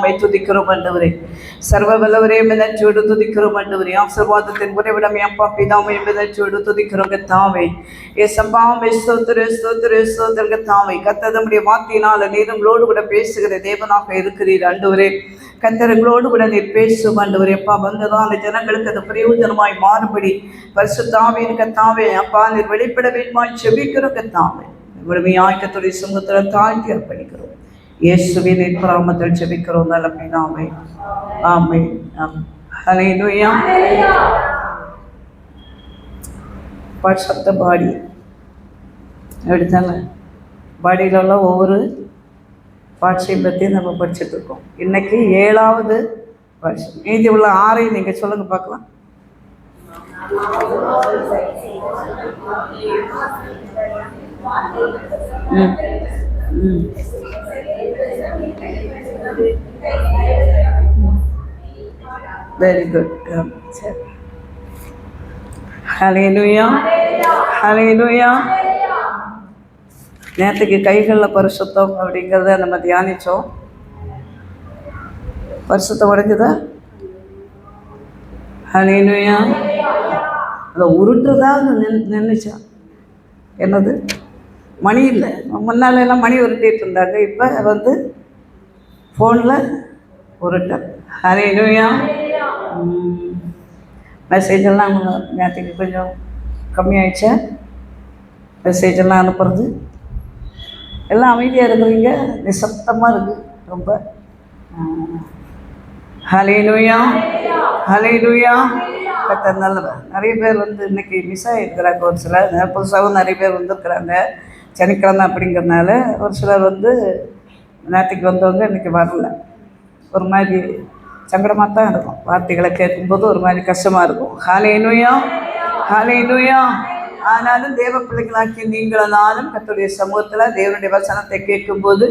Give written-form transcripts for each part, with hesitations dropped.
உம்மை துதிக்கிறோம் ஆண்டவரே. சர்வ வல்லவரே நன்றியோடு துதிக்கிறோம் ஆண்டவரே. ஆசீர்வாதத்தின் உறைவிடம் அப்பா பிதாவே நன்றியோடு துதிக்கிறோம் கர்த்தாவே. ஏசப்பா ஸ்தோத்திரம் ஸ்தோத்திரம் ஸ்தோத்திரம் கர்த்தாவே. கர்த்தர் தம்முடைய வார்த்தையினால நீர் உங்களோடு கூட பேசுகிற தேவனாக இருக்கிறீர் ஆண்டவரே. கர்த்தர் உங்களோடு கூட நீர் பேசும் ஆண்டவரே. அப்பா வந்ததான் அந்த ஜனங்களுக்கு அது பிரயோஜனமாய் மாறுபடி பரிசுத்த ஆவியின் கர்த்தாவே அப்பா நீர் வெளிப்பட வேண்டுமாய் செபிக்கிறோம் கர்த்தாவே. முழுமையாய் கர்த்தருடைய சமூகத்தில் தாழ்த்தி அர்ப்பணிக்கிறோம். இயேசுவின் நாமத்தில் செபிக்கிறோம் நல்ல பிதாவே. ஆமென். ஹல்லேலூயா. பரிசுத்த பாடி எடுத்தாங்க. பாடியிலெல்லாம் ஒவ்வொரு பாட்சியை பற்றி நம்ம படிச்சுட்டு இருக்கோம். இன்னைக்கு 7வது வருஷம். மீதி உள்ள 6ஐயும் நீங்கள் சொல்லுங்கள் பார்க்கலாம். Very good. சரி. ஹல்லேலூயா ஹல்லேலூயா. நேற்றுக்கு கைகளில் பரிசுத்தம் அப்படிங்கிறத நம்ம தியானித்தோம். பரிசுத்தம் உடைஞ்சுதா? ஹல்லேலூயா. அதை உருட்டுதான் நின்றுச்சா? என்னது மணி இல்லை. முன்னால் எல்லாம் மணி உருட்டிகிட்டு இருந்தாங்க. இப்போ ஃபோனில் உருட்ட. ஹல்லேலூயா. மெசேஜெல்லாம் நேற்றுக்கு கொஞ்சம் கம்மியாயிடுச்சா? மெசேஜெல்லாம் அனுப்புறது எல்லாம் அமைதியாக இருக்கிறீங்க, நிசப்தமாக இருக்குது ரொம்ப. ஹல்லேலூயா ஹல்லேலூயா. கர்த்தர் நல்லவர். நிறைய பேர் இன்றைக்கி மிஸ் ஆகிருக்கிறாங்க. ஒரு சிலர் புதுசாகவும் நிறைய பேர் வந்திருக்கிறாங்க. சனிக்கிழமை அப்படிங்கிறதுனால ஒரு சிலர் நேற்றுக்கு வந்தவங்க இன்றைக்கி வரல. ஒரு மாதிரி சங்கடமாக தான் இருக்கும். வார்த்தைகளை கேட்கும்போது ஒரு மாதிரி கஷ்டமாக இருக்கும். ஹல்லேலூயா ஹல்லேலூயா. ஆனாலும் தேவ பிள்ளைகளாக்கி நீங்களானாலும் கர்த்தருடைய சமூகத்தில் தேவனுடைய வசனத்தை கேட்கும்போது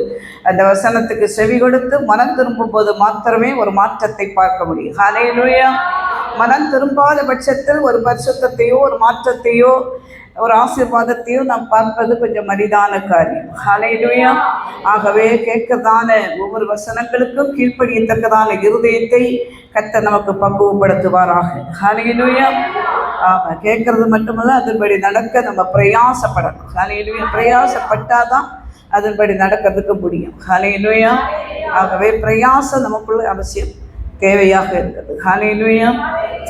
அந்த வசனத்துக்கு செவி கொடுத்து மனம் திரும்பும் போது மாத்திரமே ஒரு மாற்றத்தை பார்க்க முடியும். ஹல்லேலூயா. மனம் திரும்பாத பட்சத்தில் ஒரு பரிசுத்தத்தையோ ஒரு மாற்றத்தையோ ஒரு ஆசீர்வாதத்தையோ நாம் பார்ப்பது கொஞ்சம் மரிதான காரியம். ஹல்லேலூயா. ஆகவே கேட்கறதான ஒவ்வொரு வசனங்களுக்கும் கீழ்ப்படியத்தக்கதான இருதயத்தை கர்த்தர் நமக்கு பக்குவப்படுத்துவாராக. ஹல்லேலூயா. ஆமாம், கேட்கறது மட்டுமல்ல, அதன்படி நடக்க நம்ம பிரயாசப்படணும். ஹல்லேலூயா. பிரயாசப்பட்டாதான் அதன்படி நடக்கிறதுக்கு முடியும். ஹல்லேலூயா. ஆகவே பிரயாசம் நமக்குள்ள அவசியம் தேவையாக இருக்குது. ஹல்லேலூயா.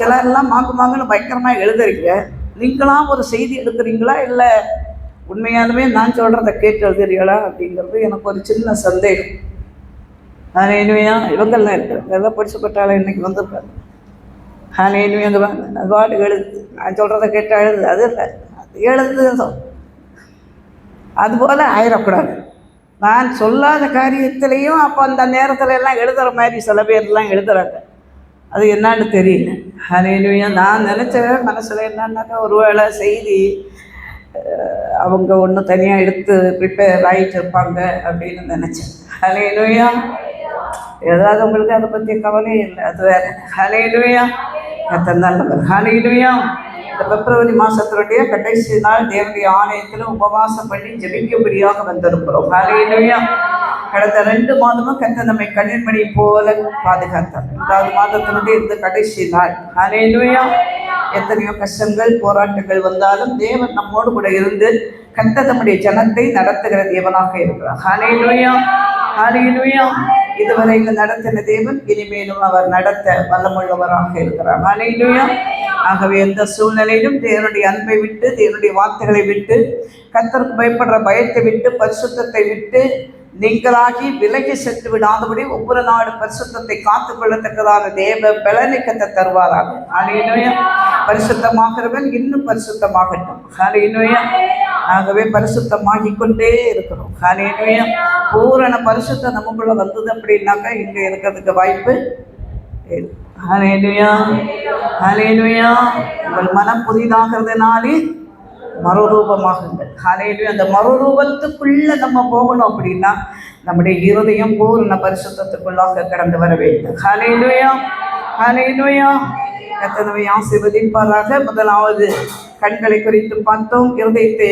சிலரெல்லாம் மாங்குன்னு பயங்கரமாக எழுதுறீங்க. நீங்களாம் ஒரு செய்தி எடுக்கிறீங்களா இல்லை உண்மையாலுமே நான் சொல்கிறத கேட்டு எழுதுறீங்களா அப்படிங்கிறது எனக்கு ஒரு சின்ன சந்தேகம். ஹல்லேலூயா. இவங்கெல்லாம் இருக்கிறாங்க, எல்லாம் படிச்சுப்பட்டாலும் இன்றைக்கி வந்திருக்காங்க. ஹல்லேலூயா. அது பாட்டு எழுது, நான் சொல்கிறத கேட்டு எழுது. அது இல்லை, அது எழுதுதோ அதுபோல் ஆயிடக்கூடாது. நான் சொல்லாத காரியத்திலையும் அப்போ அந்த நேரத்தில் எல்லாம் எழுதுகிற மாதிரி சில பேர்லாம் எழுதுகிறாங்க. அது என்னான்னு தெரியல. ஹல்லேலூயா. நான் நினச்சேன் மனசில் என்னன்னாக்கா ஒருவேளை செய்தி அவங்க ஒன்று தனியாக எடுத்து ப்ரிப்பேர் ஆகிட்டு இருப்பாங்க அப்படின்னு நினச்சேன். ஹல்லேலூயா. ஏதாவது உங்களுக்கு அதை பற்றி கவலையே இல்லை, அது வேறு. ஹல்லேலூயா. கர்த்தர் நல்லவர். ஹல்லேலூயா. இந்த பிப்ரவரி மாதத்தினுடைய கடைசி நாள் தேவனுடைய ஆலயத்தில் உபவாசம் பண்ணி ஜெபிக்கும்படியாக வந்திருக்கிறோம். ஹல்லேலூயா. கடந்த 2 மாதமும் கர்த்தர் நம்மை கண்ணின்மணி போல பாதுகாத்தார். 2வது மாதத்தினுடைய இந்த கடைசி நாள். ஹல்லேலூயா. எத்தனையோ கஷ்டங்கள் போராட்டங்கள் வந்தாலும் தேவன் நம்மோடு கூட இருந்து கர்த்தர் நம்முடைய ஜனத்தை நடத்துகிற தேவனாக இருக்கிறார். ஹல்லேலூயா ஹல்லேலூயா. இதுவரையில் நடத்தின தேவன் இனிமேலும் அவர் நடத்த வல்லமுள்ளவராக இருக்கிறார். ஹல்லேலூயா. ஆகவே எந்த சூழ்நிலையிலும் தேவனுடைய அன்பை விட்டு, தேவனுடைய வார்த்தைகளை விட்டு, கர்த்தருக்கு பயப்படுற பயத்தை விட்டு, பரிசுத்தத்தை விட்டு நீங்களாகி விலகி சென்று விடாதபடி ஒவ்வொரு நாடு பரிசுத்தத்தை காத்துக்கொள்ளத்தக்கதாக தேவ பலனை கர்த்தர் தருவாராக. ஹல்லேலூயா. பரிசுத்தமாகிறவன் இன்னும் பரிசுத்தமாகட்டும். ஹல்லேலூயா. ஆகவே பரிசுத்தமாகிக் கொண்டே இருக்கிறோம். ஹல்லேலூயா. பூரண பரிசுத்தம் நமக்குள்ள வந்தது அப்படின்னாக்கா இங்கே இருக்கிறதுக்கு வாய்ப்பு. ஹல்லேலூயா ஹல்லேலூயா. உங்கள் மனம் புதிதாகிறதுனாலே மறுரூபமாகுங்கள். ஹல்லேலூயா. அந்த மறுரூபத்துக்குள்ளே நம்ம போகணும் அப்படின்னா நம்முடைய இருதயம் பூர்ண பரிசுத்தத்துக்குள்ளாக கடந்து வர வேண்டும். ஹல்லேலூயா ஹல்லேலூயா. கர்த்தர் நம்மை ஆசீர்வதிப்பாராக. முதலாவது கண்களை குறித்து பார்த்தோம், இருதயத்தை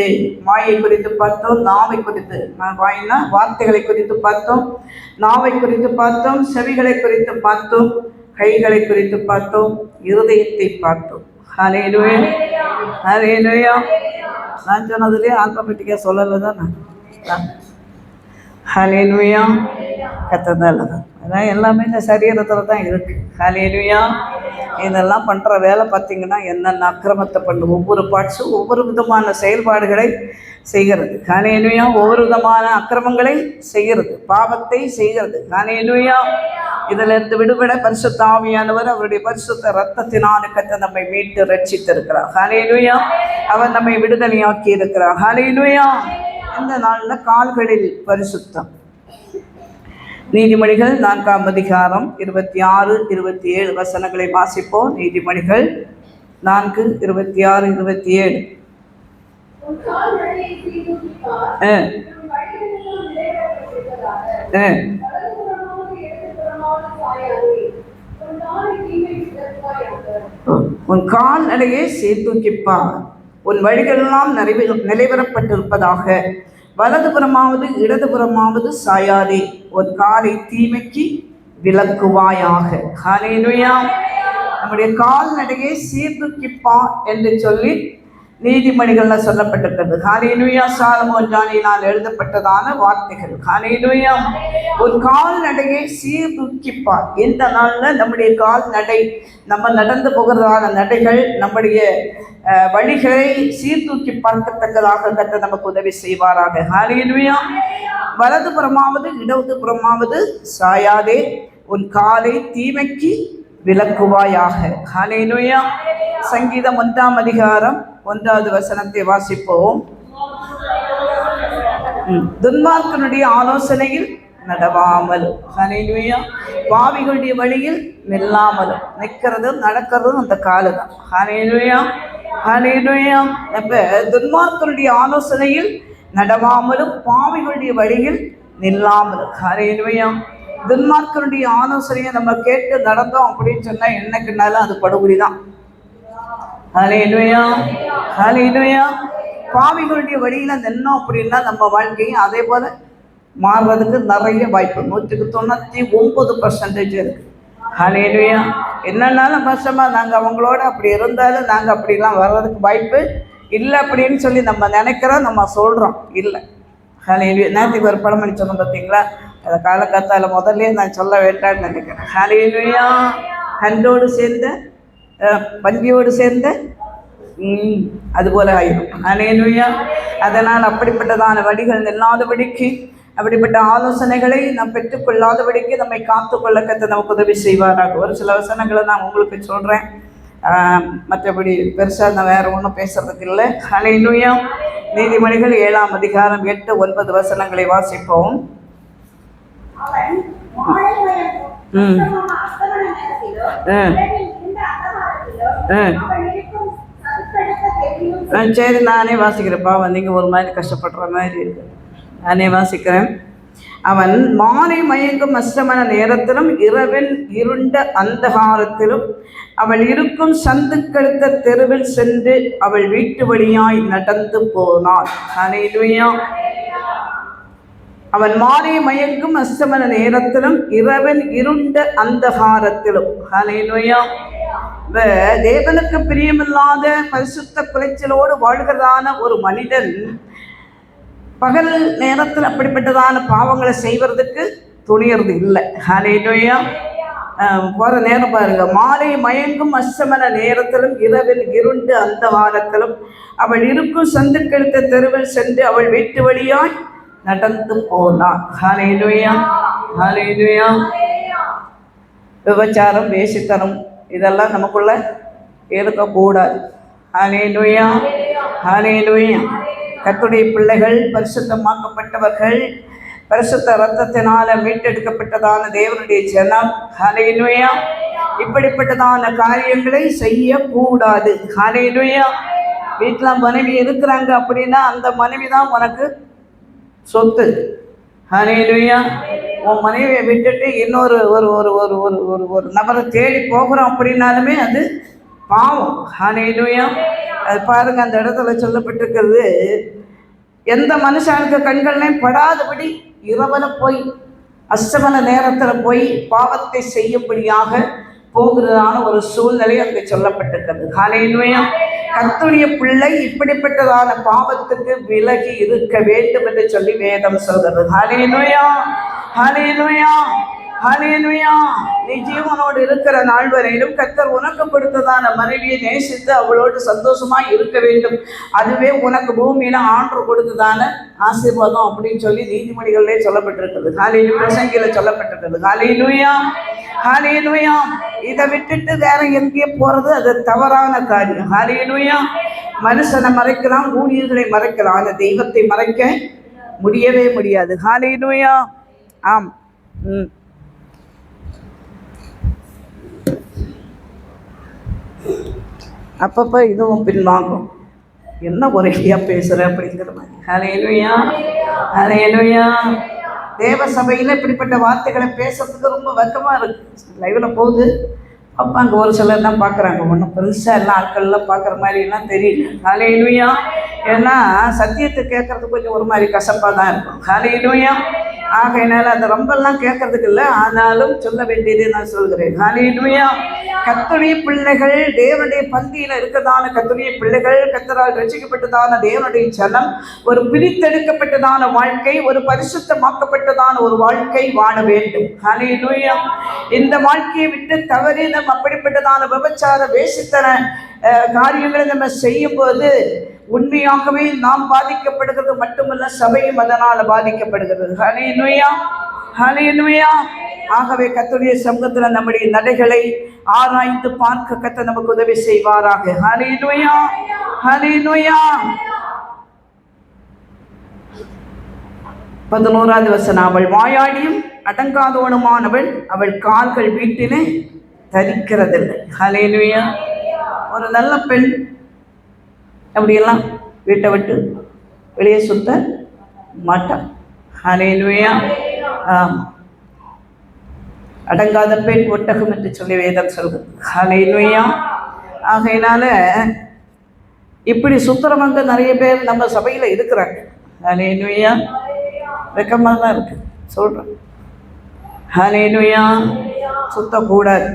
வாயை குறித்து பார்த்தோம், நாவை குறித்து வாயினா வார்த்தைகளை குறித்து பார்த்தோம், நாவை குறித்து பார்த்தோம், செவிகளை குறித்து பார்த்தோம், கைகளை குறித்து பார்த்தோம், இருதயத்தை பார்த்தோம். ஹல்லேலூயா, ஹல்லேலூயா. நான் சொன்னதுலேயே ஆல்பாபெட்டிக்காக சொல்லலை தானே. ஹல்லேலூயா, கர்த்தர் நல்லவர். அதான் எல்லாமே இந்த சரீரத்தில் தான் இருக்குது. ஹல்லேலூயா. இதெல்லாம் பண்ணுற வேலை பார்த்திங்கன்னா என்னென்ன அக்கிரமத்தை பண்ணு, ஒவ்வொரு பார்ட்ஸும் ஒவ்வொரு விதமான செயல்பாடுகளை செய்கிறது. ஹல்லேலூயா. ஒவ்வொரு விதமான அக்கிரமங்களை செய்கிறது, பாவத்தை செய்கிறது. ஹல்லேலூயா. இதிலிருந்து விடுபட பரிசுத்த ஆவியானவர் அவருடைய பரிசுத்த இரத்தத்தினால் கர்த்தர் நம்மை மீட்டு ரட்சித்திருக்கிறார். ஹல்லேலூயா. அவர் நம்மை விடுதலையாக்கி இருக்கிறார். ஹல்லேலூயா. இந்த நாளில் கால்களில் பரிசுத்தம். நீதிமொழிகள் 4ஆம் அதிகாரம் 26, 27 வசனங்களை வாசிப்போம். நீதிமொழிகள் 4, 26, 27. உன் கால் நடையே சீர்தூக்கிப்பார், உன் வழிகளெல்லாம் நிலைவரப்பட்டிருப்பதாக. வலதுபுறமாவது இடதுபுறமாவது சாயாதே, உன் காலை தீமைக்கு விலக்குவாயாக. ஹல்லேலூயா. நம்முடைய கால்நடையை சீர்தூக்கிப்பா என்று சொல்லி நீதிமொழிகளில் சொல்லப்பட்டிருக்கிறது. ஹல்லேலூயா. சாலமோன் ஞானியினால் எழுதப்பட்டதான வார்த்தைகள். ஹல்லேலூயா. ஒரு கால்நடையை சீர்தூக்கிப்பார். இந்த நாளில் நம்முடைய கால்நடை, நம்ம நடந்து போகிறதான நடைகள், நம்முடைய வழிகளை சீர்தூக்கி பார்க்கத்தக்கதாக கர்த்தர் நமக்கு உதவி செய்வாராக. ஹல்லேலூயா. வலதுபுறமாவது இடதுபுறமாவது சாயாதே, உன் காலை தீமைக்கு விலக்குவாயாக. ஹல்லேலூயா. சங்கீதம் 1ஆம் அதிகாரம் 1வது வசனத்தை வாசிப்போம். துன்மார்க்கனுடைய ஆலோசனையில் நடவாமலும், ஹல்லேலூயா, பாவிகளுடைய வழியில் நில்லாமலும். நிற்கிறதும் நடக்கிறதும் அந்த காலு தான். ஹல்லேலூயா, ஹல்லேலூயா. அப்போ துன்மார்க்கனுடைய ஆலோசனையில் நடவாமலும் பாவிகளுடைய வழியில் நில்லாமலும். ஹல்லேலூயா. துன்மார்க்கனுடைய ஆலோசனையை நம்ம கேட்டு நடந்தோம் அப்படின்னு சொன்னால் என்னைக்குனாலும் அது படுகொலி தான். ஹல்லேலூயா, ஹல்லேலூயா. பாவிகளுடைய வழியில் நின்னோம் அப்படின்னா நம்ம வாழ்க்கையும் அதே போல் மாறுறதுக்கு நிறைய வாய்ப்பு, 199% இருக்குது. ஹல்லேலூயா. என்னன்னாலும் கஷ்டமாக நாங்கள் அவங்களோட அப்படி இருந்தாலும் நாங்கள் அப்படிலாம் வர்றதுக்கு வாய்ப்பு இல்லை அப்படின்னு சொல்லி நம்ம நினைக்கிறோம், நம்ம சொல்கிறோம். இல்லை. ஹல்லேலூயா. நேற்றுக்கு ஒரு பழமொழி சொன்னோம் பார்த்தீங்களா, அதை காலகத்தால் முதல்ல நான் சொல்ல வேண்டாம்னு நினைக்கிறேன். ஹல்லேலூயா. கண்டோடு சேர்ந்த பன்றியோடு சேர்ந்த அதுபோல் ஆயிடும். ஹல்லேலூயா. அதனால் அப்படிப்பட்டதான வழிகள் இல்லாதபடிக்கு, அப்படிப்பட்ட ஆலோசனைகளை நாம் பெற்றுக்கொள்ளாதபடிக்கு நம்மை காத்துக்கொள்ள கர்த்தர் நமக்கு உதவி செய்வாராக. ஒரு சில வசனங்களை நான் உங்களுக்கு சொல்கிறேன், மற்றபடி பெருசாக நான் வேறு ஒன்றும் பேசுறதுக்கு இல்லை. ஹல்லேலூயா. நீதிமொழிகள் 7ஆம் அதிகாரம் 8, 9 வசனங்களை வாசிப்போம். சரி, நானே வாசிக்கிறேன்ப்பா. நீங்கள் ஒரு மாதிரி கஷ்டப்படுற மாதிரி இருக்கு, நானே வாசிக்கிறேன். அவன் மாலை மயங்கும் அஸ்தமன நேரத்திலும் இரவில் இருண்ட அந்தகாரத்திலும் அவள் இருக்கும் சந்துக்கெடுத்த தெருவில் சென்று அவள் வீட்டு வழியாய் நடந்து போனாள். ஹல்லேலூயா. அவன் மாலை மயங்கும் அஸ்தமன நேரத்திலும் இரவில் இருண்ட அந்தகாரத்திலும். ஹல்லேலூயா. தேவனுக்கு பிரியமில்லாத பரிசுத்த குலைச்சலோடு வாழ்கிறதான ஒரு மனிதன் பகல் நேரத்தில் அப்படிப்பட்டதான பாவங்களை செய்வதற்கு துணியறது இல்லை. ஹல்லேலூயா. போகிற நேரம் பாருங்க, மாலை மயங்கும் அஸ்தமன நேரத்திலும் இரவில் இருண்டு அந்தகாரத்திலும் அவள் இருக்கும் சந்துக்கெடுத்த தெருவில் சென்று அவள் வீட்டு வழியாய் நடந்து போனாள். ஹல்லேலூயா, ஹல்லேலூயா. விபச்சாரம், வேசித்தனம் இதெல்லாம் நமக்குள்ள இருக்கக்கூடாது. ஹல்லேலூயா, ஹல்லேலூயா. கர்த்தருடைய பிள்ளைகள், பரிசுத்தமாக்கப்பட்டவர்கள், பரிசுத்த இரத்தத்தினால மீட்டெடுக்கப்பட்டதான தேவனுடைய ஜனம். ஹல்லேலூயா. இப்படிப்பட்டதான காரியங்களை செய்யக்கூடாது. ஹல்லேலூயா. வீட்டில் மனைவி இருக்கிறாங்க அப்படின்னா அந்த மனைவி தான் உனக்கு சொத்து. ஹல்லேலூயா. உன் மனைவியை விட்டுட்டு இன்னொரு ஒரு ஒரு ஒரு ஒரு ஒரு ஒரு நபரை தேடி போகிறோம் அப்படின்னாலுமே அது பாவம். ஹல்லேலூயா. அது பாருங்க, அந்த இடத்துல சொல்லப்பட்டிருக்கிறது, எந்த மனுஷனுக்கு கண்கள்லையும் படாதபடி இரவல போய் அஸ்தமன நேரத்தில் போய் பாவத்தை செய்யும்படியாக போகிறதான ஒரு சூழ்நிலை அங்கே சொல்லப்பட்டிருக்கிறது. ஹல்லேலூயா. கர்த்தருடைய பிள்ளை இப்படிப்பட்டதான பாவத்துக்கு விலகி இருக்க வேண்டும் என்று சொல்லி வேதம் சொல்கிறது. ஹல்லேலூயா, ஹல்லேலூயா, ஹல்லேலூயா. நீ ஜீவனோடு இருக்கிற நாள் வரையிலும் கர்த்தர் உனக்கு கொடுத்ததான மனைவியை நேசித்து அவளோடு சந்தோஷமா இருக்க வேண்டும். அதுவே உனக்கு பூமியில ஆண்டவர் கொடுத்ததான ஆசீர்வாதம் அப்படின்னு சொல்லி நீதிமொழிகளிலே சொல்லப்பட்டிருக்கிறது. ஹல்லேலூயா. பிரசங்கில சொல்லப்பட்டிருக்கிறது. ஹல்லேலூயா, ஹல்லேலூயா. இதை விட்டுட்டு வேற எங்கேயே போறது அது தவறான காரியம். ஹல்லேலூயா. மனுஷனை மறைக்கலாம், ஊழியர்களை மறைக்கலாம், அந்த தெய்வத்தை மறைக்க முடியவே முடியாது. ஹல்லேலூயா. ஆம். அப்பப்போ இதுவும் பின்வாங்கும், என்ன ஒரேடியா பேசுகிற அப்படிங்கிற மாதிரி. ஹல்லேலூயா, ஹல்லேலூயா. தேவ சபையில் இப்படிப்பட்ட வார்த்தைகளை பேசுறதுக்கு ரொம்ப வெக்கமாக இருக்குது. லைவில் போகுது அப்போ அங்கே ஒரு சிலர் தான் பார்க்குறாங்க, ஒன்றும் பெருசாக எல்லாம் ஆட்கள்லாம் பார்க்குற மாதிரிலாம் தெரியல. ஹல்லேலூயா. ஏன்னா சத்தியத்தை கேட்குறது கொஞ்சம் ஒரு மாதிரி கசப்பாக தான் இருக்கும். ஹல்லேலூயா. ஆகையினால அதை ரொம்பலாம் கேட்கறதுக்கு இல்லை, ஆனாலும் சொல்ல வேண்டியதே நான் சொல்கிறேன். ஹல்லேலூயா. கர்த்தருடைய பிள்ளைகள், தேவனுடைய பந்தியில் இருக்கிறதான கர்த்தருடைய பிள்ளைகள், கர்த்தரால் ரட்சிக்கப்பட்டதான தேவனுடைய ஜனம் ஒரு பிரித்தெடுக்கப்பட்டதான வாழ்க்கை, ஒரு பரிசுத்தமாக்கப்பட்டதான ஒரு வாழ்க்கை வாழ வேண்டும். ஹல்லேலூயா. இந்த வாழ்க்கையை விட்டு தவறி நம்ம அப்படிப்பட்டதான விபச்சார வேசித்தன காரியங்களை நம்ம செய்யும் போது உண்மையாகவே நாம் பாதிக்கப்படுகிறது மட்டுமல்ல, சபையும் அதனால் பாதிக்கப்படுகிறது. ஹல்லேலூயா, ஹல்லேலூயா. ஆகவே கர்த்தருடைய சமூகத்தில் நம்முடைய நடைகளை ஆராய்ந்து பார்க்க கர்த்தர் நமக்கு உதவி செய்வாராக. ஹல்லேலூயா, ஹல்லேலூயா. 11வது வசனம். அவள் வாயாடியும் அடங்காதவனுமானவள், அவள் கால்கள் வீட்டிலே தரிக்கிறதில்லை. ஹல்லேலூயா. ஒரு நல்ல பெண் அப்படியெல்லாம் வீட்டை விட்டு வெளியே சுத்த மாட்டான். ஹல்லேலூயா. அடங்காத பெண் ஒட்டகம் என்று சொல்லி வேதம் சொல்கிறது. ஹல்லேலூயா. ஆகையினால இப்படி சுத்தரவங்க நிறைய பேர் நம்ம சபையில் இருக்கிறாங்க. ஹல்லேலூயா. வெக்கமாக தான் இருக்கு சொல்கிறேன். ஹல்லேலூயா. சுத்தக்கூடாது.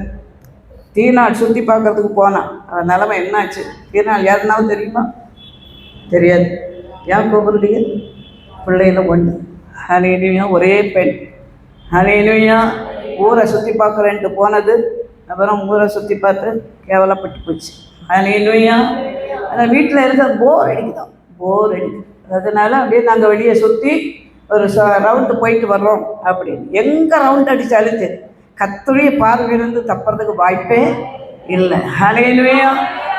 தீநாள் சுற்றி பார்க்கறதுக்கு போனான், நிலைமை என்னாச்சு? தீநாள் யாருனாலும் தெரியுமா? தெரியாது. ஏன் கூப்பிடுறீங்க? பிள்ளையில ஒன்று. ஹல்லேலூயா. ஒரே பெண். ஹல்லேலூயா. ஊரை சுற்றி பார்க்குறேன்ட்டு போனது, அப்புறம் ஊரை சுற்றி பார்த்து கேவலப்பட்டு போச்சு. ஹல்லேலூயா. ஆனால் வீட்டில் இருக்க போர் அடிக்குதான், போர் அடிக்குது. அதனால அப்படியே நாங்கள் வெளியே சுற்றி ஒரு ரவுண்டு போயிட்டு வர்றோம் அப்படின்னு. எங்கே ரவுண்டு அடித்தாலும் சரி, கர்த்தருடைய பார்வையிலிருந்து தப்புறதுக்கு வாய்ப்பே இல்லை. ஹல்லேலூயா.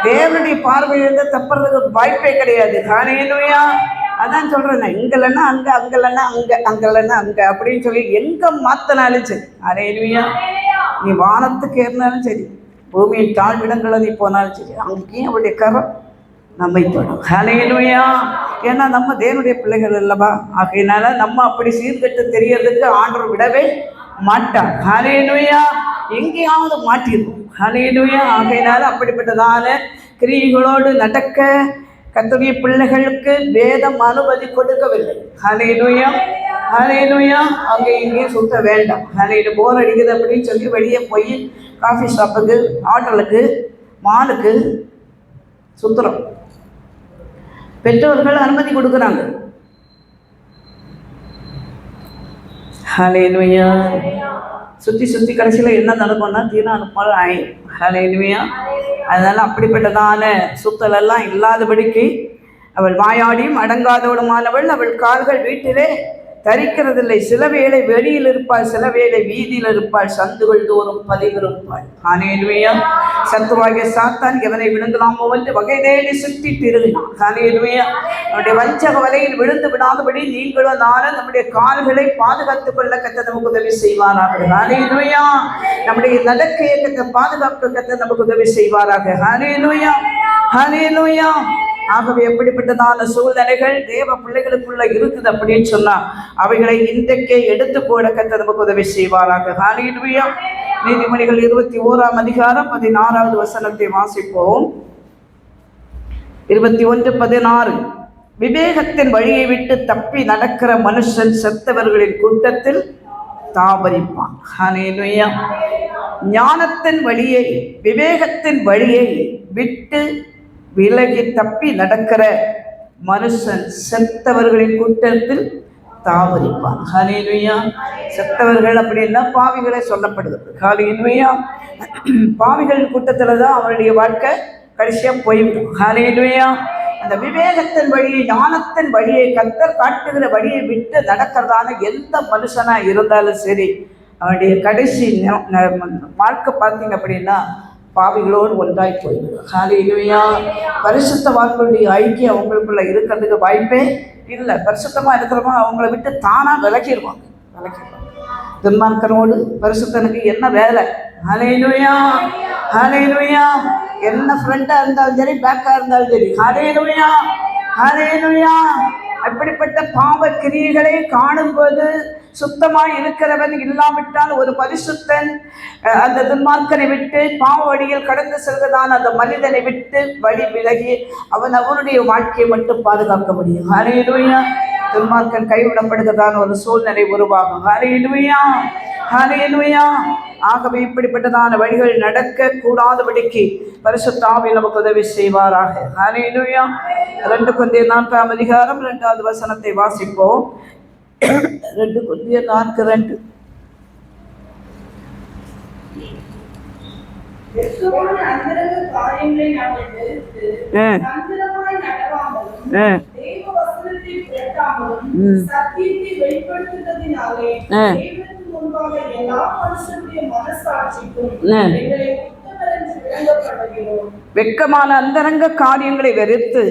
தேவனுடைய பார்வையிலிருந்து தப்புறதுக்கு வாய்ப்பே கிடையாது. ஹல்லேலூயா. அதான் சொல்கிறேன், நான் இங்கேலன்னா அங்கே, அங்கேலன்னா அங்கே, அங்கேலன்னா அங்கே அப்படின்னு சொல்லி எங்கே மாற்றினாலும் சரி. ஹல்லேலூயா. நீ வானத்துக்கு ஏறினாலும் சரி, பூமியின் தாழ்விடங்களை நீ போனாலும் சரி, அங்கேயும் அவருடைய கரம் நம்மை தொடும். ஹல்லேலூயா. ஏன்னா நம்ம தேவனுடைய பிள்ளைகள் அல்லவா. ஆகையினால நம்ம அப்படி சீர்கட்டு தெரியறதுக்கு ஆண்டவர் விடவே மாட்டார். ஹல்லேலூயா. எங்கேயாவது மாட்டிருக்கும். ஹல்லேலூயா. ஆகையினால அப்படிப்பட்டதான கிரியைகளோடு நடக்க கர்த்தருடைய பிள்ளைகளுக்கு வேதம் அனுமதி கொடுக்கவில்லை. ஹல்லேலூயா, ஹல்லேலூயா. அங்கே இங்கேயும் சுத்த வேண்டாம். ஹல்லேலூயா. போர் அடிக்குது அப்படின்னு சொல்லி வெளியே போய் காஃபி ஷாப்புக்கு, ஹோட்டலுக்கு, மாலுக்கு சுற்றுறோம். பெற்றோர்கள் அனுமதி கொடுக்குறாங்க. ஹல்லேலூயா. சுற்றி சுற்றி கடைசியில் என்ன நடக்கும்னா தீனா அனுப்பாலும் ஆயிடும். ஹல்லேலூயா. அதனால் அப்படிப்பட்டதான சுத்தலெல்லாம் இல்லாதபடிக்கு அவள் வாயாடியும் அடங்காதவளுமானவள், அவள் கால்கள் வீட்டிலே தரிக்கிறதில்லை. சில வேளை வெளியில் இருப்பாள், சில வேளை வீதியில் இருப்பாள், சந்துகள் தோறும் பதிவிருப்பாள். ஹல்லேலூயா. சத்துருவாகிய சாத்தான் எவனை விழுங்கலாமோ என்று வகை தேடி சுற்றி திருவினான். ஹல்லேலூயா. நம்முடைய வஞ்சக வலையில் விழுந்து விடாதபடி நீங்களும் நானும் நம்முடைய கால்களை பாதுகாத்துக் கொள்ள கர்த்தர் நமக்கு உதவி செய்வாராக. ஹல்லேலூயா. நம்முடைய நடக்கையை கர்த்தர் பாதுகாப்பு கர்த்தர் நமக்கு உதவி செய்வாராக. ஹல்லேலூயா, ஹல்லேலூயா. ஆகவே எப்படிப்பட்டதான சூழ்நிலைகள் தேவ பிள்ளைகளுக்குள்ள இருக்குது அப்படின்னு சொன்னா அவைகளை இன்றைக்கே எடுத்து போட கர்த்தர் நமக்கு உதவி செய்வாராக. ஹல்லேலூயா. நீதிமொழிகள் 21ஆம் அதிகாரம் 16வது வசனத்தை வாசிப்போம். 21:16. விவேகத்தின் வழியை விட்டு தப்பி நடக்கிற மனுஷன் செத்தவர்களின் கூட்டத்தில் தாபரிப்பான். ஹல்லேலூயா. ஞானத்தின் வழியை, விவேகத்தின் வழியை விட்டு விலகி தப்பி நடக்கிற மனுஷன் செத்தவர்களின் கூட்டத்தில் தாவரிப்பான். ஹல்லேலூயா. செத்தவர்கள் அப்படின்னா பாவிகளை சொல்லப்படுகிறது. ஹல்லேலூயா. பாவிகளின் கூட்டத்தில் தான் அவருடைய வாழ்க்கை கடைசியாக போய்விடும். ஹல்லேலூயா. அந்த விவேகத்தின் வழியை, ஞானத்தின் வழியை, கர்த்தர் காட்டுகிற வழியை விட்டு நடக்கிறதான எந்த மனுஷனாக இருந்தாலும் சரி, அவனுடைய கடைசி வாழ்க்கை பார்த்தீங்க அப்படின்னா பாவிகளோடு ஒன்றாய் போய்விடும். ஹல்லேலூயா. பரிசுத்தவான்களுடைய ஐக்கியம் அவங்களுக்குள்ள இருக்கிறதுக்கு வாய்ப்பே இல்லை. பரிசுத்தமாக இருக்கிறவங்க அவங்கள விட்டு தானாக விலகிடுவாங்க. துன்மார்க்கனோடு பரிசுத்தனுக்கு என்ன வேலை? ஹல்லேலூயா. ஹல்லேலூயா. என்ன ஃப்ரெண்டாக இருந்தாலும் சரி, பேக்காக இருந்தாலும் சரி. ஹல்லேலூயா. ஹல்லேலூயா. அப்படிப்பட்ட பாவ கிரியைகளை காணும்போது சுத்தமாய் இருக்கிறவன் இல்லாவிட்டால் ஒரு பரிசுத்தன் அந்த துன்மார்க்கனை விட்டு பாவ வழியில் கடந்து செல்வதான அந்த மனிதனை விட்டு வழி விலகி அவனுடைய வாழ்க்கையை மட்டும் பாதுகாக்க முடியும். ஹல்லேலூயா. துன்மார்க்கன் கைவிடப்படுகிறதான ஒரு சூழ்நிலை உருவாகும். ஹல்லேலூயா. ஹல்லேலூயா. ஆகவே இப்படிப்பட்டதான வழிகள் நடக்க கூடாதபடிக்கு பரிசுத்த ஆவி நமக்கு உதவி செய்வாராக. ஹல்லேலூயா. 2 கொரிந்தியர் 4ஆம் அதிகாரம் 2வது வசனத்தை வாசிப்போம். 2 கொரிந்தியர் 4:2. வெட்கமான அந்தரங்க காரியங்களை வெறுத்து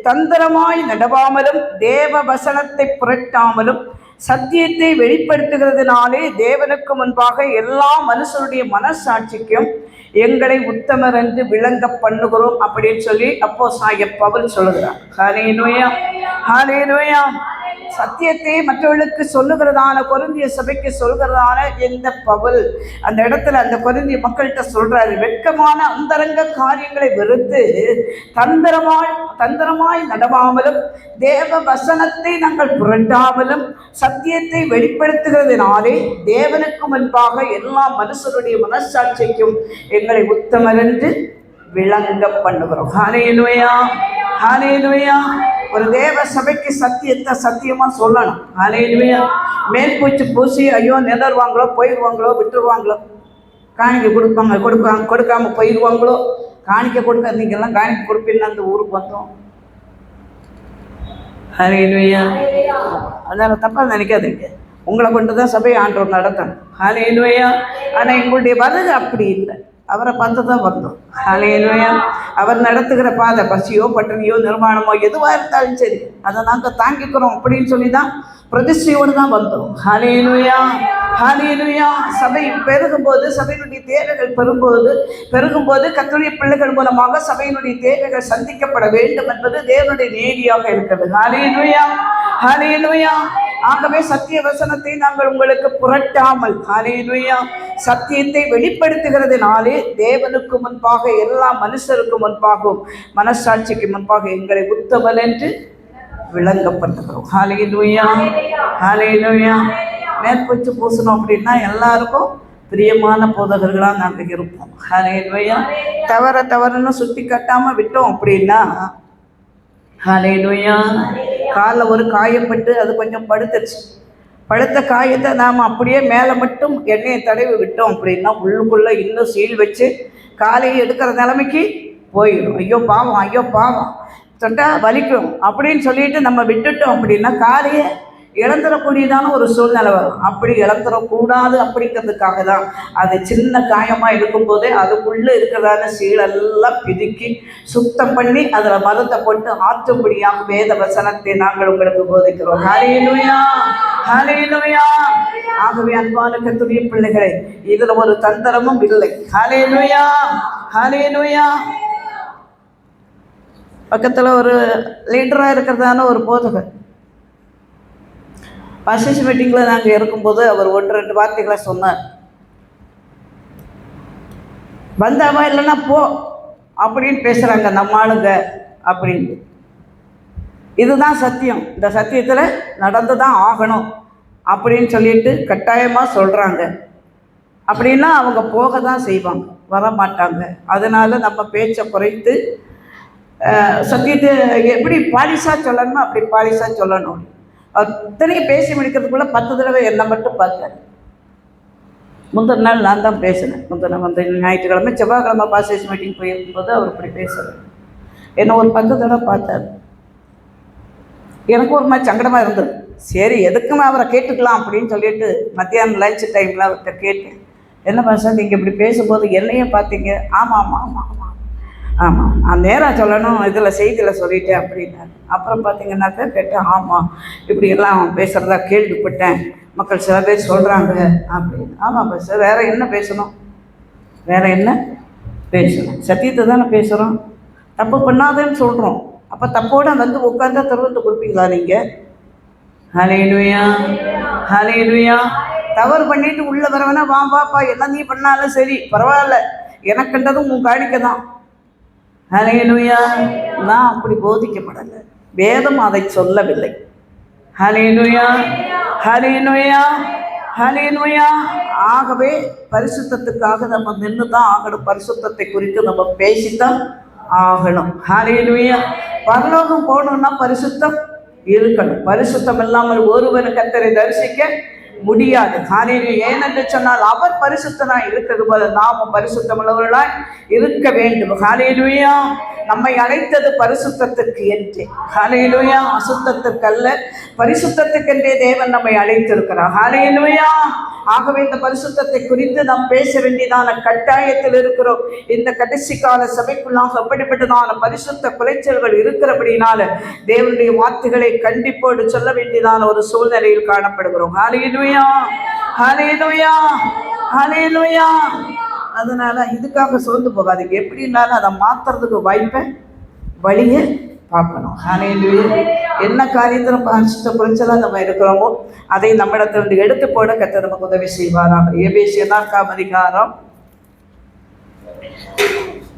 தந்திரமாய் நடவாமலும் தேவ வசனத்தை புரட்டாமலும் சத்தியத்தை வெளிப்படுத்துகிறதுனாலே தேவனுக்கு முன்பாக எல்லா மனுஷருடைய மனசாட்சிக்கும் எங்களை உத்தமர் என்று விளங்க பண்ணுகிறோம் அப்படின்னு சொல்லி அப்போஸ்தலனாகிய பவுல் சொல்லுகிறார். ஹல்லேலூயா. ஹல்லேலூயா. சத்தியத்தை மற்றவர்களுக்கு சொல்லுகிறதான கொரிந்திய சபைக்கு சொல்கிறதான எந்த பவுல் அந்த இடத்துல அந்த கொரிந்திய மக்கள்கிட்ட சொல்றாரு, வெட்கமான அந்தரங்க காரியங்களை வெறுத்து தந்திரமாய் நடவாமலும் தேவ வசனத்தை நாங்கள் புரட்டாமலும் சத்தியத்தை வெளிப்படுத்துகிறதுனாலே தேவனுக்கு முன்பாக எல்லா மனுஷருடைய மனசாட்சிக்கும் எங்களை உத்தமர் என்று விளங்க பண்ணுகிறோம். ஹல்லேலூயா. ஹல்லேலூயா. ஒரு தேவ சபைக்கு சத்தியத்தை சத்தியமா சொல்லணும். ஹல்லேலூயா. மேற்பூச்சி பூசி ஐயோ நிலருவாங்களோ, போயிடுவாங்களோ, விட்டுருவாங்களோ, காணிக்கை கொடுக்காம போயிடுவாங்களோ, காணிக்கை கொடுக்க நீங்கெல்லாம் காணிக்கை கொடுப்பீங்கன்னு அந்த ஊருக்கு வந்தோம். ஹல்லேலூயா. அதனால் தப்பாக நினைக்காதீங்க. உங்களை கொண்டு தான் சபை ஆண்டவர் நடத்தணும். ஹல்லேலூயா. ஆனால் எங்களுடைய வருகை அப்படி இல்லை. அவரை பார்த்து தான் வந்தோம். ஹல்லேலூயா. அவர் நடத்துகிற பாதை பசியோ பட்டினியோ நிர்மாணமோ எதுவாக இருந்தாலும் சரி அதை நாங்கள் தாங்கிக்கிறோம் அப்படின்னு சொல்லி தான் பிரதிஷ்டையோடு தான் வந்தோம். ஹல்லேலூயா. ஹல்லேலூயா. சபை பெருகும்போது, சபையினுடைய தேவைகள் பெருகும்போது கர்த்தருடைய பிள்ளைகள் மூலமாக சபையினுடைய தேவைகள் சந்திக்கப்பட வேண்டும் என்பது தேவனுடைய நீதியாக இருக்கிறது. ஹல்லேலூயா. ஹல்லேலூயா. ஆகவே சத்திய வசனத்தை நாங்கள் உங்களுக்கு புரட்டாமல், ஹல்லேலூயா, சத்தியத்தை வெளிப்படுத்துகிறதுனாலே தேவனுக்கு முன்பாக எல்லா மனுஷருக்கு முன்பாகவும் மனசாட்சிக்கு முன்பாக எங்களை உத்தமர் என்று விளங்கப்பட்டுகிறோம். ஹல்லேலூயா. ஹல்லேலூயா. மேற்பூச்சு பூசணும் அப்படின்னா எல்லாருக்கும் பிரியமான போதகர்களாக நாங்கள் இருப்போம். ஹல்லேலூயா. தவறுன்னு சுட்டி கட்டாமல் விட்டோம் அப்படின்னா, ஹல்லேலூயா, காலில் ஒரு காயப்பட்டு அது கொஞ்சம் படுத்த காயத்தை நாம் அப்படியே மேலே மட்டும் எண்ணெயை தடவி விட்டோம் அப்படின்னா உள்ளுக்குள்ளே இன்னும் சீல் வச்சு காலையை எடுக்கிற நிலைமைக்கு போயிடும். ஐயோ பாவம் தொட்டால் வலிக்கும் அப்படின்னு சொல்லிட்டு நம்ம விட்டுட்டோம் அப்படின்னா காலையை இழந்துடக்கூடியதான ஒரு சூழ்நிலை வரும். அப்படி இழந்துடக்கூடாது அப்படிங்கிறதுக்காக தான் அது சின்ன காயமாக இருக்கும்போதே அதுக்குள்ளே இருக்கிறதான சீலெல்லாம் பிதுக்கி சுத்தம் பண்ணி அதில் மருந்தை போட்டு ஆற்றும்படியாக வேத வசனத்தை நாங்கள் உங்களுக்கு போதிக்கிறோம். ஹல்லேலூயா. ஹல்லேலூயா. ஆகவே அன்பான கர்த்தருடைய பிள்ளைகளை, இதில் ஒரு தந்திரமும் இல்லை. ஹல்லேலூயா. ஹல்லேலூயா. பக்கத்தில் ஒரு லீடராக இருக்கிறதான ஒரு போதகர் பர்சேஸ் மீட்டிங்கில் நாங்கள் இருக்கும்போது அவர் 1-2 வார்த்தைகளை சொன்னார். வந்தாவா இல்லைன்னா போ அப்படின்னு பேசுகிறாங்க நம்ம ஆளுங்க அப்படின்னு. இதுதான் சத்தியம். இந்த சத்தியத்தில் நடந்து தான் ஆகணும் அப்படின்னு சொல்லிட்டு கட்டாயமாக சொல்கிறாங்க. அப்படின்னா அவங்க போக தான் செய்வாங்க, வர மாட்டாங்க. அதனால் நம்ம பேச்சை குறைத்து சத்தியத்தை எப்படி பாலிசாக சொல்லணுமோ அப்படி பாலிசாக சொல்லணும். அத்தனையும் பேசி முடிக்கிறதுக்குள்ளே 10 தடவை என்னை மட்டும் பார்த்தாரு. முந்தின நாள் நான் தான் பேசினேன். முந்தின ஞாயிற்றுக்கிழமை செவ்வாய்க்கிழமை பாசேஜ் மீட்டிங் போயிருக்கும்போது அவர் இப்படி பேசுகிறார். என்னை ஒரு 10 தடவை பார்த்தார். எனக்கு ஒரு மாதிரி சங்கடமாக இருந்தது. சரி எதுக்குமே அவரை கேட்டுக்கலாம் அப்படின்னு சொல்லிட்டு மத்தியானம் லஞ்ச் டைமில் அவர்கிட்ட கேட்டேன், என்ன பாஷா நீங்கள் இப்படி பேசும்போது என்னையே பார்த்தீங்க? ஆமாம் ஆமாம் ஆமாம் ஆமாம் ஆமாம் நான் நேராக சொல்லணும், இதில் செய்தியில் சொல்லிட்டேன் அப்படின்னாரு. அப்புறம் பார்த்தீங்கன்னாக்கா கேட்டேன், ஆமாம் இப்படியெல்லாம் பேசுகிறதா கேள்விப்பட்டேன், மக்கள் சில பேர் சொல்கிறாங்க அப்படின்னு. ஆமாம் பாஷா, வேறு என்ன பேசணும்? வேறு என்ன பேசணும்? சத்தியத்தை தானே பேசுகிறோம். தப்பு பண்ணாதேன்னு சொல்கிறோம். அப்போ தப்போடு வந்து உட்காந்தா திறந்து கொடுப்பீங்களா நீங்கள்? ஹல்லேலூயா ஹல்லேலூயா. தவறு பண்ணிட்டு உள்ளே வரவேனா வா வாப்பா, என்ன நீ பண்ணாலும் சரி பரவாயில்ல, எனக்குன்றதும் உன் காணிக்க தான். ஹல்லேலூயா. நான் அப்படி போதிக்கப்படலை, வேதம் அதை சொல்லவில்லை. ஹல்லேலூயா ஹல்லேலூயா ஹல்லேலூயா. ஆகவே பரிசுத்தத்துக்காக நம்ம நின்று தான் ஆகணும். பரிசுத்தத்தை குறித்து நம்ம பேசித்தான் ஆகணும். ஹல்லேலூயா. பரலோகம் போகணும்னா பரிசுத்தம் இருக்கணும். பரிசுத்தம் இல்லாமல் ஒருவன் கர்த்தரை தரிசிக்க முடியாது. ஹல்லேலூயா. ஏனென்று சொன்னால் அவர் பரிசுத்தனாய் இருக்கிறது போல நாமும் பரிசுத்தமுள்ளவர்களாய் இருக்க வேண்டும். ஹல்லேலூயா. நம்மை அழைத்தது பரிசுத்தத்திற்கு என்று. ஹல்லேலூயா. அசுத்தத்திற்கு அல்ல, பரிசுத்தத்துக்கென்றே தேவன் நம்மை அழைத்திருக்கிறார். ஹல்லேலூயா. ஆகவே இந்த பரிசுத்தத்தை குறித்து நாம் பேச வேண்டியதான கட்டாயத்தில் இருக்கிறோம். இந்த கடைசி கால சபைக்குள்ளாக அப்படிப்பட்டதான பரிசுத்த குலைச்சல்கள் இருக்கிறபடினால தேவனுடைய வார்த்தைகளை கண்டிப்போடு சொல்ல வேண்டியதான ஒரு சூழ்நிலையில் காணப்படுகிறோம். ஹல்லேலூயா ஹல்லேலூயா ஹல்லேலூயா. அதனால இதுக்காக சோர்ந்து போகாதீங்க. எப்படின்னாலும் அதை மாற்றுறதுக்கு வாய்ப்பை வழியை பார்க்கணும். ஹல்லேலூயா. என்ன காரியத்தில் பரிசுத்த குறைச்சலாக நம்ம இருக்கிறோமோ அதை நம்மிடத்திலிருந்து எடுத்து போட கர்த்தர் நமக்கு உதவி செய்வாராக. எபேசியர் 4ஆம் அதிகாரம்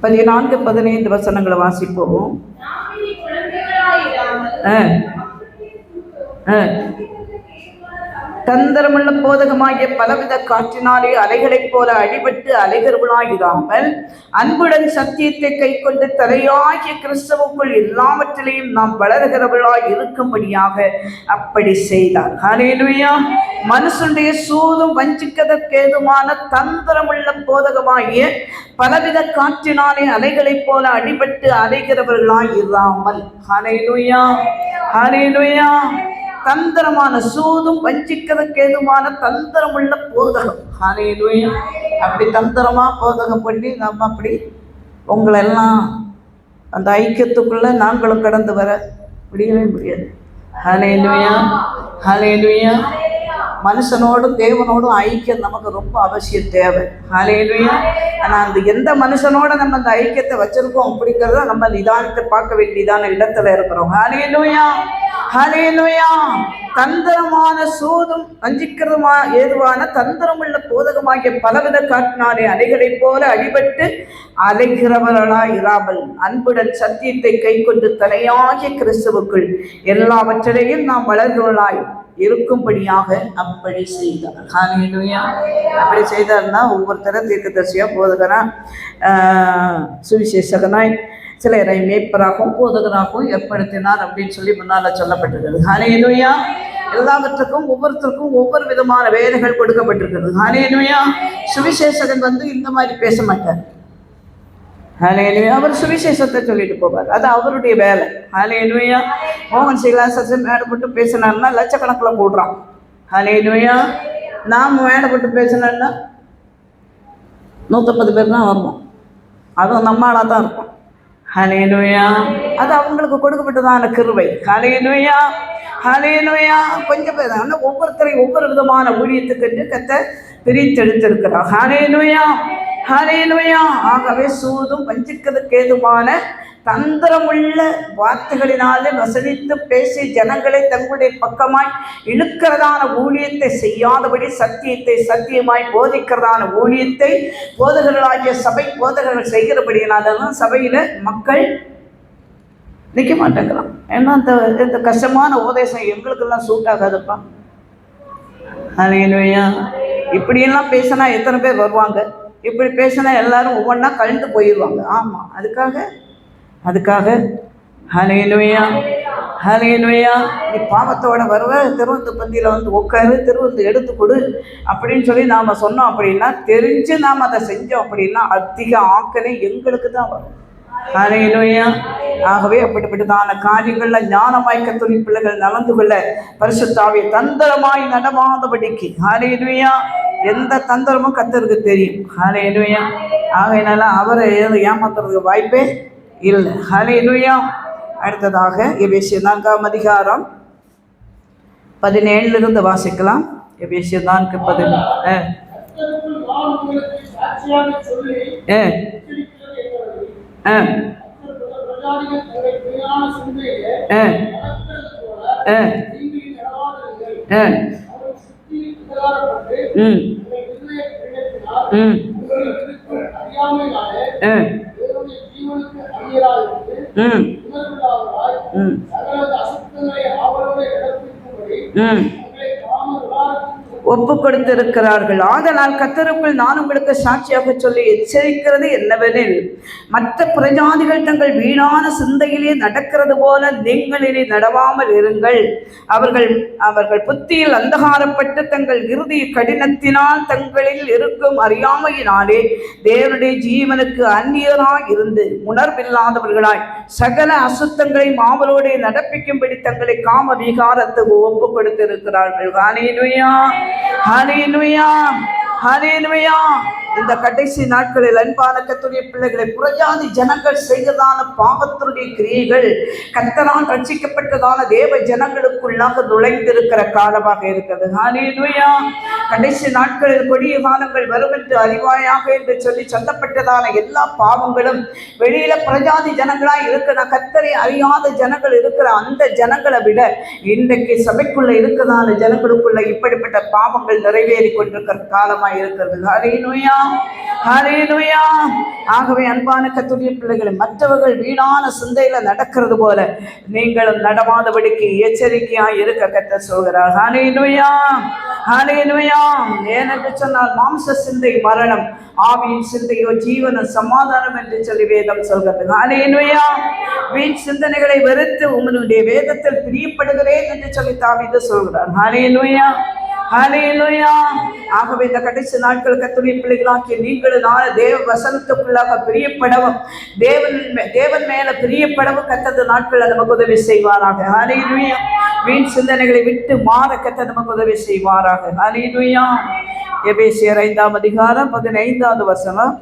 14-15 வசனங்களை வாசிப்போம். தந்திரமுள்ள போதகமாகிய பலவித காற்றினாலே அலைகளைப் போல அடிபட்டு அலைகிறவளாயிராமல் அன்புடன் சத்தியத்தை கை கொண்டு தலையாகிய கிறிஸ்துவுக்குள் எல்லாவற்றிலையும் நாம் வளர்கிறவளாய் இருக்கும்படியாக அப்படி செய்தார். ஹல்லேலூயா. மனுஷனுடைய சூதும் வஞ்சிக்கதற்கேதுமான தந்திரமுள்ள போதகமாகிய பலவித காற்றினாலே அலைகளைப் போல அடிபட்டு அலைகிறவர்களாய் இராமல். ஹல்லேலூயா ஹல்லேலூயா. தந்திரமான சூதும் வஞ்சிக்கிறதுக்கேதுமான தந்திரமுள்ள போதகம். ஹல்லேலூயா. அப்படி தந்திரமா போதகம் பண்ணி நம்ம அப்படி உங்களெல்லாம் அந்த ஐக்கியத்துக்குள்ள நாங்களும் கடந்து வர முடியவே முடியாது. ஹல்லேலூயா ஹல்லேலூயா. மனுஷனோடும் தேவனோடும் ஐக்கியம் நமக்கு ரொம்ப அவசியம் தேவை. ஹல்லேலூயா. ஆனால் அந்த எந்த மனுஷனோட நம்ம அந்த ஐக்கியத்தை வச்சிருக்கோம் அப்படிங்கிறத நம்ம நிதானத்தை பார்க்க வேண்டியதான இடத்துல இருக்கிறோம். ஹல்லேலூயா ஹல்லேலூயா. தந்திரமான சூதும் வஞ்சிக்கிறதுமா ஏதுவான தந்திரமுள்ள போதகமாகிய பலவித காட்டினாலே அலைகளைப் போல அடிபட்டு அலைகிறவர்களாய் இராமல் அன்புடன் சத்தியத்தை கை கொண்டு தலையாகிய கிறிஸ்துவுக்குள் எல்லாவற்றையும் நாம் வளர்ந்தவர்களாய் இருக்கும்படியாக அப்படி செய்தார். ஹல்லேலூயா. அப்படி செய்தார்னா ஒவ்வொருத்தரும் தீர்க்கதரிசியா போதகனா சுவிசேஷகனாய் சிலரை மேய்ப்பராகவும் போதகராகவும் ஏற்படுத்தினார் அப்படின்னு சொல்லி முன்னால் சொல்லப்பட்டிருக்கிறது. ஹல்லேலூயா. எல்லாவற்றுக்கும் ஒவ்வொருத்தருக்கும் ஒவ்வொரு விதமான வேலைகள் கொடுக்கப்பட்டிருக்கிறது. ஹல்லேலூயா. சுவிசேஷகன் இந்த மாதிரி பேச மாட்டார். ஹல்லேலூயா. அவர் சுவிசேஷத்தை சொல்லிட்டு போவார், அது அவருடைய வேலை. ஹல்லேலூயா. மோகன் சீலாச மேடை போட்டு பேசினார்னா லட்சக்கணக்கில் போடுறான். ஹல்லேலூயா. நாம் மேடை போட்டு பேசினோன்னா 150 பேர் தான் வருவோம், அதுவும் நம்மளாக தான் இருக்கும். ஹல்லேலூயா. அது அவங்களுக்கு கொடுக்கப்பட்டதான கிருபை. ஹல்லேலூயா ஹல்லேலூயா. கொஞ்சம் பேர் ஆனால் ஒவ்வொருத்தரையும் ஒவ்வொரு விதமான ஊழியத்துக்கு கர்த்தர் பிரித்தெடுத்திருக்கிறார். ஹல்லேலூயா ஹல்லேலூயா. ஆகவே சூதும் வஞ்சிக்கிறதுக்கு ஏதுவான தந்திரமுள்ள வார்த்தைகளினாலே வசனித்து பேசி ஜனங்களை தங்களுடைய பக்கமாய் இழுக்கிறதான ஊழியத்தை செய்யாதபடி சத்தியத்தை சத்தியமாய் போதிக்கிறதான ஊழியத்தை போதகர்களாகிய சபை போதகர்கள் செய்கிறபடியினால்தான் சபையில் மக்கள் நிற்க மாட்டேங்கிறான். ஏன்னா இந்த கஷ்டமான உபதேசம் எங்களுக்கெல்லாம் சூட் ஆகாதுப்பா. ஹல்லேலூயா. இப்படியெல்லாம் பேசினா எத்தனை பேர் வருவாங்க? இப்படி பேசினா எல்லாரும் ஒவ்வொன்றா கழிந்து போயிடுவாங்க. ஆமாம், அதுக்காக ஹல்லேலூயா ஹல்லேலூயா. நீ பாவத்தோட வருவ, திருவந்து பந்தியில் வந்து உட்காரு, திருவந்து எடுத்து கொடு அப்படின்னு சொல்லி நாம் சொன்னோம் அப்படின்னா, தெரிஞ்சு நாம் அதை செஞ்சோம் அப்படின்னா அதிக ஆக்கனை எங்களுக்கு தான் வரும். ஹல்லேலூயா. ஆகவே அப்படிப்பட்டதான காரியங்களில் ஞானமாய் கர்த்தருடைய பிள்ளைகள் நடந்து கொள்ள பரிசுத்த ஆவியை தந்திரமாய் நடவாதபடிக்கு ஹல்லேலூயா. எந்த தந்திரமும் கர்த்தருக்கு தெரியும். ஹல்லேலூயா. ஆகையினால அவரை ஏமாத்துறதுக்கு வாய்ப்பே இல்லை. ஹல்லேலூயா. அடுத்ததாக எபேசியர் 4ஆம் அதிகாரம் 17 வாசிக்கலாம். எபேசியர் 4:17. ஒப்பு கொடுத்திருக்கிறார்கள். ஆதலால் கர்த்தருக்குள் நான் உங்களுக்கு சாட்சியாக சொல்லி எச்சரிக்கிறது என்னவெனில், மற்ற பிரஜாதிகள் தங்கள் வீணான சிந்தையிலே நடக்கிறது போல நீங்கள் இனி நடவாமல் இருங்கள். அவர்கள் புத்தியில் அந்தகாரப்பட்டு தங்கள் இறுதி கடினத்தினால் தங்களில் இருக்கும் அறியாமையினாலே தேவனுடைய ஜீவனுக்கு அந்நியராய் இருந்து உணர்வில்லாதவர்களாய் சகல அசுத்தங்களை மாவலோடு நடப்பிக்கும்படி தங்களை காம விகாரத்துக்கு ஒப்பு கொடுத்திருக்கிறார்கள். ஹல்லேலூயா ஹல்லேலூயா ஹல்லேலூயா. இந்த கடைசி நாட்களில் அன்பான கர்த்தருடைய பிள்ளைகளை புறஜாதி ஜனங்கள் செய்ததான பாவத்தினுடைய கிரியைகள் கர்த்தரால் ரட்சிக்கப்பட்டதான தேவ ஜனங்களுக்குள்ளாக நுழைந்திருக்கிற காலமாக இருக்கிறது. ஹல்லேலூயா. கடைசி நாட்களில் கொடிய காலங்கள் வரும் என்று அறிவாயாக என்று சொல்லி சொல்லப்பட்டதான எல்லா பாவங்களும் வெளியில பிரஜாதி ஜனங்களாய் இருக்கிற கர்த்தரை அறியாத ஜனங்கள் இருக்கிற அந்த ஜனங்களை விட இன்றைக்கு சபைக்குள்ள இருக்கிறதான ஜனங்களுக்குள்ள இப்படிப்பட்ட பாவங்கள் நிறைவேறி கொண்டிருக்கிற காலமாக இருக்கிறது. ஹல்லேலூயா ஹல்லேலூயா. ஆகவே அன்பான கர்த்தருடைய பிள்ளைகளை மற்றவர்கள் வீணான சிந்தையில நடக்கிறது போல நீங்களும் நடவாதபடிக்கு எச்சரிக்கையாய் இருக்க கர்த்தர் சொல்கிறார். ஹல்லேலூயா ஹல்லேலூயா. ஏனென்று சொன்னால் மாம்ச சிந்தை மரணம், ஆவியின் சிந்தையோ ஜீவன சமாதானம் என்று சொல்லி வேதம் சொல்கிறது. ஹல்லேலூயா. வீண் சிந்தனைகளை வெறுத்து உங்களுடைய வேதத்தில் பிரியப்படுகிறேன் என்று சொல்லி தாவீது சொல்கிறார். ஹல்லேலூயா ஹல்லேலூயா. ஆகவே இந்த கடைசி நாட்கள் கர்த்தருடைய பிள்ளைகளாகிய நீங்களும் தேவ வசனத்துக்குள்ளாக பிரியப்படவும் தேவன் மேல பிரியப்படவும் கர்த்தர் நாட்கள் நமக்கு உதவி செய்வாராக. ஹல்லேலூயா. வீண் சிந்தனைகளை விட்டு மாற கர்த்தர் நமக்கு உதவி செய்வாராக. ஹல்லேலூயா. எபேசியர் 5ஆம் அதிகாரம் 15வது வசனம்.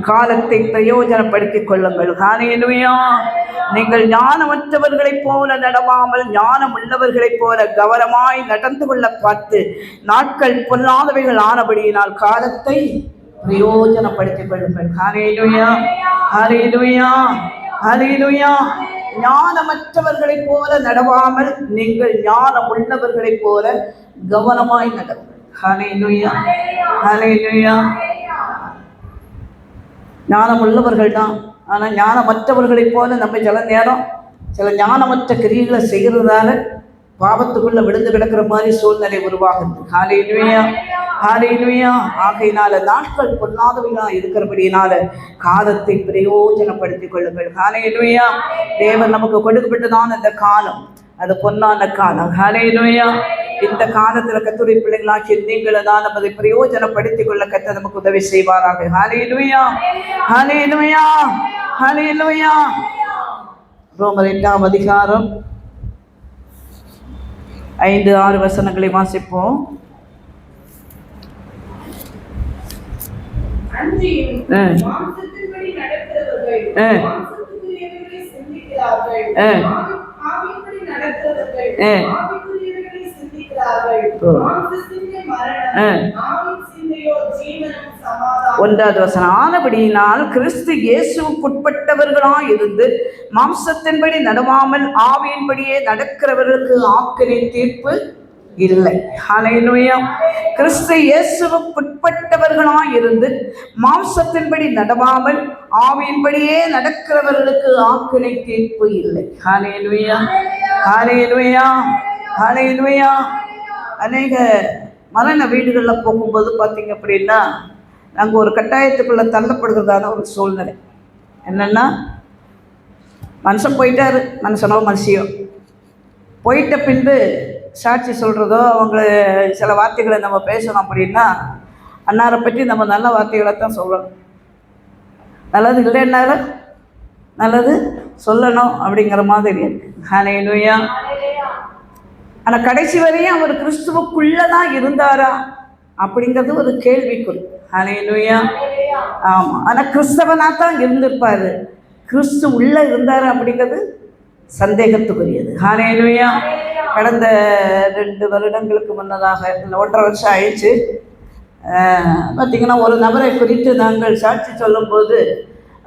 காலத்தை பிரயோஜனப்படுத்திக் கொள்ளுங்கள். ஹல்லேலூயா. நீங்கள் ஞானமற்றவர்களைப் போல நடவாமல் ஞானம் உள்ளவர்களைப் போல கவனமாய் நடந்து கொள்ள பார்த்து நாட்கள் பொல்லாதவைகள் ஆனபடியினால் காலத்தை பிரயோஜனப்படுத்திக் கொள்ளுங்கள். ஹல்லேலூயா ஹல்லேலூயா ஹல்லேலூயா. ஞானமற்றவர்களைப் போல நடவாமல் நீங்கள் ஞானம் உள்ளவர்களைப் போல கவனமாய் நடவுங்கள். ஹல்லேலூயா ஹல்லேலூயா. ஞானம் உள்ளவர்கள் தான், ஆனால் ஞானமற்றவர்களைப் போல நம்ம சில ஞானமற்ற கிரியைகளை செய்கிறதால பாவத்துக்குள்ள விழுந்து கிடக்கிற மாதிரி சூழ்நிலை உருவாகுது. ஹல்லேலூயா ஹல்லேலூயா. ஆகையினால நாட்கள் பொல்லாதவைகளா இருக்கிறபடியினால காலத்தை பிரயோஜனப்படுத்திக் கொள்ளுங்கள். ஹல்லேலூயா. தேவன் நமக்கு கொடுக்கப்பட்டதான இந்த காலம் அது பொன்னான காலம். ஹல்லேலூயா. இந்த காலத்துல கர்த்தருடைய பிள்ளைகளாகிய நீங்களும் தான் அதை பிரயோஜனப்படுத்திக் கொள்ள கர்த்தர் நமக்கு உதவி செய்வாராக. ஹல்லேலூயா ஹல்லேலூயா ஹல்லேலூயா. ரோமர் 8ஆம் அதிகாரம் 5-6 வசனங்களை வாசிப்போம். ஒன்றாவது வசனம், ஆனபடியினால் கிறிஸ்து இயேசுவுக்குட்பட்டவர்களாய் இருந்து மாம்சத்தின்படி நடவாமல் ஆவியின்படியே நடக்கிறவர்களுக்கு ஆக்கினை தீர்ப்பு இல்லை. ஹல்லேலூயா. கிறிஸ்து இயேசுவுக்குட்பட்டவர்களாய் இருந்து மாம்சத்தின்படி நடவாமல் ஆவியின்படியே நடக்கிறவர்களுக்கு ஆக்கினை தீர்ப்பு இல்லை. ஹல்லேலூயா, ஹல்லேலூயா, ஹல்லேலூயா. அநேக மரண வீடுகளில் போகும்போது பார்த்தீங்க அப்படின்னா நாங்கள் ஒரு கட்டாயத்துக்குள்ளே தள்ளப்படுகிறதான ஒரு சூழ்நிலை. என்னென்னா, மனுஷன் போயிட்டாரு, மனுஷனோ மனுஷியோ போயிட்ட பின்பு சாட்சி சொல்கிறதோ அவங்கள சில வார்த்தைகளை நம்ம பேசணும் அப்படின்னா அன்னாரை பற்றி நம்ம நல்ல வார்த்தைகளை தான் சொல்லணும். நல்லது இல்லைன்னாலும் நல்லது சொல்லணும் அப்படிங்கிற மாதிரி இருக்கு. ஹல்லேலூயா. ஆனால் கடைசி வரையும் அவர் கிறிஸ்துவுக்குள்ளே தான் இருந்தாரா அப்படிங்கிறது ஒரு கேள்விக்குறி. ஹல்லேலூயா. ஆமாம், ஆனால் கிறிஸ்தவனாக தான் இருந்திருப்பார். கிறிஸ்து உள்ளே இருந்தார் அப்படிங்கிறது சந்தேகத்துக்குரியது. ஹல்லேலூயா. கடந்த 2 வருடங்களுக்கு முன்னதாக, 1.5 வருஷம் ஆயிடுச்சு, பார்த்திங்கன்னா ஒரு நபரை குறித்து நாங்கள் சாட்சி சொல்லும்போது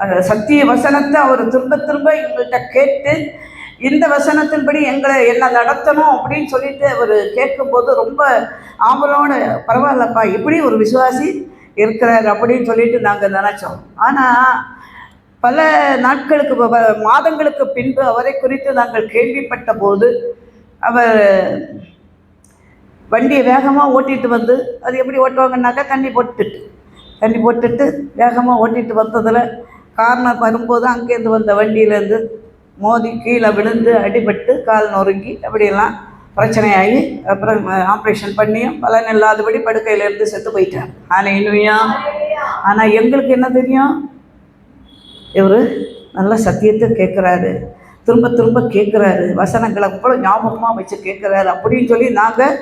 அந்த சத்திய வசனத்தை அவர் திரும்ப திரும்ப எங்கள்கிட்ட கேட்டு இந்த வசனத்தின்படி என்ன நடத்தணும் அப்படின்னு சொல்லிட்டு அவர் கேட்கும்போது ரொம்ப ஆவலோடு, பரவாயில்லப்பா இப்படி ஒரு விசுவாசி இருக்கிறார் அப்படின்னு சொல்லிட்டு நாங்கள் நினச்சோம். ஆனால் பல நாட்களுக்கு மாதங்களுக்கு பின்பு அவரை குறித்து நாங்கள் கேள்விப்பட்ட போது அவர் வண்டியை வேகமாக ஓட்டிகிட்டு வந்து, அது எப்படி ஓட்டுவாங்கன்னாக்கா தண்ணி போட்டுட்டு வேகமாக ஓட்டிகிட்டு வந்ததில் கார்னர் வரும்போது அங்கேருந்து வந்த வண்டியிலேருந்து மோதி கீழே விழுந்து அடிபட்டு கால் நொறுங்கி அப்படியெல்லாம் பிரச்சனையாகி அப்புறம் ஆப்ரேஷன் பண்ணியும் பலன் இல்லாதபடி படுக்கையிலேருந்து செத்து போயிட்டார். ஹல்லேலூயா. ஆனால் எங்களுக்கு என்ன தெரியும், இவர் நல்ல சத்தியத்தை கேட்குறாரு, திரும்ப திரும்ப கேட்குறாரு, வசனங்களை கூட ஞாபகமாக வச்சு கேட்குறாரு அப்படின்னு சொல்லி நாங்கள்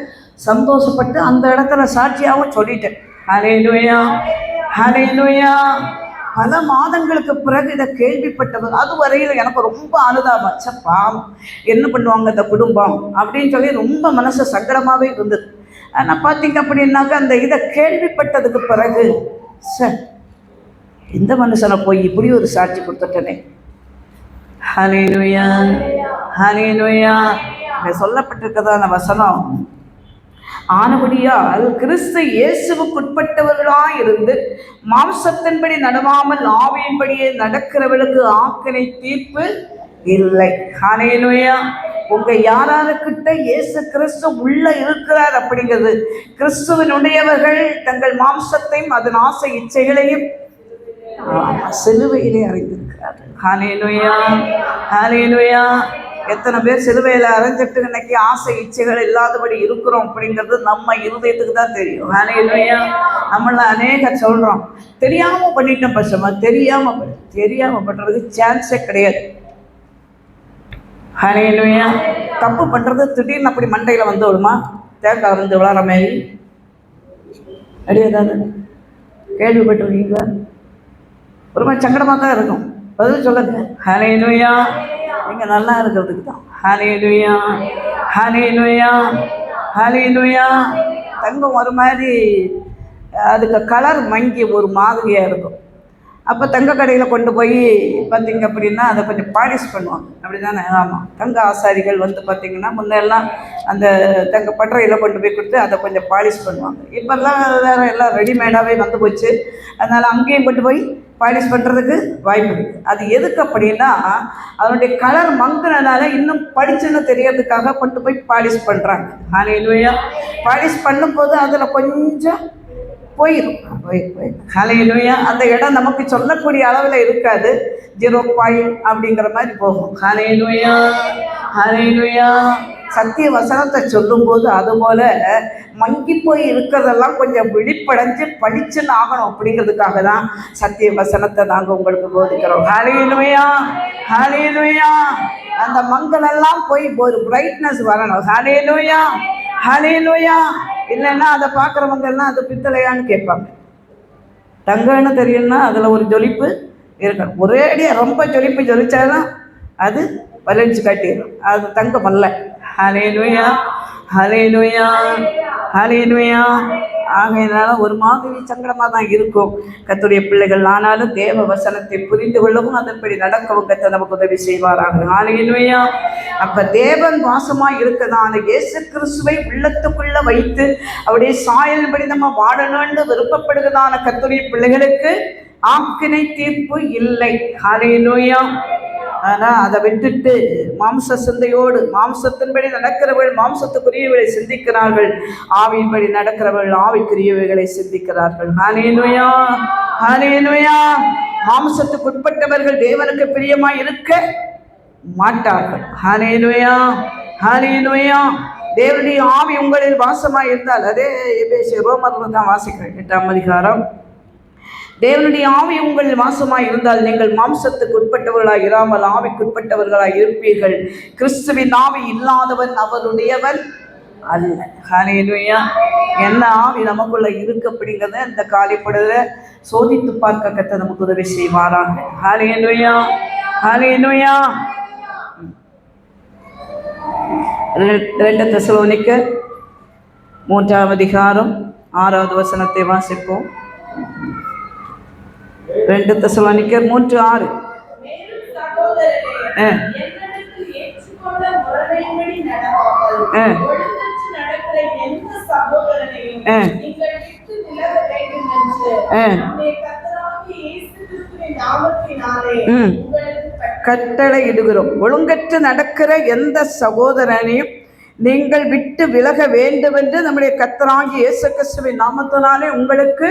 சந்தோஷப்பட்டு அந்த இடத்துல சாட்சியாகவும் சொல்லிட்டேன். ஹல்லேலூயா, ஹல்லேலூயா. பல மாதங்களுக்கு பிறகு இதை கேள்விப்பட்டவர், அது வரையில் எனக்கு ரொம்ப அனுதாபம். பாவம், என்ன பண்ணுவாங்க இந்த குடும்பம் அப்படின்னு சொல்லி ரொம்ப மனசு சங்கடமாகவே இருந்தது. ஆனால் பார்த்தீங்க அப்படின்னாக்கா அந்த இதை கேள்விப்பட்டதுக்கு பிறகு சார் இந்த மனுஷனை போய் இப்படி ஒரு சாட்சி கொடுத்துட்டனே. ஹல்லேலூயா, ஹல்லேலூயா. இங்கே சொல்லப்பட்டிருக்கதான வசனம், ஆனபடியால் கிறிஸ்து இயேசுவுக்குட்பட்டவர்களாய் இருந்து மாம்சத்தின்படி நடவாமல் ஆவியின்படியே நடக்கிறவர்களுக்கு ஆக்கினை தீர்ப்பு இல்லை. ஹல்லேலூயா. உங்க யாராருக்கிட்ட இயேசு கிறிஸ்து உள்ள இருக்கிறார் அப்படிங்கிறது, கிறிஸ்துவனுடையவர்கள் தங்கள் மாம்சத்தையும் அதன் ஆசை இச்சைகளையும் சிலுவையிலே அறிந்திருக்கிறார்கள். ஹல்லேலூயா, ஹல்லேலூயா. எத்தனை பேர் சிலுவையில் அரைஞ்சிட்டு இன்னைக்கு ஆசை இச்சைகள் இல்லாதபடி இருக்கிறோம் அப்படிங்கிறது நம்ம இருதயத்துக்கு தான் தெரியும். ஹல்லேலூயா. நம்மள அநேக சொல்கிறோம், தெரியாமல் பண்ணிட்டோம் பசமா, தெரியாமல் பண்ணுறதுக்கு சான்ஸே கிடையாது. ஹல்லேலூயா. தப்பு பண்ணுறது திடீர்னு அப்படி மண்டையில் வந்து விடுமா, தேங்காய் வந்து விளாட்ற மாதிரி அப்படி ஏதாவது கேள்விப்பட்டிருக்கீங்களா? ஒரு மாதிரி சங்கடமாக தான் இருக்கும். பதில் சொல்லுங்க. ஹல்லேலூயா. நீங்கள் நல்லா இருக்கிறதுக்கு தான். ஹல்லேலூயா, ஹல்லேலூயா, ஹல்லேலூயா. தங்கம் ஒரு மாதிரி அதுக்கு கலர் மங்கி ஒரு மாதிரியாக இருக்கும். அப்போ தங்க கடையில் கொண்டு போய் பார்த்திங்க அப்படின்னா அதை கொஞ்சம் பாலிஷ் பண்ணுவாங்க, அப்படி தானே? ஆமாம். தங்க ஆசாரிகள் வந்து பார்த்திங்கன்னா முன்னெல்லாம் அந்த தங்க பட்டறையில் கொண்டு போய் கொடுத்து அதை கொஞ்சம் பாலிஷ் பண்ணுவாங்க. இப்போல்லாம் வேறு எல்லாம் ரெடிமேடாகவே வந்து போச்சு. அதனால் அங்கேயும் கொண்டு போய் பாலிஷ் பண்ணுறதுக்கு வாய்ப்பு இருக்குது. அது எதுக்கு அப்படின்னா அதனுடைய கலர் மங்குனனால இன்னும் படிச்சுன்னு தெரியறதுக்காக கொண்டு போய் பாலிஷ் பண்ணுறாங்க. ஹல்லேலூயா. பாலிஷ் பண்ணும்போது அதில் கொஞ்சம் போயிடும். ஹல்லேலூயா. அந்த இடம் நமக்கு சொல்லக்கூடிய அளவில் இருக்காது, 0 அப்படிங்கிற மாதிரி போகும். ஹல்லேலூயா, ஹல்லேலூயா. சத்திய வசனத்தை சொல்லும்போது அதுபோல் மங்கி போய் இருக்கிறதெல்லாம் கொஞ்சம் விழிப்படைஞ்சு பளிச்சுன்னு ஆகணும் அப்படிங்கிறதுக்காக தான் சத்திய வசனத்தை நாங்கள் உங்களுக்கு போதிக்கிறோம். ஹல்லேலூயா, ஹல்லேலூயா. அந்த மங்களெல்லாம் போய் ஒரு பிரைட்னஸ் வரணும். ஹல்லேலூயா, ஹல்லேலூயா. இல்லைன்னா அதை பார்க்குறவங்க எல்லாம் அது பித்தளையான்னு கேட்பாங்க. தங்கன்னு தெரியும்னா அதில் ஒரு ஜொலிப்பு இருக்கணும். ஒரேடியாக ரொம்ப ஜொலிப்பு ஜொலிச்சாதான் அது வளைஞ்சு காட்டிடும், அது தங்கம் அல்ல. ஹல்லேலூயா, ஹல்லேலூயா, ஹல்லேலூயா. ஆகையினால ஒரு மாதிரி சங்கடமாக தான் இருக்கும் கர்த்தருடைய பிள்ளைகள். ஆனாலும் தேவ வசனத்தை புரிந்து கொள்ளவும் அதன்படி நடக்கவும் கர்த்தர் நமக்கு உதவி செய்வாராக. ஹல்லேலூயா. அப்ப தேவன் வாசமாய் இருக்கதான இயேசு கிறிஸ்துவை உள்ளத்துக்குள்ள வைத்து அவருடைய சாயலின்படி நம்ம வாழணும்னு விருப்பப்படுகிறதான கர்த்தருடைய பிள்ளைகளுக்கு ஆக்கினை தீர்ப்பு இல்லை. ஹல்லேலூயா. ஆனால் அதை விட்டுட்டு மாம்ச சிந்தையோடு மாம்சத்தின்படி நடக்கிறவர்கள் மாம்சத்துக்குரியவைகளை சிந்திக்கிறார்கள், ஆவியின்படி நடக்கிறவர்கள் ஆவிக்குரியவைகளை சிந்திக்கிறார்கள். ஹல்லேலூயா, ஹல்லேலூயா. மாம்சத்துக்கு உட்பட்டவர்கள் தேவனுக்கு பிரியமாய் இருக்க மாட்டார்கள். ஹல்லேலூயா, ஹல்லேலூயா. தேவனுடைய ஆவி உங்களில் வாசமாய் இருந்தால், அதே ரோமர்ல தான் வாசிக்கிறேன் 8ஆம் அதிகாரம். தேவனுடைய ஆவி உங்கள் வாசமாய் இருந்தால் நீங்கள் மாம்சத்துக்கு உட்பட்டவர்களாய் இராமல் ஆவிக்குட்பட்டவர்களாய் இருப்பீர்கள். கிறிஸ்துவின் ஆவி இல்லாதவன் அவருடையவன் அல்ல. ஹல்லேலூயா. என்ன ஆவி நமக்குள்ள இருக்கு அப்படிங்கிறத இந்த காலைப்படுதல சோதித்து பார்க்க கர்த்தர் நமக்கு உதவி செய்வாராங்க. ஹல்லேலூயா, ஹல்லேலூயா. 2 தெசலோனிக்கர் 3ஆம் அதிகாரம் 6வது வசனத்தை வாசிப்போம். 2 தெசலோனிக்கர் 3:6. கட்டளை இடுகிறோம், ஒழுங்கற்று நடக்கிற எந்த சகோதரனையும் நீங்கள் விட்டு விலக வேண்டும் என்று நம்முடைய கர்த்தராகிய இயேசு கிறிஸ்துவின் நாமத்தினாலே உங்களுக்கு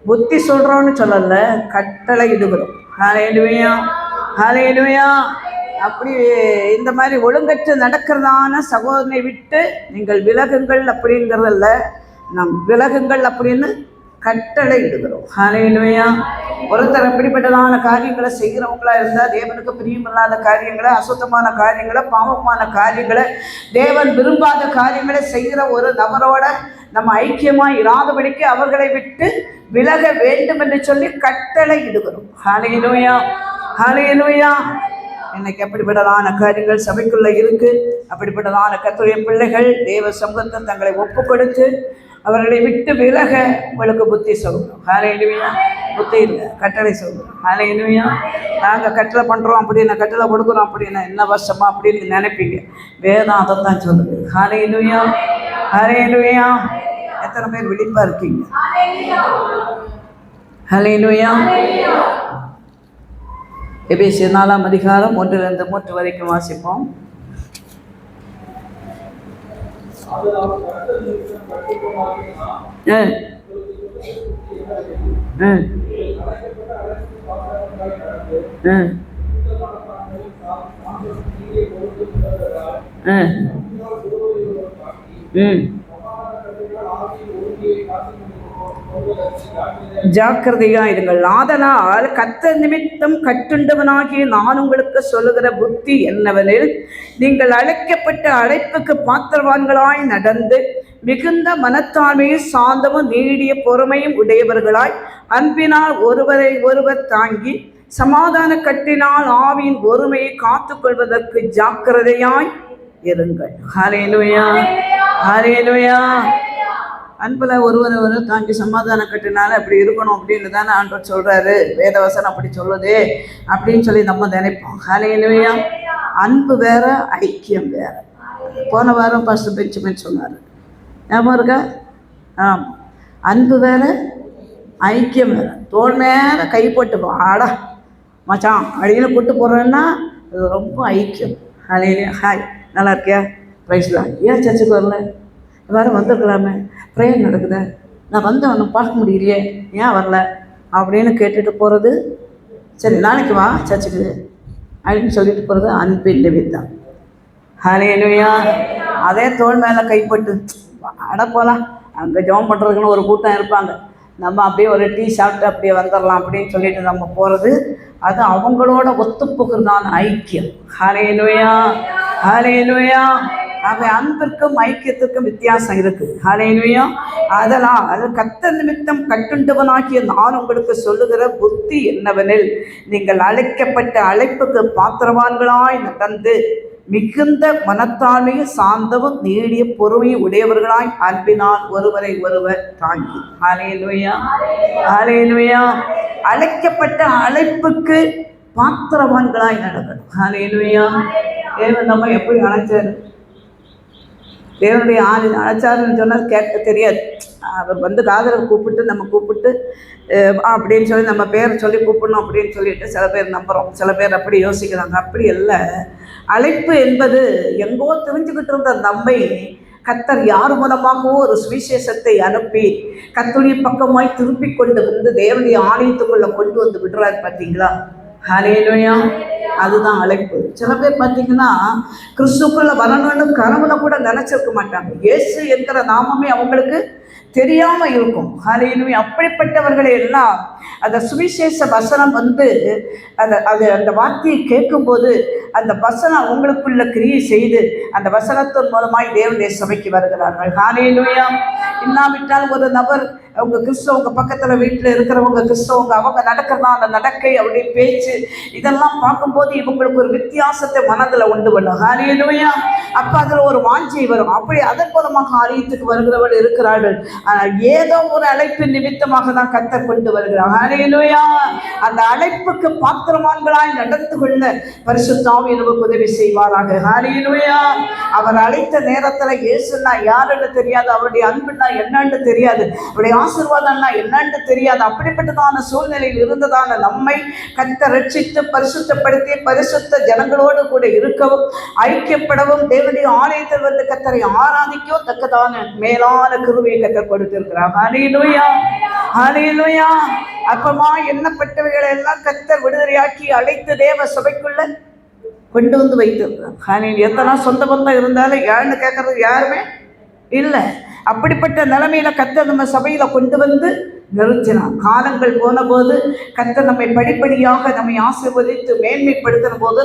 புத்தி சொல்கிறோன்னு சொல்லலை, கட்டளை இடுகிறோம். ஹல்லேலூயா, ஹல்லேலூயா. அப்படி இந்த மாதிரி ஒழுங்கற்று நடக்கிறதான சகோதரனை விட்டு நீங்கள் விலகுங்கள் அப்படிங்கிறதில்ல, நம் விலகுங்கள் அப்படின்னு கட்டளை இடுகிறோம். ஹல்லேலூயா. ஒருத்தர் அப்படிப்பட்டதான காரியங்களை செய்கிறவங்களா இருந்தால் தேவனுக்கு பிரியமில்லாத காரியங்களை, அசுத்தமான காரியங்களை, பாவமான காரியங்களை, தேவன் விரும்பாத காரியங்களை செய்கிற ஒரு நபரோட நம்ம ஐக்கியமாக இராதபடிக்கு அவர்களை விட்டு விலக வேண்டும் என்று சொல்லி கட்டளை இடுகிறோம். ஹல்லேலூயா, ஹல்லேலூயா. இன்னைக்கு அப்படிப்பட்டதான காரியங்கள் சபைக்குள்ள இருக்கு. அப்படிப்பட்டதான கர்த்தருடைய பிள்ளைகள் தேவ சமூகத்தை தங்களை ஒப்பு கொடுத்து அவர்களை விட்டு விலக உங்களுக்கு புத்தி சொல்லணும். ஹல்லேலூயா. புத்தி இல்லை, கட்டளை சொல்லணும். ஹல்லேலூயா. நாங்கள் கட்டளை பண்ணுறோம் அப்படின்னா, கட்டளை கொடுக்குறோம் அப்படின்னா என்ன வருஷமா அப்படின்னு நினைப்பீங்க. வேதம் அதை தான் சொல்லுது. ஹல்லேலூயா, ஹல்லேலூயா. எத்தனை பேர் விழிப்பா இருக்கீங்க? ஹல்லேலூயா. எபேசியர் 4ஆம் அதிகாரம் 1-3 வரைக்கும் வாசிப்போம். ஜாக்கிரதையா இருங்கள். ஆதலால் கர்த்தர் நிமித்தம் கட்டுண்டவனாகிய நான் உங்களுக்கு சொல்லுகிற புத்தி என்னவெனில், நீங்கள் அழைக்கப்பட்ட அழைப்புக்கு பாத்திரவான்களாய் நடந்து மிகுந்த மனத்தாழ்மையும் சாந்தமும் நீடிய பொறுமையும் உடையவர்களாய் அன்பினால் ஒருவரை ஒருவர் தாங்கி சமாதான கட்டினால் ஆவியின் ஒருமையை காத்துக்கொள்வதற்கு ஜாக்கிரதையாய் இருங்கள். ஹல்லேலூயா, ஹல்லேலூயா. அன்பில் ஒருவர் தாங்கி சமாதான கட்டினால அப்படி இருக்கணும் அப்படின்னு தானே ஆண்டவர் சொல்கிறாரு. வேதவசனம் அப்படி சொல்லுதே அப்படின்னு சொல்லி நம்ம நினைப்போம். ஹல்லேலூயா. அன்பு வேற, ஐக்கியம் வேற. போன வாரம் பாஸ்டர் பெஞ்சமின் சொன்னார், ஞாபகம் இருக்கா? ஆமாம், அன்பு வேற, ஐக்கியம் வேற. தோல் மேலே கை போட்டு ஆடா மச்சான் அப்படின்னு கூட்டு போகிறேன்னா அது ரொம்ப ஐக்கியம். ஹல்லேலூயா. ஹாய், நல்லா இருக்கியா? ப்ரைஸ்லாம். ஏன் சர்ச்சுக்கு வரல? வேறு வந்துருக்கலாமே, ப்ரேயர் நடக்குது, நான் வந்து ஒன்று பார்க்க முடியலையே, ஏன் வரல அப்படின்னு கேட்டுட்டு போகிறது. சரி நாளைக்கு வா சர்ச்சுக்கு அப்படின்னு சொல்லிட்டு போகிறது அன்பின் நிமித்தம். ஹல்லேலூயா. அதே தோல் மேலே கைப்பட்டு அட போகலாம், அங்கே ஜெபம் பண்ணுறதுக்குன்னு ஒரு கூட்டம் இருப்பாங்க, நம்ம அப்படியே ஒரு டீ சாப்பிட்டு அப்படியே வந்துடலாம் அப்படின்னு சொல்லிட்டு நம்ம போகிறது, அது அவங்களோட ஒத்து போகிறதான ஐக்கியம். ஹல்லேலூயா, ஹல்லேலூயா. ஆக அன்பிற்கும் ஐக்கியத்திற்கும் வித்தியாசம் இருக்குது. ஹல்லேலூயா. அதனால் அது கர்த்தர் நிமித்தம் கட்டுண்டவனாகிய நான் உங்களுக்கு சொல்லுகிற புத்தி என்னவெனில், நீங்கள் அழைக்கப்பட்ட அழைப்புக்கு பாத்திரவான்களாய் நடந்து மிகுந்த மனத்தாழ்மையும் சாந்தமும் நீடிய பொறுமையும் உடையவர்களாய் அன்பினால் ஒருவரை ஒருவர் தாங்கி. ஹல்லேலூயா, ஹல்லேலூயா. அழைக்கப்பட்ட அழைப்புக்கு பாத்திரவான்களாய் நடக்கணும். ஹல்லேலூயா. தேவன் நம்ம எப்படி அழைச்சாரு? தேவனுடைய அழைச்சாருன்னு சொன்னால் கேட்க தெரியாது. அவர் காதலை கூப்பிட்டு அப்படின்னு சொல்லி நம்ம பேரை சொல்லி கூப்பிடணும் அப்படின்னு சொல்லிட்டு சில பேர் நம்புகிறோம், சில பேர் அப்படி யோசிக்கிறாங்க. அப்படி இல்லை. அழைப்பு என்பது எங்கோ தெரிஞ்சுக்கிட்டு இருந்த நம்மை கர்த்தர் யார் மூலமாகவோ ஒரு சுவிசேஷத்தை அனுப்பி கர்த்தருடைய பக்கமாய் திருப்பி கொண்டு வந்து தேவனுடைய ஆலயத்துக்குள்ள கொண்டு வந்து விடுறாரு. பார்த்தீங்களா? ஹல்லேலூயா. அதுதான் அழைப்பு. சில பேர் பார்த்தீங்கன்னா கிறிஸ்துக்குள்ள வரணும்னு கனவுல கூட நினைச்சிருக்க மாட்டாங்க. இயேசு என்கிற நாமமே அவங்களுக்கு தெரியாம இருக்கும். ஹல்லேலூயா. அப்படிப்பட்டவர்களை எல்லாம் அந்த சுவிசேஷ வசனம் அந்த வார்த்தையை கேட்கும்போது அந்த வசனம் அவங்களுக்குள்ள கிரியை செய்து அந்த வசனத்தின் மூலமாய் தேவனுடைய சபைக்கு வருகிறார்கள். ஹல்லேலூயா. இல்லாவிட்டால் ஒரு நபர் அவங்க கிறிஸ்தவங்க பக்கத்தில் வீட்டில் இருக்கிறவங்க கிறிஸ்தவங்க அவங்க நடக்கிறதா அந்த நடக்கை அவருடைய பேச்சு இதெல்லாம் பார்க்கும்போது இவங்களுக்கு ஒரு வித்தியாசத்தை மனதில் உண்டு பண்ணும். ஹல்லேலூயா. அப்போ அதில் ஒரு வாஞ்சை வரும். அப்படி அதன் மூலமாக ஆலயத்துக்கு வருகிறவர்கள் இருக்கிறார்கள். ஆனால் ஏதோ ஒரு அழைப்பின் நிமித்தமாக தான் கர்த்தர் கொண்டு வருகிறார். ஹல்லேலூயா. அந்த அழைப்புக்கு பாத்திரவான்களாய் நடந்து கொள்ள பரிசுத்த ஆவி நமக்கு உதவி செய்வாராக. ஹல்லேலூயா. அவர் அழைத்த நேரத்தில் இயேசுன்னா யாருன்னு தெரியாது, அவருடைய அன்புன்னா என்னன்னு தெரியாது, அவருடைய ஆசீர்வாதம்னா என்னன்னு தெரியாது. அப்படிப்பட்டதான சூழ்நிலையில் இருந்ததான நம்மை கர்த்தர் ரட்சித்து பரிசுத்தப்படுத்தி பரிசுத்த ஜனங்களோடு கூட இருக்கவும் ஐக்கியப்படவும் தேவனுடைய ஆலயத்தில் வந்து கர்த்தரை ஆராதிக்கவும் தக்கதான மேலான கிருபையை கர்த்தர் கொடுத்திருக்கிறார். ஹல்லேலூயா, ஹல்லேலூயா. அப்பமா எண்ணப்பட்டவைகளை எல்லாம் கர்த்தர் விடுதலையாக்கி அழைத்து தேவ சபைக்குள்ள கொண்டு வந்து வைத்திருக்கிறார். எத்தனை சொந்த பந்தம் இருந்தாலும் யாருன்னு கேட்கறது யாருமே இல்லை. அப்படிப்பட்ட நிலைமையில கர்த்தர் நம்ம சபையில கொண்டு வந்து நிறுத்தினார். காலங்கள் போன போது கர்த்தர் நம்மை படிப்படியாக நம்மை ஆசீர்வதித்து மேன்மைப்படுத்தின போது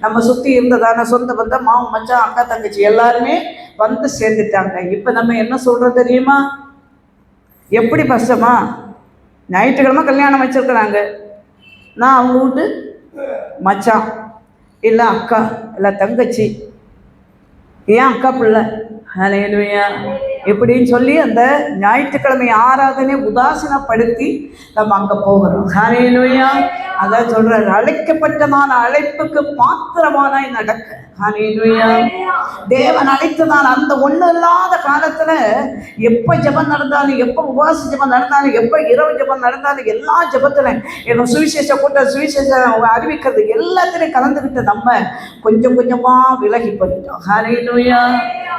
நம்ம சுற்றி இருந்ததான சொந்த பந்தம் மாமன் மச்சான் அக்கா தங்கச்சி எல்லாருமே வந்து சேர்ந்துட்டாங்க. இப்போ நம்ம என்ன சொல்கிறோம் தெரியுமா? எப்படி கஷ்டமா? ஞாயிற்றுக்கிழமை கல்யாணம் வச்சிருக்கிறாங்க. நான் அவங்க வீட்டு மச்சான் இல்லை அக்கா இல்லை தங்கச்சி, ஏன் அக்கா பிள்ளை. ஹல்லேலூயா. இப்படின்னு சொல்லி அந்த ஞாயிற்றுக்கிழமை ஆராதனை உதாசீனப்படுத்தி நம்ம அங்கே போகிறோம். ஹல்லேலூயா. அதான் சொல்றாரு, அழைக்கப்பட்டதான அழைப்புக்கு பாத்திரமானாய் நடக்க. ஹல்லேலூயா. தேவன் அழைத்ததான அந்த ஒண்ணு இல்லாத காலத்துல எப்ப ஜெபம் நடந்தாலும், எப்ப உபவாச ஜெபம் நடந்தாலும், எப்ப இரவு ஜெபம் நடந்தாலும், எல்லா ஜெபத்துல என்ன சுவிசேஷ கூட்டம் சுவிசேஷம் அறிவிக்கிறது எல்லாத்திலையும் கலந்துக்கிட்டு நம்ம கொஞ்சம் கொஞ்சமா விலகி போயிட்டோம். ஹல்லேலூயா.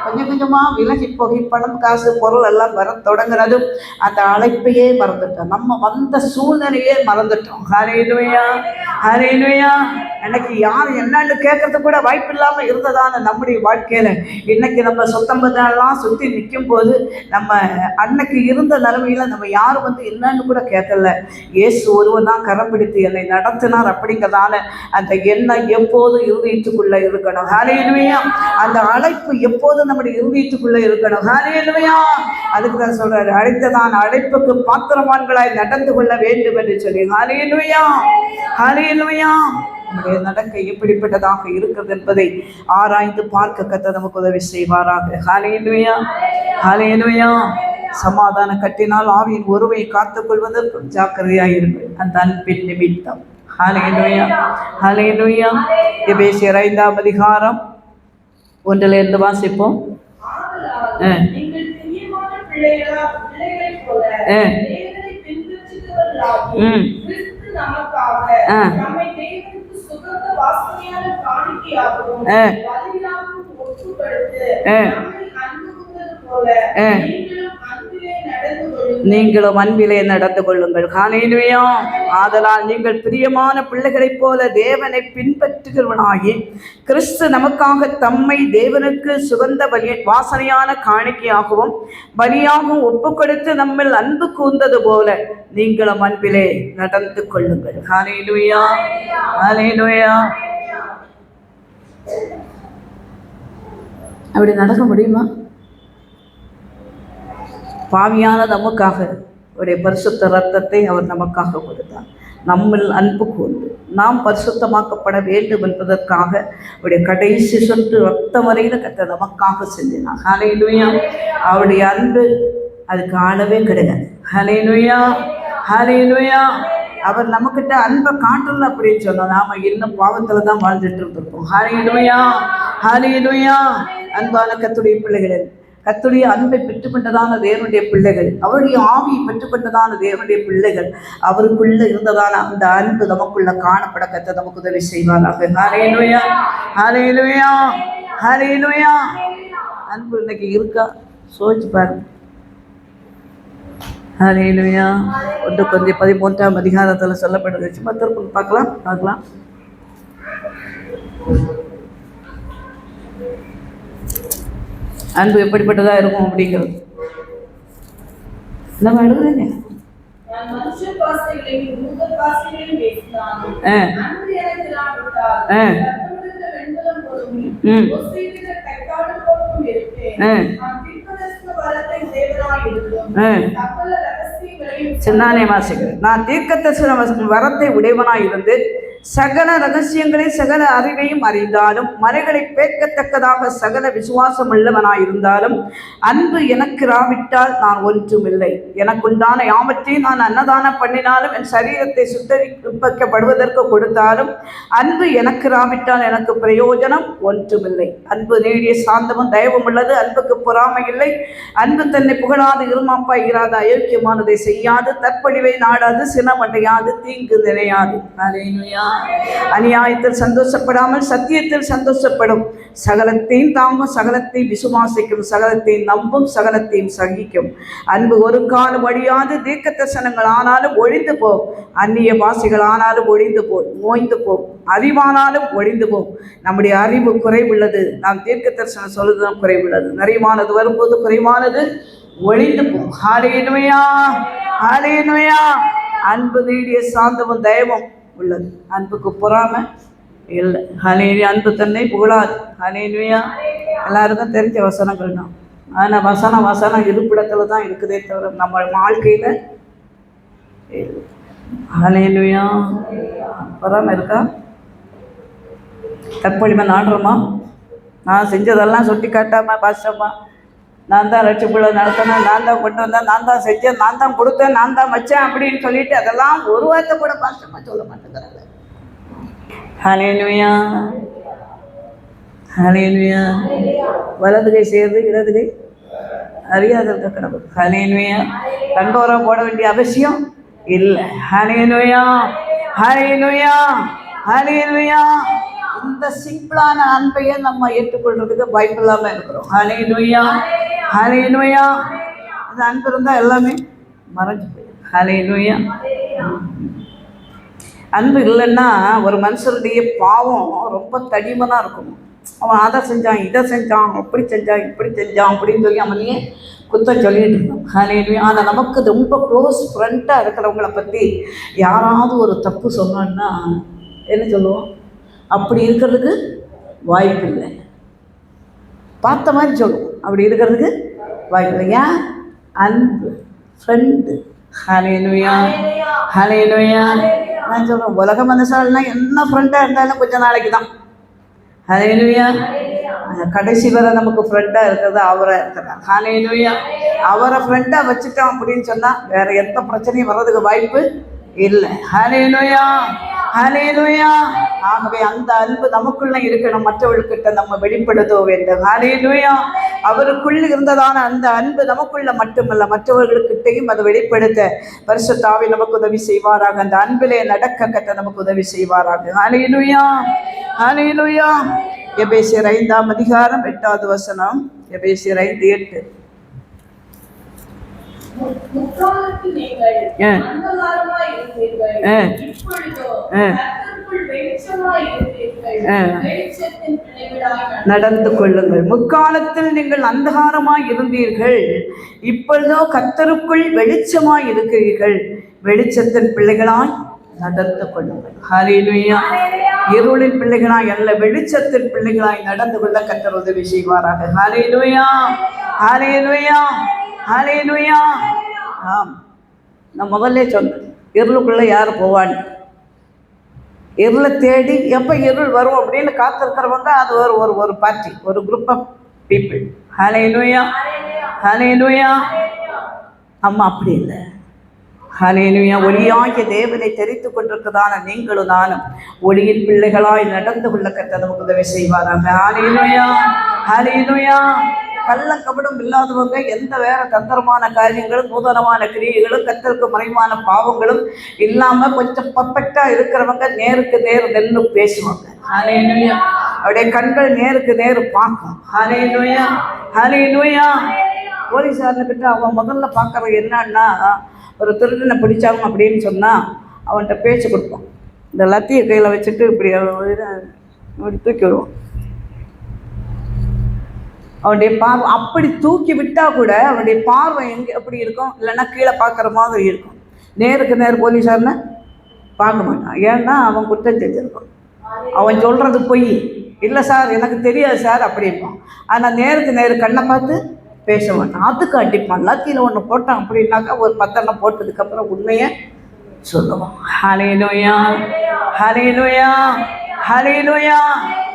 கொஞ்சம் கொஞ்சமா விலகி போகி பணம் காசு பொருள் எல்லாம் வர தொடங்குறதும் அந்த அழைப்பையே மறந்துட்டோம். நம்ம வந்த சூழ்நிலையே மறந்துட்டோம். ஹல்லேலூயா, ஹல்லேலூயா. எனக்கு யார் என்னன்னு கேட்கறது கூட வாய்ப்பு இல்லாமல் இருந்ததான நம்முடைய வாழ்க்கையில இன்னைக்கு நம்ம சொத்தம்பதெல்லாம் சுற்றி நிற்கும் போது நம்ம அன்னைக்கு இருந்த நிலைமையில நம்ம யாரும் வந்து என்னன்னு கூட கேட்கல. இயேசு ஒருவன் தான் கரம் பிடித்து என்னை நடத்தினார் அப்படிங்கிறதால அந்த எண்ணம் எப்போது இருதயத்துக்குள்ள இருக்கணும். ஹல்லேலூயா. அந்த அழைப்பு எப்போது நம்முடைய இருதயத்துக்குள்ள இருக்கணும். ஹல்லேலூயா. அதுக்கு தான் சொல்றாரு, அழைத்ததான அழைப்புக்கு பாத்திரவான்களாய் நடந்து கொள்ள வேண்டும் என்று சொல்லி. ஹல்லேலூயா, ஹல்லேலூயா. நம்முடைய நடக்கை எப்படிப்பட்டதாக இருக்கிறது என்பதை ஆராய்ந்து பார்க்க கர்த்தர் நமக்கு உதவி செய்வாராக. ஹல்லேலூயா, ஹல்லேலூயா. சமாதான கட்டினால் ஆவியின் ஒருமையை காத்துக் கொள்வதற்கு ஜாக்கிரதையாயிருங்கள் அந்த அன்பின் நிமித்தம். ஹல்லேலூயா, ஹல்லேலூயா. எபேசியர் 5ஆம் அதிகாரம் 1 வாசிப்போம். நீங்களும் அன்பிலே நடந்து கொள்ளுங்கள். ஹல்லேலூயா. ஆதலால் நீங்கள் பிரியமான பிள்ளைகளைப் போல தேவனை பின்பற்றுகிறவனாகி கிறிஸ்து நமக்காக தம்மை தேவனுக்கு சுகந்த வாசனையான காணிக்கையாகவும் பலியாகவும் ஒப்பு கொடுத்து நம்மில் அன்பு கூர்ந்தது போல நீங்களும் அன்பிலே நடந்து கொள்ளுங்கள். ஹல்லேலூயா, ஹல்லேலூயா. அப்படி நடக்க முடியுமா? பாவியான நமக்காக அவருடைய பரிசுத்த ரத்தத்தை அவர் நமக்காக கொடுத்தார். நம்மில் அன்பு கூர்ந்து நாம் பரிசுத்தமாக்கப்பட வேண்டும் என்பதற்காக அவருடைய கடைசி சொட்டு ரத்தம் வரையில் கர்த்தர் நமக்காக செஞ்சினார். ஹல்லேலூயா. அவருடைய அன்பு அதுக்கு ஆளவே கிடையாது. ஹல்லேலூயா, ஹல்லேலூயா. அவர் நம்மக்கிட்ட அன்பை காட்டல அப்படின்னு சொன்னோம், நாம இன்னும் பாவத்தில் தான் வாழ்ந்துட்டு இருந்திருப்போம். ஹல்லேலூயா, ஹல்லேலூயா. அன்பான கர்த்தருடைய பிள்ளைகளே, கர்த்தருடைய அன்பை பெற்றுக்கொண்டதான தேவனுடைய பிள்ளைகள், அவருடைய ஆவியை பெற்றுக்கொண்டதான தேவனுடைய பிள்ளைகள், அவருக்குள்ள இருந்ததான அந்த அன்பு நமக்குள்ள காணப்பட கர்த்தர் நமக்கு உதவி செய்வாராக. ஹல்லேலூயா, ஹல்லேலூயா, ஹல்லேலூயா. அன்பு இன்னைக்கு இருக்கா? சோதிச்சு பாருங்க. ஹல்லேலூயா. 1 கொரிந்தியர் 13ஆம் அதிகாரத்தில் சொல்லப்படுது. சும்மா திருப்பி பார்க்கலாம். அன்பு எப்படிப்பட்டதாக இருக்கும் அப்படிங்கிறது நம்ம எழுதுறீங்க. சின்னானே வாசிக்கிறேன். நான் தீர்க்கதரிசன வரத்தை உடையவனாய் இருந்து சகல ரகசியங்களை சகல அறிவையும் அறிந்தாலும் மலைகளை பேர்க்கத்தக்கதாக சகல விசுவாசம் உள்ளவனாயிருந்தாலும் அன்பு எனக்கு ராவிட்டால் நான் ஒன்றும் இல்லை. எனக்குண்டான யாவற்றையும் நான் அன்னதானம் பண்ணினாலும் என் சரீரத்தை சுத்தரிக்கப்படுவதற்கு கொடுத்தாலும் அன்பு எனக்கு ராவிட்டால் எனக்கு பிரயோஜனம் ஒன்றுமில்லை. அன்பு நீடிய சாந்தமும் தயவும் உள்ளது. அன்புக்கு பொறாமை இல்லை. அன்பு தன்னை புகழாது, இருமாப்பாய் இராது, அயோக்கியமானதை செய்யாது, தற்படிவை நாடாது, சினமடையாது, தீங்கு நினையாது. ஹல்லேலூயா. அநியாயத்தில் சந்தோஷப்படாமல் சத்தியத்தில் சந்தோஷப்படும். சகலத்தையும் தாங்கும், சகலத்தையும் விசுவாசிக்கும், சகலத்தையும் நம்பும், சகலத்தையும் சகிக்கும். அன்பு ஒரு காலம் அழியாது. தீர்க்கதரிசனங்கள் ஆனாலும் ஒழிந்து போம், அந்நிய பாஷைகள் ஆனாலும் ஒழிந்து போம், ஓய்ந்து போம், அறிவானாலும் ஒழிந்து போம். நம்முடைய அறிவு குறைவுள்ளது. நாம் தீர்க்கதரிசனம் சொல்லுவதும் குறைவுள்ளது. நிறைவானது வரும்போது குறைவானது ஒழிந்து போம். ஹல்லேலூயா, ஹல்லேலூயா. அன்பு நீடிய சாந்தமும் தயவும் உள்ளது. அன்புக்கு பொறாமை இல்லை. ஹல்லேலூயா. அன்பு தன்னை புகழாது. ஹல்லேலூயா. எல்லாருக்கும் தெரிஞ்ச வசனங்கள் தான். ஆனால் வசனம் இருப்பிடத்தில் தான் இருக்குதே தவிர நம்ம வாழ்க்கையில் இல்லை. ஹல்லேலூயா. பொறாமை இருக்கா? தற்பொழிமை நாடுறோமா? நான் செஞ்சதெல்லாம் சுட்டி காட்டாமல் பாசமா நான் தான் ரட்சிப்புள்ள நடத்தினேன், நான் தான் கொண்டு வந்தேன், நான் தான் செஞ்சேன், நான் தான் கொடுத்தேன், நான் தான் வச்சேன் அப்படின்னு சொல்லிட்டு அதெல்லாம் ஒரு வார்த்தை கூட பாசமாக சொல்ல மாட்டேங்கிறாங்க. ஹல்லேலூயா, ஹல்லேலூயா. வலது கை செய்யறது இடது கை அறியாத கிடக்கு. ஹல்லேலூயா. கண்டோரம் போட வேண்டிய அவசியம் இல்லை. ஹல்லேலூயா, ஹல்லேலூயா, ஹல்லேலூயா. இந்த சிம்பிளான அன்பையை நம்ம ஏற்றுக்கொள்றதுக்கு வாய்ப்பு இல்லாமல் இருக்கிறோம். ஹல்லேலூயா, ஹல்லேலூயா. அந்த அன்பு இருந்தால் எல்லாமே மறைஞ்சு போயிடும். ஹல்லேலூயா. அன்பு இல்லைன்னா ஒரு மனுஷனுடைய பாவம் ரொம்ப தடிமனாக இருக்கும். அவன் அதை செஞ்சான், இதை செஞ்சான், அப்படி செஞ்சான், இப்படி செஞ்சான் அப்படின்னு சொல்லி அவனையே குத்தம் சொல்லிட்டு இருக்கோம். ஹல்லேலூயா. ஆனால் நமக்கு ரொம்ப க்ளோஸ் ஃப்ரெண்டாக இருக்கிறவங்கள பற்றி யாராவது ஒரு தப்பு சொன்னான்னா என்ன சொல்லுவோம்? அப்படி இருக்கிறதுக்கு வாய்ப்பு இல்லை. பார்த்த மாதிரி சொல்லுவோம், அப்படி இருக்கிறதுக்கு வாய்ப்பு இல்லை. ஏன்? அன்பு, ஃப்ரெண்டு. ஹல்லேலூயா, ஹல்லேலூயா. நான் சொல்கிறேன், உலக மனுஷால்னா என்ன ஃப்ரெண்டாக இருந்தாலும் கொஞ்ச நாளைக்கு தான். ஹல்லேலூயா. கடைசி வரை நமக்கு ஃப்ரெண்டாக இருக்கிறது அவரை இருக்கிறார். ஹல்லேலூயா. அவரை ஃப்ரெண்டாக வச்சுட்டோம் அப்படின்னு சொன்னால் வேறு எந்த பிரச்சனையும் வர்றதுக்கு வாய்ப்பு இல்லை. ஹல்லேலூயா, ஹல்லேலூயா. ஆகவே அந்த அன்பு நமக்குள்ள இருக்கணும், மற்றவர்களுக்கிட்ட நம்ம வெளிப்படுத்த வேண்டும். ஹல்லேலூயா. அவருக்குள்ள இருந்ததான அந்த அன்பு நமக்குள்ள மட்டுமல்ல, மற்றவர்களுக்கிட்டையும் அதை வெளிப்படுத்த பரிசுத்த ஆவி நமக்கு உதவி செய்வாராக. அந்த அன்பிலே நடக்க கட்ட நமக்கு உதவி செய்வாராக. ஹல்லேலூயா, ஹல்லேலூயா. எபேசியர் 5ஆம் அதிகாரம் 8வது வசனம். எபேசியர் 5:8. நடந்து கொள்ளுங்கள். முற்காலத்தில் நீங்கள் அந்தகாரமாய் இருந்தீர்கள், இப்பொழுதோ கர்த்தருக்குள் வெளிச்சமாய் இருக்கிறீர்கள். வெளிச்சத்தின் பிள்ளைகளாய் நடந்து கொள்ளுங்கள். ஹல்லேலூயா. இருளின் பிள்ளைகளாய் அல்ல, வெளிச்சத்தின் பிள்ளைகளாய் நடந்து கொள்ள கர்த்தர் உதவி செய்வாராக. ஹல்லேலூயா, ஹல்லேலூயா, ஹல்லேலூயா. ஆம், நான் முதல்ல சொன்னேன், இருளுக்குள்ளே யார் போவான்னு. இருளை தேடி எப்போ இருள் வரும் அப்படின்னு காத்திருக்கிறவங்க அது ஒரு ஒரு ஒரு பார்ட்டி, ஒரு குரூப் ஆஃப் பீப்புள். ஹல்லேலூயா, ஹல்லேலூயா. அம்மா அப்படி இல்லை. ஹல்லேலூயா. ஒளியாகிய தேவனை தெரிந்து கொண்டிருக்கிறதான நீங்களும் நானும் ஒளியின் பிள்ளைகளாய் நடந்து கொள்ள கர்த்தர் நமக்கு உதவி செய்வாராங்க. ஹல்லேலூயா, ஹல்லேலூயா. கள்ள கபடம் இல்லாதவங்க எந்த வேற தந்திரமான காரியங்களும் நூதனமான கிரியைகளும் கர்த்தருக்கு மறைவான பாவங்களும் இல்லாமல் கொஞ்சம் பர்ஃபெக்டாக இருக்கிறவங்க நேருக்கு நேர் நின்று பேசுவாங்க. ஹல்லேலூயா. அவருடைய கண்கள் நேருக்கு நேர் பார்க்கும். ஹல்லேலூயா, ஹல்லேலூயா. போலீஸார்கிட்ட அவன் முதல்ல பார்க்குறது என்னன்னா, ஒரு திருடனை பிடிச்சாங்க அப்படின்னு சொன்னால் அவன்கிட்ட பேச்சு கொடுப்பான். இந்த லத்தியை கையில் வச்சுட்டு இப்படி தூக்கி விடுவான். அவனுடைய பார்வை அப்படி தூக்கி விட்டால் கூட அவனுடைய பார்வை எங்கே எப்படி இருக்கும், இல்லைன்னா கீழே பார்க்குற மாதிரி இருக்கும். நேருக்கு நேர் போலீஸார்னு பார்க்க மாட்டான். ஏன்னா அவன் குற்றம் செஞ்சிருக்கான். அவன் சொல்கிறது பொய். இல்லை சார் எனக்கு தெரியாது சார் அப்படிம்பான். ஆனால் நேருக்கு நேரு கண்ணை பார்த்து பேச மாட்டான். அதுக்கு அடிப்பான். லத்தியில் ஒன்று போட்டான் அப்படின்னாக்கா ஒரு 10 எண்ணம் போட்டதுக்கப்புறம் உண்மையை சொல்லுவான். ஹல்லேலூயா, ஹல்லேலூயா, ஹல்லேலூயா.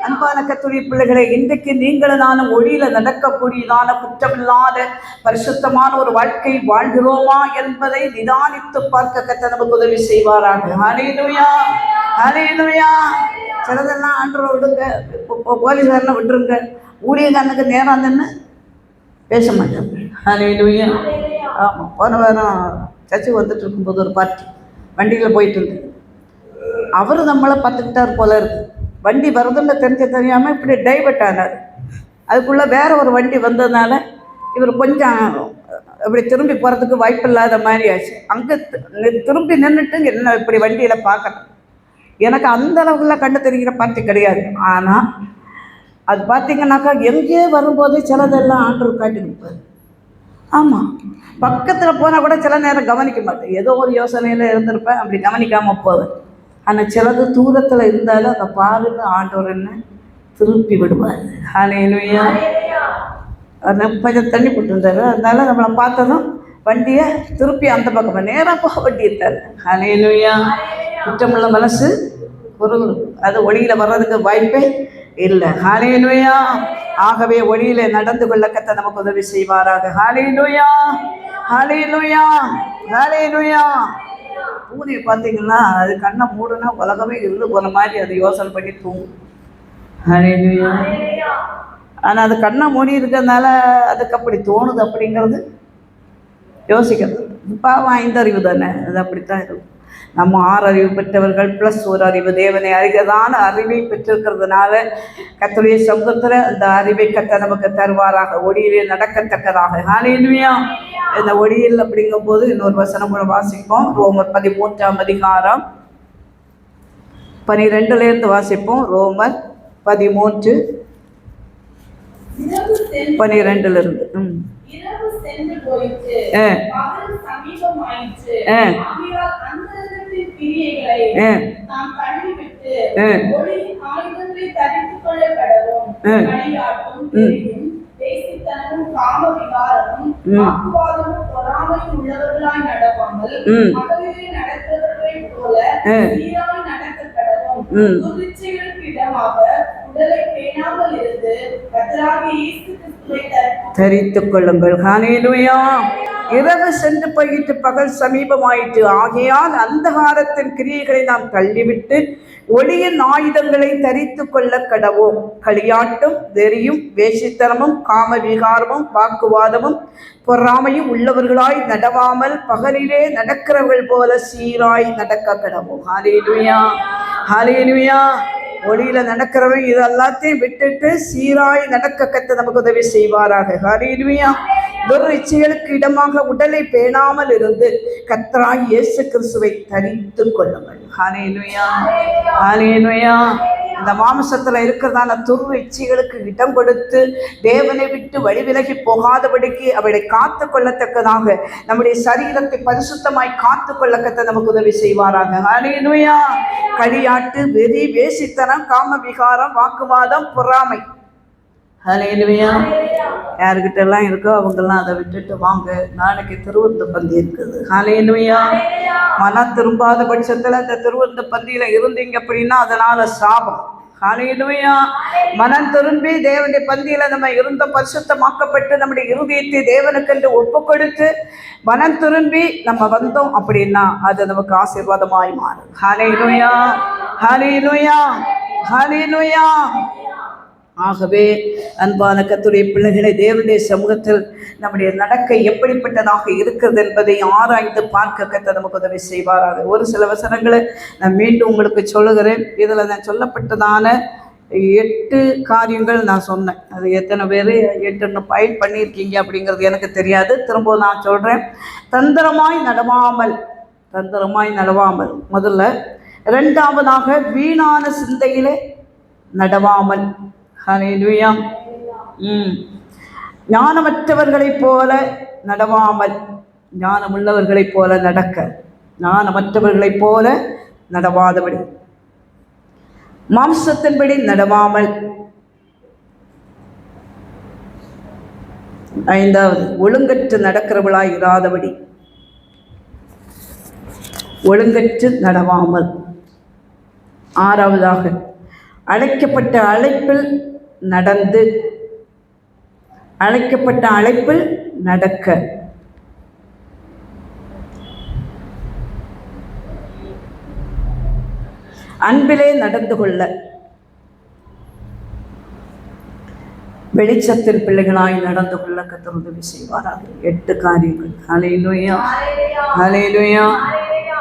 அன்பான கர்த்தருடைய பிள்ளைகளை, இன்றைக்கு நீங்களும் நானும் ஒளியில் நடக்கக்கூடியதான குற்றமில்லாத பரிசுத்தமான ஒரு வாழ்க்கை வாழ்கிறோமா என்பதை நிதானித்து பார்க்க கர்த்தர் நமக்கு உதவி செய்வாராக. ஹல்லேலூயா, ஹல்லேலூயா. சிலதெல்லாம் ஆண்டவரை விடுங்க, போலீஸ்காரனை விட்டுருங்க, ஊழியக்காரனுக்கு நேரம் நின்று பேச மாட்டாங்க. ஹல்லேலூயா. ஆமாம், போன வாரம் சர்ச்சுக்கு வந்துட்டு இருக்கும்போது ஒரு பார்ட்டி வண்டியில் போயிட்டு இருந்து அவர் நம்மளை பார்த்துக்கிட்டார் போல இருக்கு. வண்டி வருதுன்னு தெரியாமல் இப்படி டைவர்ட் ஆனார். அதுக்குள்ளே வேற ஒரு வண்டி வந்ததுனால இவர் கொஞ்சம் இப்படி திரும்பி போகிறதுக்கு வாய்ப்பு இல்லாத மாதிரி ஆச்சு. அங்கே திரும்பி நின்றுட்டு என்ன இப்படி வண்டியில் பார்க்கணும். எனக்கு அந்த அளவுக்குலாம் கண்டு தெரிகிற பார்ட்டி கிடையாது. ஆனால் அது பார்த்திங்கனாக்கா எங்கேயே வரும்போது சிலதெல்லாம் ஆண்டவர் காட்டி கொடுப்பார். ஆமாம், பக்கத்தில் போனால் கூட சில நேரம் கவனிக்க மாட்டேன், ஏதோ ஒரு யோசனையில் இருந்திருப்பேன், அப்படி கவனிக்காமல் போவேன். ஆனால் சிலது தூரத்தில் இருந்தாலும் அதை பாருங்க ஆண்டவர் என்ன திருப்பி விடுவார். ஹல்லேலூயா. கொஞ்சம் தண்ணி போட்டுருந்தாரு, அதனால நம்மளை பார்த்ததும் வண்டியை திருப்பி அந்த பக்கம் நேராக போக வண்டி இருக்காரு. ஹல்லேலூயா. குற்றமுள்ள மனசு ஒரு அது ஒளியில் வர்றதுக்கு வாய்ப்பே இல்லை. ஹல்லேலூயா. ஆகவே ஒளியில் நடந்து கொள்ள கர்த்தர் நமக்கு உதவி செய்வாராக. ஹல்லேலூயா, ஹல்லேலூயா, ஹல்லேலூயா. பூனையை பார்த்தீங்கன்னா அது கண்ணை மூடுனா உலகமே இருந்து போன மாதிரி அது யோசனை பண்ணி தூங்கும். ஹல்லேலூயா. ஆனால் அது கண்ணை மூடி இருக்கிறதுனால அதுக்கு அப்படி தோணுது அப்படிங்கிறது யோசிக்கிறது. பாவம் 5 அறிவு தானே, அது அப்படித்தான் இருக்கும். நம்ம 6 அறிவு பெற்றவர்கள் ப்ளஸ் 1 அறிவு தேவனை அறிகிறதான அறிவை பெற்றிருக்கிறதுனால கர்த்தருடைய சமூகத்தில் அந்த அறிவை கர்த்தர் நமக்கு தருவாராக, ஒளியிலே நடக்கத்தக்கதாக. ஹல்லேலூயா. இந்த ஒளியில் அப்படிங்கும்போது இன்னொரு வசனம் கூட வாசிப்போம். ரோமர் 13ஆம் அதிகாரம் 12லேருந்து வாசிப்போம். ரோமர் 13:12 இரவு சென்று போயிற்று, பகல் சமீபமாயிற்று. ஆகையால் அந்தரங்கத்தின் கிரியைகளை நாம் தள்ளிவிட்டு ஒளியின் ஆயுதங்களை தரித்துக் கொள்ள கடவோம். களியாட்டும், பெரியும், வேசித்தனமும், காம விகாரமும், வாக்குவாதமும், பொறாமையும் உள்ளவர்களாய் நடவாமல் மகளிரை நடக்கிறவர்களைப் போல சீராய் நடக்க கடவோம். துர்ச்செயலுக்கு இடமாக உடலை பேணாமல் இருந்து கர்த்தராகிய இயேசு கிறிஸ்துவை தரித்துக் கொள்ளுங்கள். ஹல்லேலூயா. இரவு சென்று போயிட்டு பகல் சமீபமாயிற்று. ஆகையால் அந்தகாரத்தின் கிரியைகளை நாம் தள்ளிவிட்டு ஒளியின் ஆயுதங்களை தரித்து கொள்ள கடவோம். களியாட்டும், வெறியும், வேசித்தனமும், காம விகாரமும், வாக்குவாதமும், பொறாமையும் உள்ளவர்களாய் நடவாமல் பகலிலே நடக்கிறவர்கள் போல சீராய் நடக்க கடவோம். ஹல்லேலூயா, ஹல்லேலூயா. ஒளியில் நடக்கிறவன் இது எல்லாத்தையும் விட்டுட்டு சீராய் நடக்க கர்த்தர் நமக்கு உதவி செய்வாராக. ஹல்லேலூயா. துர்ச்செயலுக்கு இடமாக உடலை பேணாமல் இருந்து கர்த்தராகிய இயேசு கிறிஸ்துவை தரித்துக் கொள்ளுங்கள். ஹல்லேலூயா, ஹல்லேலூயா. இந்த மாம்சத்தில் இருக்கிறதான துர்ச்செயலுக்கு இடம் கொடுத்து தேவனை விட்டு வழி விலகி போகாதபடிக்கு அவளை காத்து கொள்ளத்தக்கதாக நம்முடைய சரீரத்தை பரிசுத்தமாய் காத்து கொள்ள கர்த்தர் நமக்கு உதவி செய்வாராக. ஹல்லேலூயா. களியாட்டு, வெறி, வேசித்தனம், காம விகாரம், வாக்குவாதம், பொறாமை ஹல்லேலூயா. யாருக்கிட்ட எல்லாம் இருக்கோ அவங்கெல்லாம் அதை விட்டுட்டு வாங்க. நாளைக்கு திருவிருந்து பந்தி இருக்குது. ஹல்லேலூயா. மனம் திரும்பாத பட்சத்தில் அந்த திருவிருந்து பந்தியில் இருந்தீங்க அப்படின்னா அதனால சாபம். ஹல்லேலூயா. மனம் திரும்பி தேவனுடைய பந்தியில் நம்ம இருந்த பரிசுத்தமாக்கப்பட்டு நம்முடைய இருதயத்தை தேவனுக்கென்று ஒப்பு கொடுத்து மனம் திரும்பி நம்ம வந்தோம் அப்படின்னா அது நமக்கு ஆசீர்வாதமாய் மாறும். ஹல்லேலூயா. ஹல்லேலூயா. ஹல்லேலூயா. ஆகவே அன்பான கர்த்தருடைய பிள்ளைகளை, தேவனுடைய சமூகத்தில் நம்முடைய நடக்கை எப்படிப்பட்டதாக இருக்கிறது என்பதை ஆராய்ந்து பார்க்க கர்த்தர் நமக்கு உதவி செய்வாராக. ஒரு சில வசனங்களை நான் மீண்டும் உங்களுக்கு சொல்லுகிறேன். இதில் நான் சொல்லப்பட்டதான 8 காரியங்கள் நான் சொன்னேன். அது எத்தனை பேர் 8 பயன் பண்ணியிருக்கீங்க அப்படிங்கிறது எனக்கு தெரியாது. திரும்ப நான் சொல்கிறேன். தந்திரமாய் நடவாமல் முதல்ல. 2ஆவதாக வீணான சிந்தையிலே நடவாமல். ஹல்லேலூயா. ஞானமற்றவர்களைப் போல நடவாமல், ஞானமுள்ளவர்களைப் போல நடக்க, ஞானமற்றவர்களைப் போல நடவாதபடி, மாம்சத்தின்படி நடவாமல். 5வது ஒழுங்கற்று நடக்கிறவளாய் இராதபடி, ஒழுங்கற்று நடவாமல். 6ஆவதாக அழைக்கப்பட்ட அழைப்பில் நடந்து, அழைக்கப்பட்ட அழைப்பில் நடக்க. அன்பிலே நடந்து கொள்ள, வெளிச்சத்தின் பிள்ளைகளாய் நடந்து கொள்ள கர்த்தர் உதவி செய்வாராக. 8 காரியங்கள். ஹல்லேலூயா. ஹல்லேலூயா.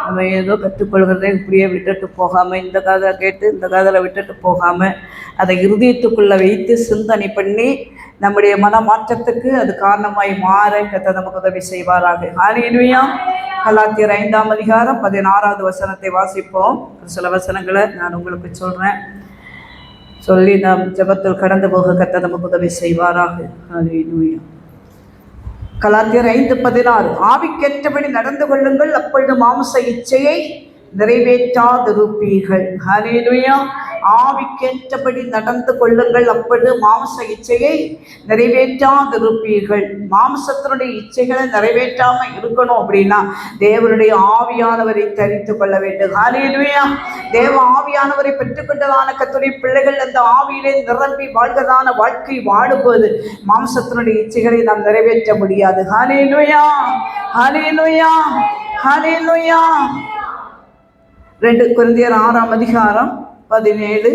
நம்ம ஏதோ கற்றுக்கொள்கிறதை இப்படியே விட்டுட்டு போகாமல், இந்த காதை கேட்டு இந்த காதில் விட்டுட்டு போகாமல் அதை இருதயத்துக்குள்ளே வைத்து சிந்தனை பண்ணி நம்முடைய மனமாற்றத்துக்கு அது காரணமாய் மாற கர்த்தர் நமக்கு உதவி செய்வாராக. ஹல்லேலூயா. கலாத்தியர் 5ஆம் அதிகாரம் 16வது வசனத்தை வாசிப்போம். சில வசனங்களை நான் உங்களுக்கு சொல்கிறேன். சொல்லி நாம் ஜெபத்தில் கடந்து போக கர்த்தர் நமக்கு உதவி செய்வாராக. ஹல்லேலூயா. கலாத்தியர் 5:16 ஆவிக்கேற்றபடி நடந்து கொள்ளுங்கள், அப்பொழுது மாம்ச இச்சையை நிறைவேற்றாதிருப்பீர்கள். ஹல்லேலூயா. ஆவிக்கேற்றபடி நடந்து கொள்ளுங்கள், அப்பொழுது மாம்ச இச்சையை நிறைவேற்றாதிருப்பீர்கள். மாம்சத்தினுடைய இச்சைகளை நிறைவேற்றாமல் இருக்கணும் அப்படின்னா தேவனுடைய ஆவியானவரை தரித்து கொள்ள வேண்டும். ஹல்லேலூயா. தேவ ஆவியானவரை பெற்றுக்கொண்டதான கர்த்தருடைய பிள்ளைகள் அந்த ஆவியிலே நிரம்பி வாழ்கிறதான வாழ்க்கை வாழும்போது மாம்சத்தினுடைய இச்சைகளை நாம் நிறைவேற்ற முடியாது. ஹல்லேலூயா. ஹல்லேலூயா. ஹல்லேலூயா. 2 கொரிந்தியர் 6ஆம் அதிகாரம் 17.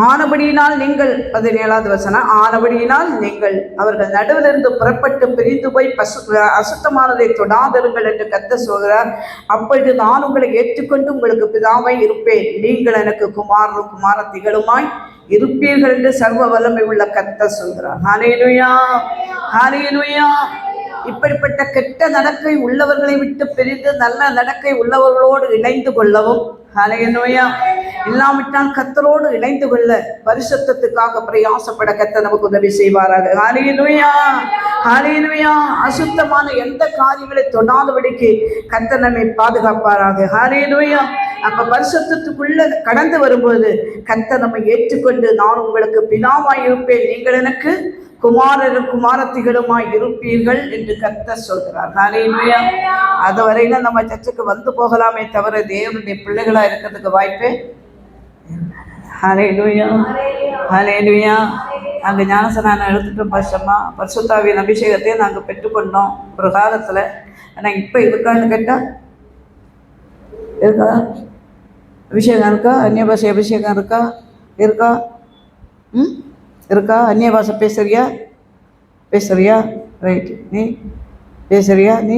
ஆனபடியினால் நீங்கள் 17வது வசனம், ஆனபடியினால் நீங்கள் அவர்கள் நடுவிலிருந்து புறப்பட்டு பிரிந்து போய் அசுத்தமானதை தொடாதிருங்கள் என்று கர்த்தர் சொல்கிறார். அப்பொழுது நான் உங்களை ஏற்றுக்கொண்டு உங்களுக்கு பிதாவாய் இருப்பேன், நீங்கள் எனக்கு குமாரரும் குமாரத்திகளுமாய் இருப்பீர்கள் என்று சர்வ வல்லமை உள்ள கர்த்தர் சொல்கிறார். ஹல்லேலூயா. ஹல்லேலூயா. இப்படிப்பட்ட கெட்ட நடக்கை உள்ளவர்களை விட்டு பிரிந்து நல்ல நடக்கை உள்ளவர்களோடு இணைந்து கொள்ளவும், ஹல்லேலூயா, இல்லாவிட்டால் கர்த்தரோடு இணைந்து கொள்ள பரிசுத்தத்துக்காக பிரயாசப்பட கர்த்தர் நமக்கு உதவி செய்வாராக. ஹல்லேலூயா. ஹல்லேலூயா. அசுத்தமான எந்த காரியங்களை தொடாதபடிக்கு கர்த்தர் நம்மை பாதுகாப்பாராக. ஹல்லேலூயா. அப்ப பரிசுத்தத்துக்குள்ள கடந்து வரும்போது கர்த்தர் நம்மை ஏற்றுக்கொண்டு நான் உங்களுக்கு பிதாவாய் இருப்பேன், நீங்கள் எனக்கு குமாரரும் குமாரத்திகளுமாய் இருப்பீர்கள் என்று கர்த்தர் சொல்கிறார். ஹல்லேலூயா. அது வரையில நம்ம சர்ச்சுக்கு வந்து போகலாமே தவிர தேவனுடைய பிள்ளைகளா இருக்கிறதுக்கு வாய்ப்பே. ஹல்லேலூயா. ஹல்லேலூயா. நாங்கள் ஞானஸ்நானம் எடுத்துட்டோம் பரிசுத்தமா, பரிசுத்தாவியின் அபிஷேகத்தையும் நாங்கள் பெற்றுக்கொண்டோம் ஒரு காலத்தில். ஆனால் இப்போ இருக்கான்னு கேட்டால் இருக்கா? அபிஷேகம் இருக்கா? அந்நிய பாஷை அபிஷேகம் இருக்கா? இருக்கா? இருக்கா? அந்நிய பாஷை பேசுறியா? ரைட். நீ பேசுறியா? நீ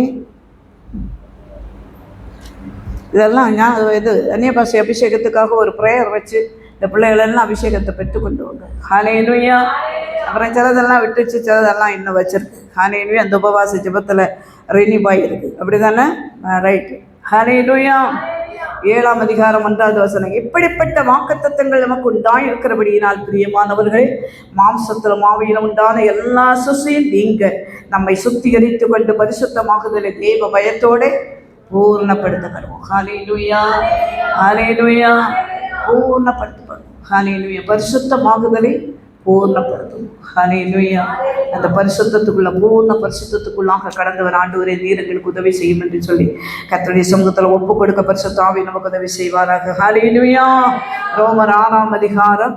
இதெல்லாம் இது அந்நிய பாஷை அபிஷேகத்துக்காக ஒரு ப்ரேயர் வச்சு இந்த பிள்ளைகளெல்லாம் அபிஷேகத்தை பெற்றுக்கொண்டு வாங்க. ஹல்லேலூயா. அப்புறம் சிலதெல்லாம் விட்டுச்சு, சிலதெல்லாம் இன்னும் வச்சிருக்கு. ஹalleluya. அந்த உபவாச ஜெபத்தில் ரெனிபாய் இருக்குது, அப்படி தானே? ரைட்டு. ஹalleluya. 7ஆம் அதிகாரம் 1வது வசனம். இப்படிப்பட்ட வாக்குத்தத்தங்கள் நமக்கு உண்டாய் இருக்கிறபடியினால் பிரியமானவர்களே, மாம்சத்திலும் ஆவியிலும் உண்டான எல்லா சுசியும் நீங்க நம்மை சுத்திகரித்து கொண்டு பரிசுத்தமாகுதலை தேவ பயத்தோட பூர்ணப்படுத்தப்படுவோம். ஹalleluya. ஹalleluya. பூர்ணப்படுத்தப்படுவோம். ஹalleluya. பரிசுத்தமாகுதலை பூர்ணப்படுத்தும். ஹalleluya. அந்த பரிசுத்தத்துக்குள்ள பூர்ண பரிசுத்தத்துக்குள்ளாக கடந்து வர ஆண்டவரே நீர் எங்களுக்கு உதவி செய்யும் என்று சொல்லி கர்த்தருடைய சமூகத்தில் ஒப்பு கொடுக்க பரிசுத்த ஆவி நமக்கு உதவி செய்வாராக. ஹalleluya. ரோமர் 6ஆம் அதிகாரம்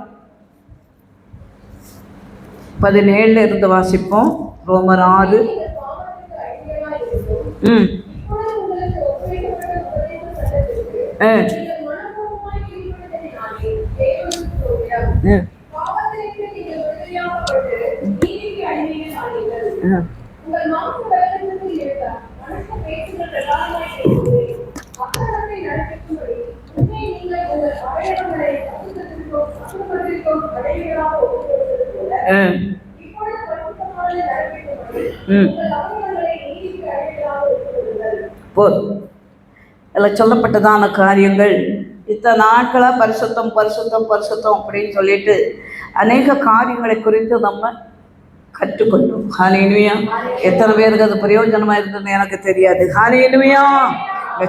17 இருந்து வாசிப்போம். ரோமர் 6. அதில் சொல்லப்பட்டதான காரியங்கள் இத்தனை நாட்களாக பரிசுத்தம் பரிசுத்தம் பரிசுத்தம் அப்படின்னு சொல்லிட்டு அநேக காரியங்களை குறித்து நம்ம கற்றுக்கொண்டோம். ஹalleluya. எத்தனை பேருக்கு அது பிரயோஜனமாக இருந்ததுன்னு எனக்கு தெரியாது. ஹalleluya.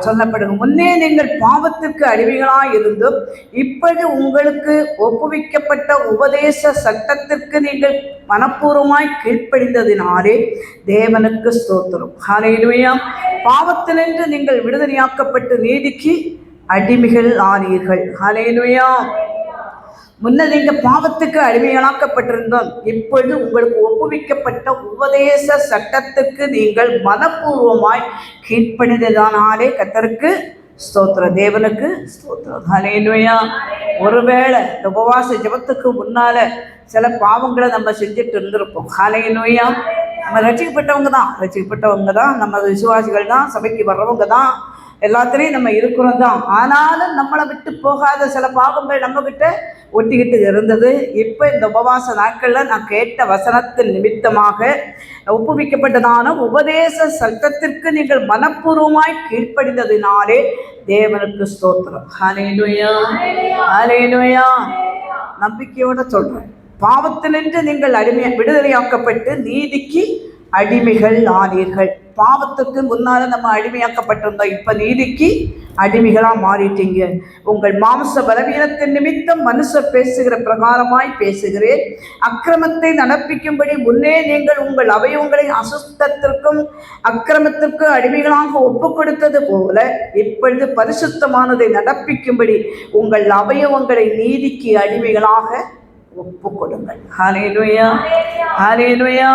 சொல்லப்படுங்க, முன்னே நீங்கள் பாவத்திற்கு அடிமைகளாய் இருந்தும் இப்படி உங்களுக்கு ஒப்புவிக்கப்பட்ட உபதேச சட்டத்திற்கு நீங்கள் மனப்பூர்வமாய் கீழ்ப்படிந்ததினாலே தேவனுக்கு ஸ்தோத்திரம். ஹalleluya. பாவத்தினின்று நீங்கள் விடுதலையாக்கப்பட்டு நீதிக்கு அடிமைகள் ஆனீர்கள். ஹalleluya. முன்ன நீங்க பாவத்துக்கு அடிமைகளாக்கப்பட்டிருந்தோம், இப்பொழுது உங்களுக்கு ஒப்புவிக்கப்பட்ட உபதேச சட்டத்துக்கு நீங்கள் மனப்பூர்வமாய் கீழ்ப்படிந்ததானாலே கர்த்தருக்கு ஸ்தோத்திரம், தேவனுக்கு ஸ்தோத்திரம். ஹல்லேலூயா. ஒருவேளை இந்த உபவாச ஜெபத்துக்கு முன்னால சில பாவங்களை நம்ம செஞ்சுட்டு இருந்திருப்போம். ஹல்லேலூயா. நம்ம ரட்சிக்கப்பட்டவங்க தான், நம்ம விசுவாசிகள் தான், சபைக்கு வர்றவங்க தான், எல்லாத்துலேயும் நம்ம இருக்கிறோம் தான். ஆனாலும் நம்மளை விட்டு போகாத சில பாவங்கள் நம்ம கிட்ட ஒட்டிக்கிட்டு இருந்தது. இப்போ இந்த உபவாச நாட்களில் நான் கேட்ட வசனத்தின் நிமித்தமாக ஒப்புவிக்கப்பட்டதான உபதேச சட்டத்திற்கு நீங்கள் மனப்பூர்வமாய் கீழ்ப்படிந்ததினாலே தேவனுக்கு ஸ்தோத்திரம். ஹல்லேலூயா. ஹல்லேலூயா. நம்பிக்கையோட சொல்றேன், பாவத்தினின்று நீங்கள் விடுதலையாக்கப்பட்டு நீதிக்கு அடிமைகள் ஆனீர்கள். பாவத்துக்கு முன்னால நம்ம அடிமையாக்கப்பட்டிருந்தோம், இப்ப நீதிக்கு அடிமைகளா மாறிட்டீங்க. உங்கள் மாம்ச பலவீனத்தின் நிமித்தம் மனுஷர் பேசுகிற பிரகாரமாய் பேசுகிறேன். அக்கிரமத்தை நடப்பிக்கும்படி முன்னே நீங்கள் உங்கள் அவயவங்களை அசுத்தத்திற்கும் அக்கிரமத்திற்கும் அடிமைகளாக ஒப்பு கொடுத்தது போல இப்பொழுது பரிசுத்தமானதை நடப்பிக்கும்படி உங்கள் அவயவங்களை நீதிக்கு அடிமைகளாக ஒப்பு கொடுங்கள். ஹல்லேலூயா. ஹல்லேலூயா.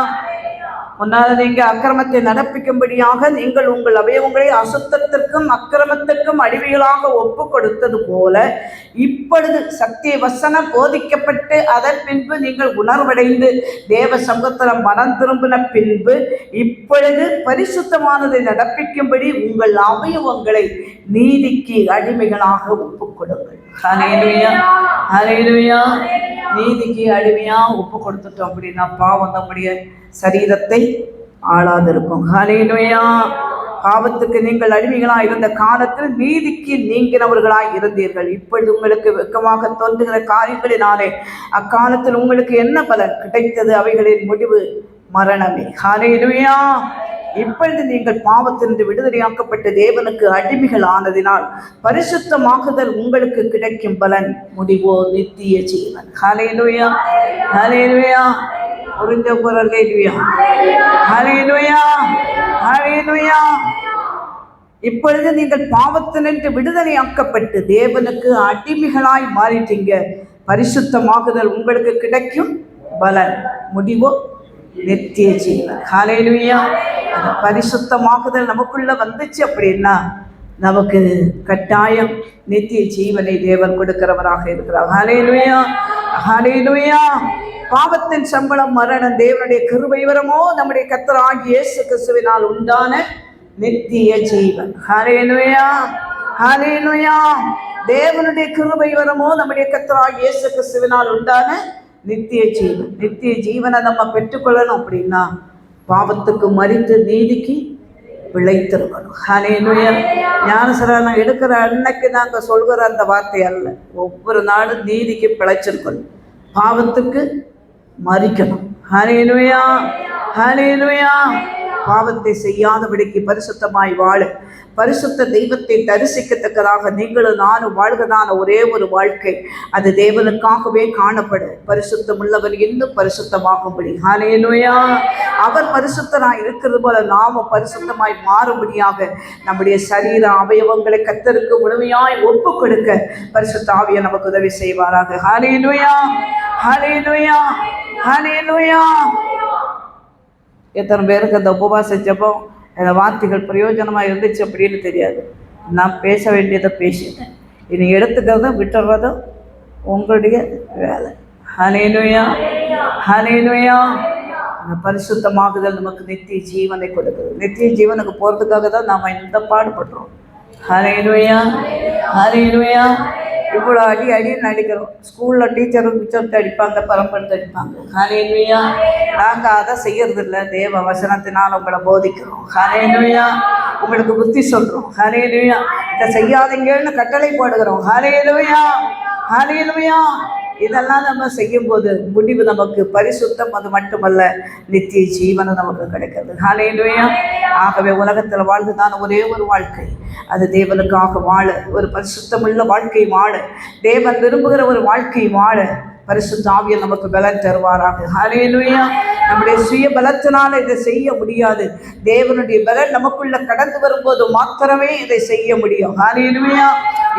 முன்னால் நீங்கள் அக்கிரமத்தை நடப்பிக்கும்படியாக நீங்கள் உங்கள் அவயவங்களை அசுத்தத்திற்கும் அக்கிரமத்திற்கும் அடிமைகளாக ஒப்பு கொடுத்தது போல இப்பொழுது சத்திய வசனம் போதிக்கப்பட்டு அதன் பின்பு நீங்கள் உணர்வடைந்து தேவ சமூகத்தில் மனம் திரும்பின பின்பு இப்பொழுது பரிசுத்தமானதை நடப்பிக்கும்படி உங்கள் அவயவங்களை நீதிக்கு அடிமைகளாக ஒப்பு கொடுங்கள். ஹல்லேலூயா. ஹல்லேலூயா. நீதிக்கு அடிமையா ஒப்பு கொடுத்துட்டோம் அப்படின்னா பாவம் நம்முடைய சரீரத்தை ஆளாதிருக்கும். ஹல்லேலூயா. பாவத்துக்கு நீங்கள் அடிமைகளாய் இருந்த காலத்தில் நீதிக்கு நீங்கினவர்களாய் இருந்தீர்கள். இப்பொழுது உங்களுக்கு வெட்கமாக தோன்றுகிற காரியங்களினாலே அக்காலத்தில் உங்களுக்கு என்ன பலன் கிடைத்தது? அவைகளின் முடிவு மரணமே. ஹல்லேலூயா. இப்பொழுது நீங்கள் பாவத்திலிருந்து விடுதலையாக்கப்பட்ட தேவனுக்கு அடிமைகள் ஆனதினால் பரிசுத்தமாகுதல் உங்களுக்கு கிடைக்கும் பலன் முடிவோ நித்திய ஜீவன். ஹல்லேலூயா. ஹல்லேலூயா. புரிஞ்ச குரல் ஹல்லேலூயா. ஹல்லேலூயா. ஹல்லேலூயா. இப்பொழுது நீங்கள் பாவத்தினின்று விடுதலையாக்கப்பட்டு தேவனுக்கு அடிமைகளாய் மாறிட்டீங்க. பரிசுத்தமாகுதல் உங்களுக்கு கிடைக்கும் பலன் முடிவோ நித்திய ஜீவன். ஹல்லேலூயா. பரிசுத்தமாகுதல் நமக்குள்ள வந்துச்சு அப்படின்னா நமக்கு கட்டாயம் நித்திய ஜீவனை தேவன் கொடுக்கிறவராக இருக்கிறார். ஹல்லேலூயா. ஹல்லேலூயா. பாவத்தின் சம்பளம் மரணம், தேவனுடைய கிருபை வரமோ நம்முடைய கர்த்தராகிய இயேசு கிறிஸ்துவினால் உண்டான நித்திய ஜீவன். ஹல்லேலூயா. ஹல்லேலூயா. தேவனுடைய கிருபை வரமோ நம்முடைய கர்த்தராகிய இயேசு கிறிஸ்துவினால் உண்டான நித்திய ஜீவன். நித்திய ஜீவனை நம்ம பெற்றுக்கொள்ளணும் அப்படின்னா பாவத்துக்கு மரித்து நீதிக்கு பிழைத்திருக்கணும். ஹல்லேலூயா. ஞானஸ்நானம் எடுக்கிற அன்னைக்கு நாங்கள் சொல்கிற அந்த வார்த்தை அல்ல, ஒவ்வொரு நாளும் நீதிக்கு பிழைச்சிருக்கணும், பாவத்துக்கு மரிக்கணும். ஹல்லேலூயா, ஹல்லேலூயா. பாவத்தை செய்யாதபடிக்கு பரிசுத்தமாய் வாழ, பரிசுத்த தெய்வத்தை தரிசிக்கத்தக்கதாக நீங்களும் நானும் வாழ்கிறதான ஒரே ஒரு வாழ்க்கை, அது தேவனுக்காகவே காணப்பட பரிசுத்தம் உள்ளவர் இன்னும் பரிசுத்தமாகும்படி. ஹல்லேலூயா. அவர் பரிசுத்தராய் இருக்கிறது போல நாமும் பரிசுத்தமாய் மாறும்படியாக நம்முடைய சரீர அவயவங்களை கர்த்தருக்கு முழுமையாய் ஒப்பு கொடுக்க பரிசுத்த ஆவியை நமக்கு உதவி செய்வாராக. ஹல்லேலூயா, ஹல்லேலூயா, ஹல்லேலூயா. எத்தனை பேருக்கு அந்த உபவாச ஜெபம் அந்த வார்த்தைகள் பிரயோஜனமாக இருந்துச்சு அப்படின்னு தெரியாது. நான் பேச வேண்டியதை பேசிட்டேன், இனி எடுத்துக்கிறதும் விட்டுறதும் உங்களுடைய வேலை. ஹல்லேலூயா, ஹல்லேலூயா. அந்த பரிசுத்தமாகுதல் நமக்கு நித்திய ஜீவனை கொடுக்குது. நித்திய ஜீவனுக்கு போகிறதுக்காக தான் நாம் இந்த பாடுபடுறோம். ஹல்லேலூயா, ஹல்லேலூயா. இவ்வளோ அடின்னு அடிக்கிறோம். ஸ்கூலில் டீச்சர் அடிப்பாங்க, பரம்பரை அடிப்பாங்க. ஹல்லேலூயா. நாங்கள் அதை செய்யறதில்ல, தேவ வசனத்தினால் உங்களை போதிக்கிறோம். ஹல்லேலூயா. உங்களுக்கு புத்தி சொல்கிறோம். ஹல்லேலூயா. இதை செய்யாதீங்கன்னு கட்டளை போடுகிறோம். ஹல்லேலூயா, ஹல்லேலூயா. இதெல்லாம் நம்ம செய்யும்போது முடிவு நமக்கு பரிசுத்தம், அது மட்டுமல்ல நித்திய ஜீவனம் நமக்கு கிடைக்கிறது. ஹல்லேலூயா. ஆகவே உலகத்தில் வாழ்ந்துதான் ஒரே ஒரு வாழ்க்கை, அது தேவனுக்காக வாழ, ஒரு பரிசுத்தமுள்ள வாழ்க்கை வாழ, தேவன் விரும்புகிற ஒரு வாழ்க்கை வாழ பரிசுத்த ஆவியை நமக்கு பலன் தருவாராக. ஹல்லேலூயா. நம்முடைய சுய பலத்தினால இதை செய்ய முடியாது, தேவனுடைய பலன் நமக்குள்ள கடந்து வரும்போது மாத்திரமே இதை செய்ய முடியும். ஹல்லேலூயா.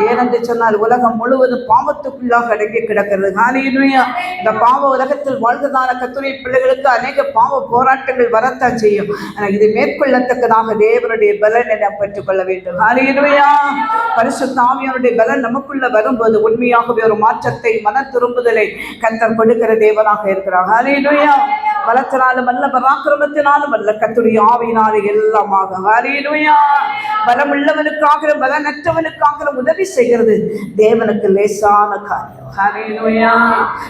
ஏனென்று சொன்னால் உலகம் முழுவதும் பாவத்துக்குள்ளாக அடங்கி கிடக்கிறது. ஹல்லேலூயா. இந்த பாவ உலகத்தில் வாழ்ந்ததான கர்த்தருடைய பிள்ளைகளுக்கு அநேக பாவ போராட்டங்கள் வரத்தான் செய்யும். ஆனால் இதை மேற்கொள்ளத்தக்கதாக தேவனுடைய பலனை நாம் பெற்றுக்கொள்ள வேண்டும். ஹல்லேலூயா. பரிசுத்த ஆவியானுடைய பலன் நமக்குள்ள வரும்போது உண்மையாகவே ஒரு மாற்றத்தை, மன திரும்புதலை கர்த்தர் கொடுக்கிற தேவனாக இருக்கிறார். ஹல்லேலூயா. பலத்தினாலும் அல்ல, பராக்கிரமத்தினாலும் அல்ல, கர்த்தருடைய ஆவியினாலே எல்லாமாக. ஹல்லேலூயா. பலமுள்ளவனுக்காக பலனற்றவனுக்காக உதவி செய்கிறது தேவனுக்கு லேசான காரியம். ஹல்லேலூயா.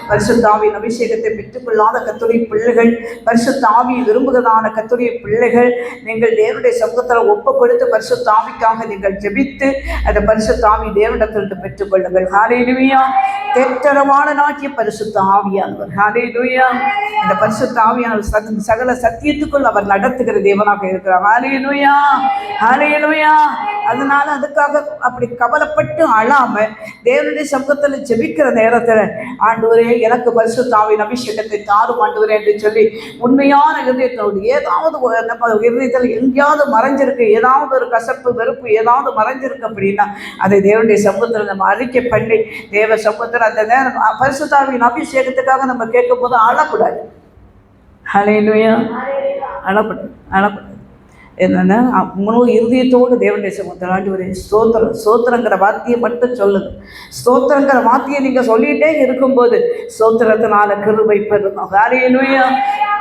பரிசுத்த ஆவியின் அபிஷேகத்தை பெற்றுக்கொள்ளாத கர்த்தருடைய பிள்ளைகள், பரிசுத்த ஆவியை விரும்புகிறதான கர்த்தருடைய பிள்ளைகள், நீங்கள் தேவனுடைய சமூகத்தில் ஒப்பு கொடுத்து பரிசுத்த ஆவிக்காக நீங்கள் ஜெபித்து அந்த பரிசுத்த ஆவி தேவனிடத்திலிருந்து பெற்றுக்கொள்ளுங்கள். ஹல்லேலூயா. தேற்றரமான நாட்டிய பரிசுத்த ஆவியானவர். ஹல்லேலூயா. இந்த பரிசுத்த ஆவியானவர் சகல சத்தியத்துக்குள் அவர் நடத்துகிற தேவனாக இருக்கிறார். ஹல்லேலூயா, ஹல்லேலூயா. அதனால அதுக்காக அப்படி கவலைப்பட்டு அழாம தேவனுடைய சமூகத்தில் ஜெபிக்கிற நேரத்தில் ஆண்டவரே எனக்கு பரிசுத்த ஆவியின் அபிஷேகத்தை தாரும் ஆண்டவரே என்று சொல்லி உண்மையான இருதயத்தோடு, ஏதாவது நம்ம இருதயத்தில் எங்கேயாவது மறைஞ்சிருக்கு, ஏதாவது ஒரு கசப்பு வெறுப்பு ஏதாவது மறைஞ்சிருக்கு அப்படின்னா அதை தேவனுடைய சமூகத்தில் நம்ம அறிக்கை பண்ணி தேவ சமூகத்தில் அந்த நேரம் பரிசுத்த ஆவியின் அபிஷேகத்துக்காக நம்ம கேட்கும் போது அழக்கூடாது. ஹல்லேலூயா. அழக்கூடாது. என்னென்னா முழு இருதயத்தோடு தேவனுடைய சமூகத்தில் ஆண்டவரே ஸ்தோத்திரம், ஸ்தோத்திரங்கிற வார்த்தையை மட்டும் சொல்லுங்க. ஸ்தோத்திரங்கிற வார்த்தையை நீங்கள் சொல்லிகிட்டே இருக்கும்போது ஸ்தோத்திரத்தினால கிருபை பெருகும். ஹல்லேலூயா.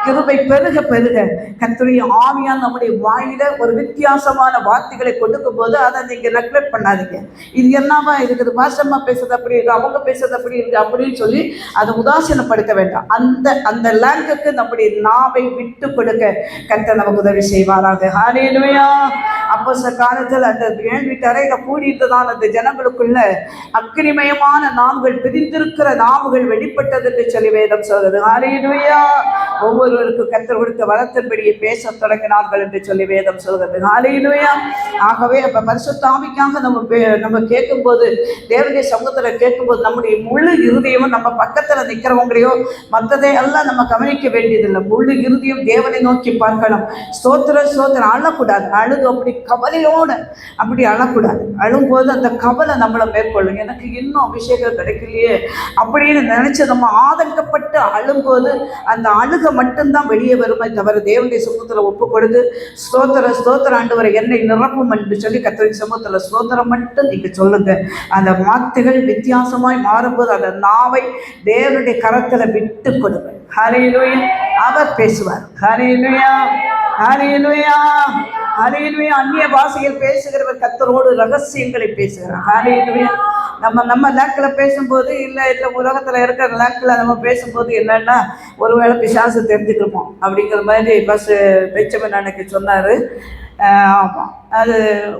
கிருபை பெருக பெருக கர்த்தருடைய ஆவியால் நம்முடைய வாயில ஒரு வித்தியாசமான வார்த்தைகளை கொடுக்கும் போது அதை நீங்கள் நெக்லெக்ட் பண்ணாதீங்க. இது என்னவா இருக்குது, பாசமா பேசுறது அப்படி இருக்கு, அவங்க பேசுறது அப்படி இருக்கு அப்படின்னு சொல்லி அதை உதாசீனப்படுத்த வேண்டாம். அந்த லேங்குக்கு நம்முடைய நாவை விட்டு கொடுக்க கர்த்தர் நமக்கு உதவி செய்வாராக. ஹல்லேலூயா. அப்போஸ்தல காலத்தில் அந்த வீட்டு அறையில கூடியிருந்ததால் அந்த ஜனங்களுக்குள்ள அக்கினிமயமான நாவுகள், பிரிந்திருக்கிற நாவுகள் வெளிப்பட்டது என்று சொல்லி வேதம் சொல்கிறது. ஹல்லேலூயா. ஒவ்வொருவருக்கு கர்த்தர் கொடுத்த வரத்தின்படியே பேச தொடங்கினார்கள் என்று சொல்லி வேதம் சொல்கிறது. ஹல்லேலூயா. ஆகவே அப்ப பரிசுத்த ஆவிக்காக நம்ம கேட்கும்போது, தேவனுடைய சமூகத்தில் கேட்கும்போது நம்முடைய முழு இருதயமும் நம்ம பக்கத்தில் நிற்கிறவங்களையோ மற்றதை எல்லாம் நம்ம கவனிக்க வேண்டியதில்லை. முழு இருதயம் தேவனை நோக்கி பார்க்கணும். ஸ்தோத்திரம் அழக்கூடாது. அழுது அப்படி கவலையோடு அப்படி அழக்கூடாது. அழும்போது அந்த கவலை நம்மளை மேற்கொள்ளும். எனக்கு இன்னும் அபிஷேகம் கிடைக்கலையே அப்படின்னு நினைச்சு நம்ம ஆதங்கப்பட்டு அழும்போது அந்த அழுக மட்டும்தான் வெளியே வருமே தவிர தேவனுடைய சமூகத்தில் ஒப்பு கொடுத்து ஸ்தோத்திர ஆண்டவரை என்னை நிரப்பும் என்று சொல்லி கர்த்தருடைய சமூகத்தில் ஸ்தோத்திரம் மட்டும் நீங்க சொல்லுங்க. அந்த வார்த்தைகள் வித்தியாசமாய் மாறும்போது அந்த நாவை தேவனுடைய கரத்தில் விட்டு கொடுங்க. ஹல்லேலூயா. அவர் பேசுவார். ஹல்லேலூயா, ஹல்லேலூயா, ஹல்லேலூயா. அந்நிய பாஷையில் பேசுகிறவர் கர்த்தரோடு ரகசியங்களை பேசுகிறார். ஹல்லேலூயா. நம்ம லேக்கில் பேசும்போது இல்லை உலகத்தில் இருக்கிற லேக்கில் நம்ம பேசும்போது என்னன்னா ஒருவேளை பிசாசு தெரிஞ்சுக்கிறோமோ அப்படிங்கிற மாதிரி பெச்சமன் அன்னைக்கு சொன்னார். ஆமாம், அது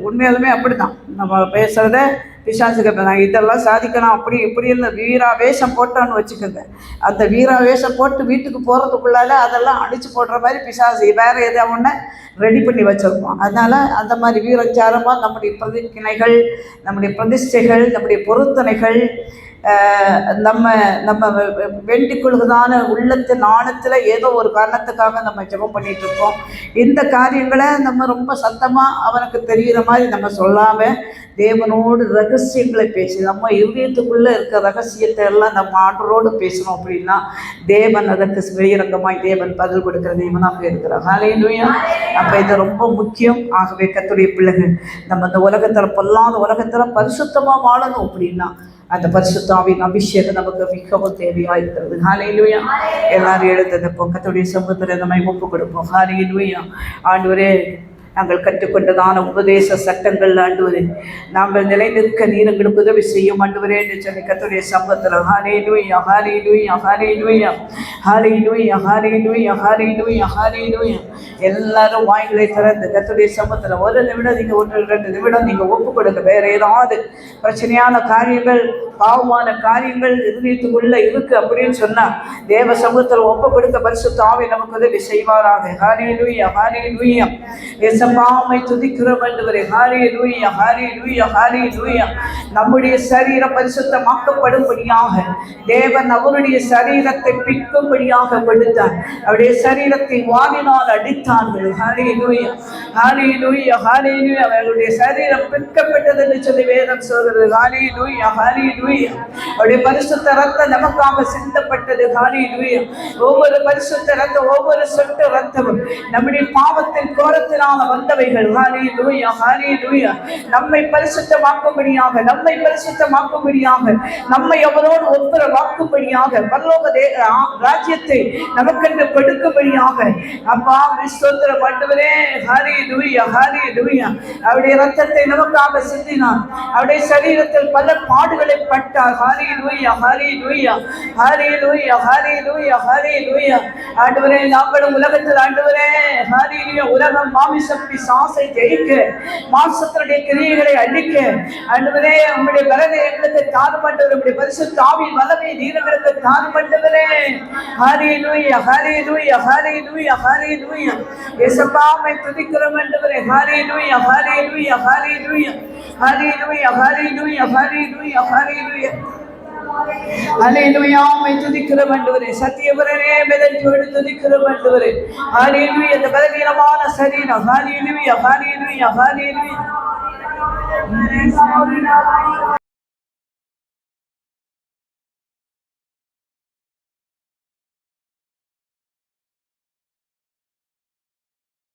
உண்மையாலுமே அப்படி தான். நம்ம பேசுகிறத பிசாசுக்கு நாங்கள் இதெல்லாம் சாதிக்கணும் அப்படி இப்படின்னு வீராவேஷம் போட்டோன்னு வச்சுக்கோங்க. அந்த வீராவேஷம் போட்டு வீட்டுக்கு போகிறதுக்குள்ளால அதெல்லாம் அடித்து போடுற மாதிரி பிசாசு வேறு எதாவது ஒன்று ரெடி பண்ணி வச்சுருப்போம். அதனால் அந்த மாதிரி வீரச்சாரமாக நம்முடைய பிரதிக்கிணைகள், நம்முடைய பிரதிஷ்டைகள், நம்முடைய பொருத்தனைகள், நம்ம நம்ம வேண்டிக் கொள்வதான உள்ளத்தின் ஆழத்தில் ஏதோ ஒரு காரணத்துக்காக நம்ம ஜெபம் பண்ணிகிட்டு இருக்கோம். இந்த காரியங்களை நம்ம ரொம்ப சத்தமாக அவனுக்கு தெரிகிற மாதிரி நம்ம சொல்லாமல் தேவனோடு ரகசியங்களை பேசி நம்ம இதயத்துக்குள்ளே இருக்க ரகசியத்தை எல்லாம் நம்ம ஆண்டரோடு பேசணும். அப்படின்னா தேவன் அதற்கு வெளிரங்கமாய் தேவன் பதில் கொடுக்கிற தேவனாக இருக்கிறார். ஹல்லேலூயா. அப்போ இது ரொம்ப முக்கியம். ஆகவே கர்த்தருடைய பிள்ளைகள் நம்ம இந்த உலகத்தில் பொல்லாத உலகத்தில் பரிசுத்தமாக வாழணும். அப்படின்னா அந்த பரிசுத்த ஆவியின் அபிஷேகம் நமக்கு மிகவும் தேவையாக இருக்கிறது. ஹல்லேலூயா. எல்லாரும் எழுந்தது கர்த்தருடைய சமூகத்தில் நம்ம ஒப்பு கொடுப்போம். ஹல்லேலூயா. ஆண்டவரே, நாங்கள் கற்றுக்கொண்டதான உபதேச சட்டங்கள் ஆண்டவரே நாங்கள் நிலைநிற்க நீர் எங்களுக்கு உதவி செய்யும் ஆண்டவரே என்று சொல்லி கர்த்தருடைய சமூகத்தில் ஹல்லேலூயா, ஹல்லேலூயா, ஹல்லேலூயா, ஹல்லேலூயா, ஹல்லேலூயா, ஹல்லேலூயா, ஹல்லேலூயா. எல்லாரும் வாய்களை திறந்து கர்த்தருடைய சமூகத்தில் ஒரு நிமிடம் நீங்கள் 1-2 நிமிடம் நீங்கள் ஒப்பு கொடுங்க. வேறு ஏதாவது பிரச்சனையான காரியங்கள், பாவமான காரியங்கள் இருதயத்துக்குள்ள இருக்கு அப்படின்னு சொன்னால் தேவ சமூகத்தில் ஒப்பு கொடுக்க பரிசுத்த ஆவி நமக்கு உதவி செய்வாராக. ஹல்லேலூயா, ஹல்லேலூயா. இயேசுவை துதிக்கிறோம் ஆண்டவரே. ஹல்லேலூயா, ஹல்லேலூயா, ஹல்லேலூயா. நம்முடைய சரீரம் பரிசுத்தமாக்கப்படும்படியாக தேவன் அவருடைய சரீரத்தை பிக்கும்படியாக கொடுத்தார். அவருடைய சரீரத்தை வாளினால் அடித்தார்கள். ஹல்லேலூயா, ஹல்லேலூயா, ஹல்லேலூயா. அவருடைய சரீரம் பிற்கப்பட்டது என்று சொல்லி வேதம் சொல்கிறது. ஹல்லேலூயா, ஹல்லேலூயா. அவருடைய பரிசுத்த ரத்தம் நமக்காக சிந்தப்பட்டது. ஹல்லேலூயா. ஒவ்வொரு பரிசுத்த ரத்தம், ஒவ்வொரு சொட்டு ரத்தமும் நம்முடைய பாவத்தின் கோரத்தினால் வந்தவைகள். ஹல்லேலூயா, ஹல்லேலூயா. நம்மை பரிசுத்தமாக்கும்படியாக, நம்மை பரிசுத்தமாக்கும்படியாக, நம்மை அவரோடு ஒப்புரவாக்கும்படியாக, பரலோக ராஜ்யத்தை நமக்கென்று கொடுக்கும்படியாக அப்பா ஸ்தோத்திரம் ஆண்டவரே. ஹல்லேலூயா, ஹல்லேலூயா. அவருடைய ரத்தத்தை நமக்காக சிந்தினார். அவருடைய சரீரத்தில் பல பாடுகளை பட்டார். ஹல்லேலூயா, ஹல்லேலூயா, ஹல்லேலூயா, ஹல்லேலூயா, ஹல்லேலூயா. ஆண்டவரே, நாங்களும் உலகத்தில் ஆண்டவரே ஹல்லேலூயா உலகம் மாமிச பிசாசை ஜெயிக்க, மாம்சத்தினுடைய கிரியைகளை அழிக்க ஆண்டவரே உம்முடைய பலனை எங்களுக்கு தாரும் ஆண்டவரே. உம்முடைய பரிசுத்த ஆவியின் வல்லமை நீர் எங்களுக்கு தாரும் ஆண்டவரே. ஹல்லேலூயா, ஹல்லேலூயா, ஹல்லேலூயா, ஹல்லேலூயா. இயேசுவை துதிக்கிறோம் ஆண்டவரே. ஹல்லேலூயா, ஹல்லேலூயா, ஹல்லேலூயா, ஹல்லேலூயா, ஹல்லேலூயா, ஹல்லேலூயா, ஹல்லேலூயா. ஹல்லேலூயா. உம்மை துதிக்கிறோம் ஆண்டவரே. சத்தியவரனே பெதஞ்சோடு துதிக்கிறோம் ஆண்டவரே. ஹல்லேலூயா. இந்த பலவீனமான சரீரம் ஹல்லேலூயா, ஹல்லேலூயா, ஹல்லேலூயா.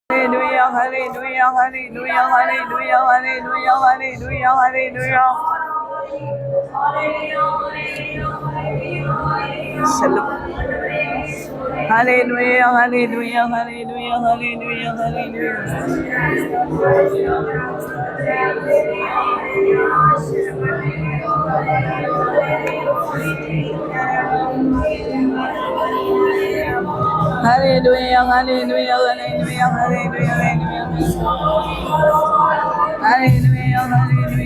Hallelujah, hallelujah, hallelujah, hallelujah, hallelujah, hallelujah, hallelujah. Hallelujah, hallelujah, hallelujah, hallelujah, hallelujah. Hallelujah, hallelujah, hallelujah, hallelujah, hallelujah. Hallelujah, hallelujah,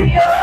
Thank you.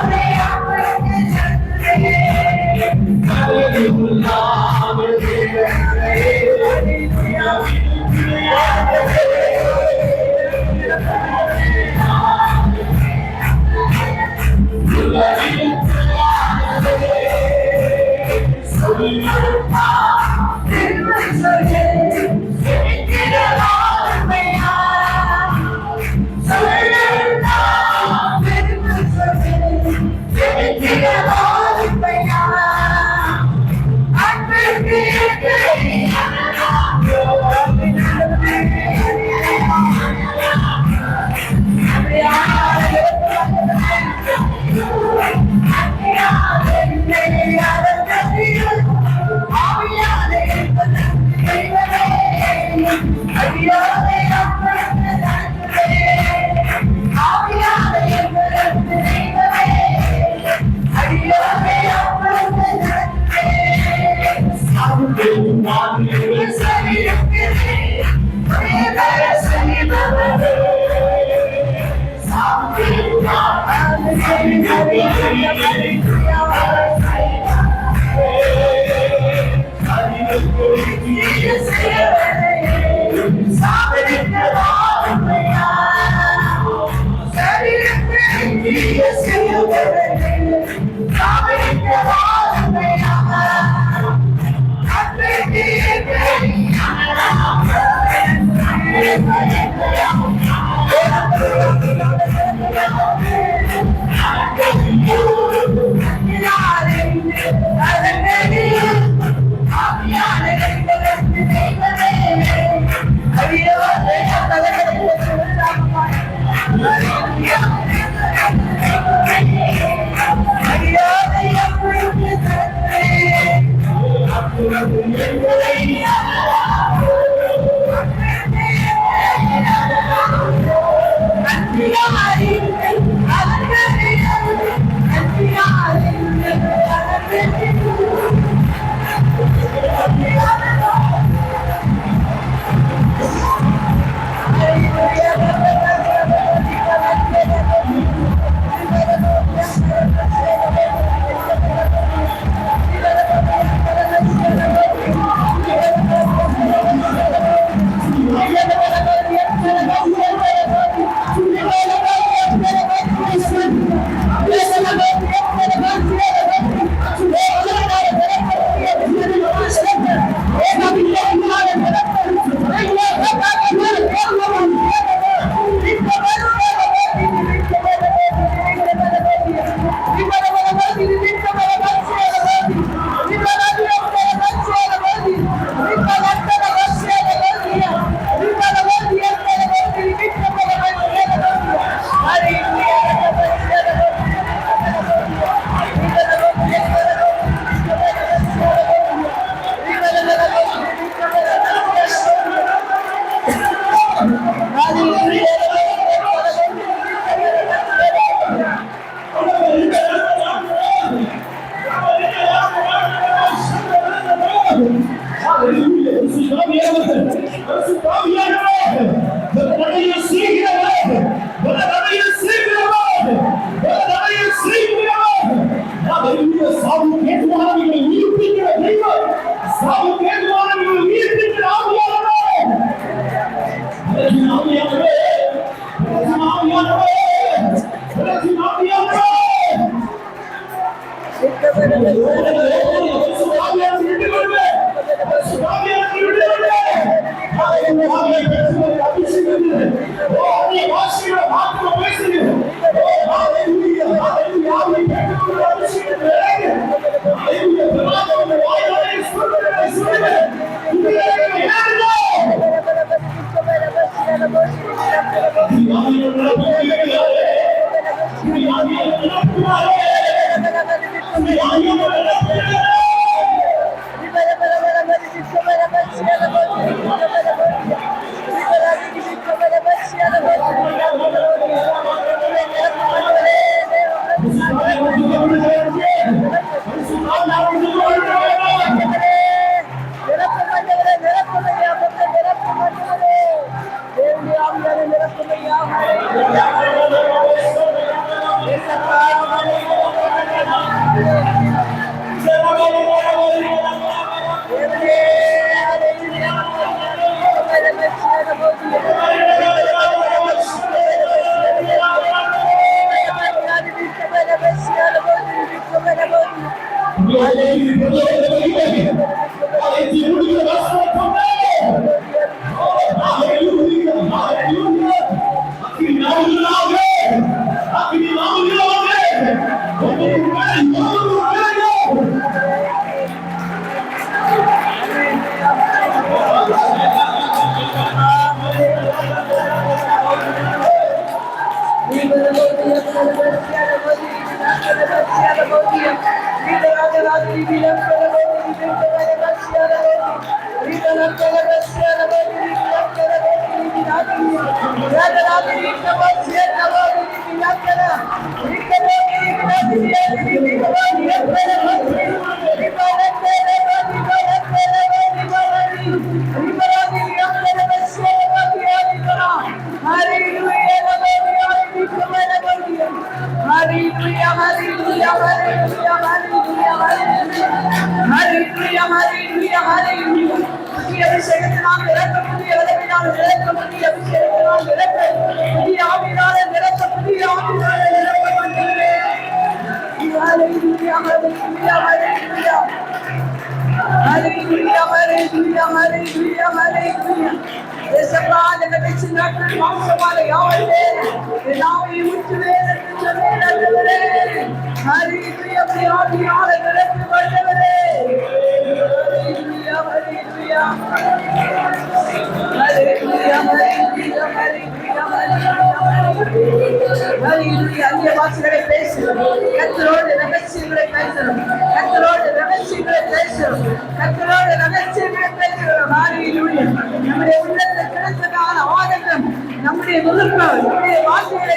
நம்முடைய விருப்பம் நம்முடைய வார்த்தைகளை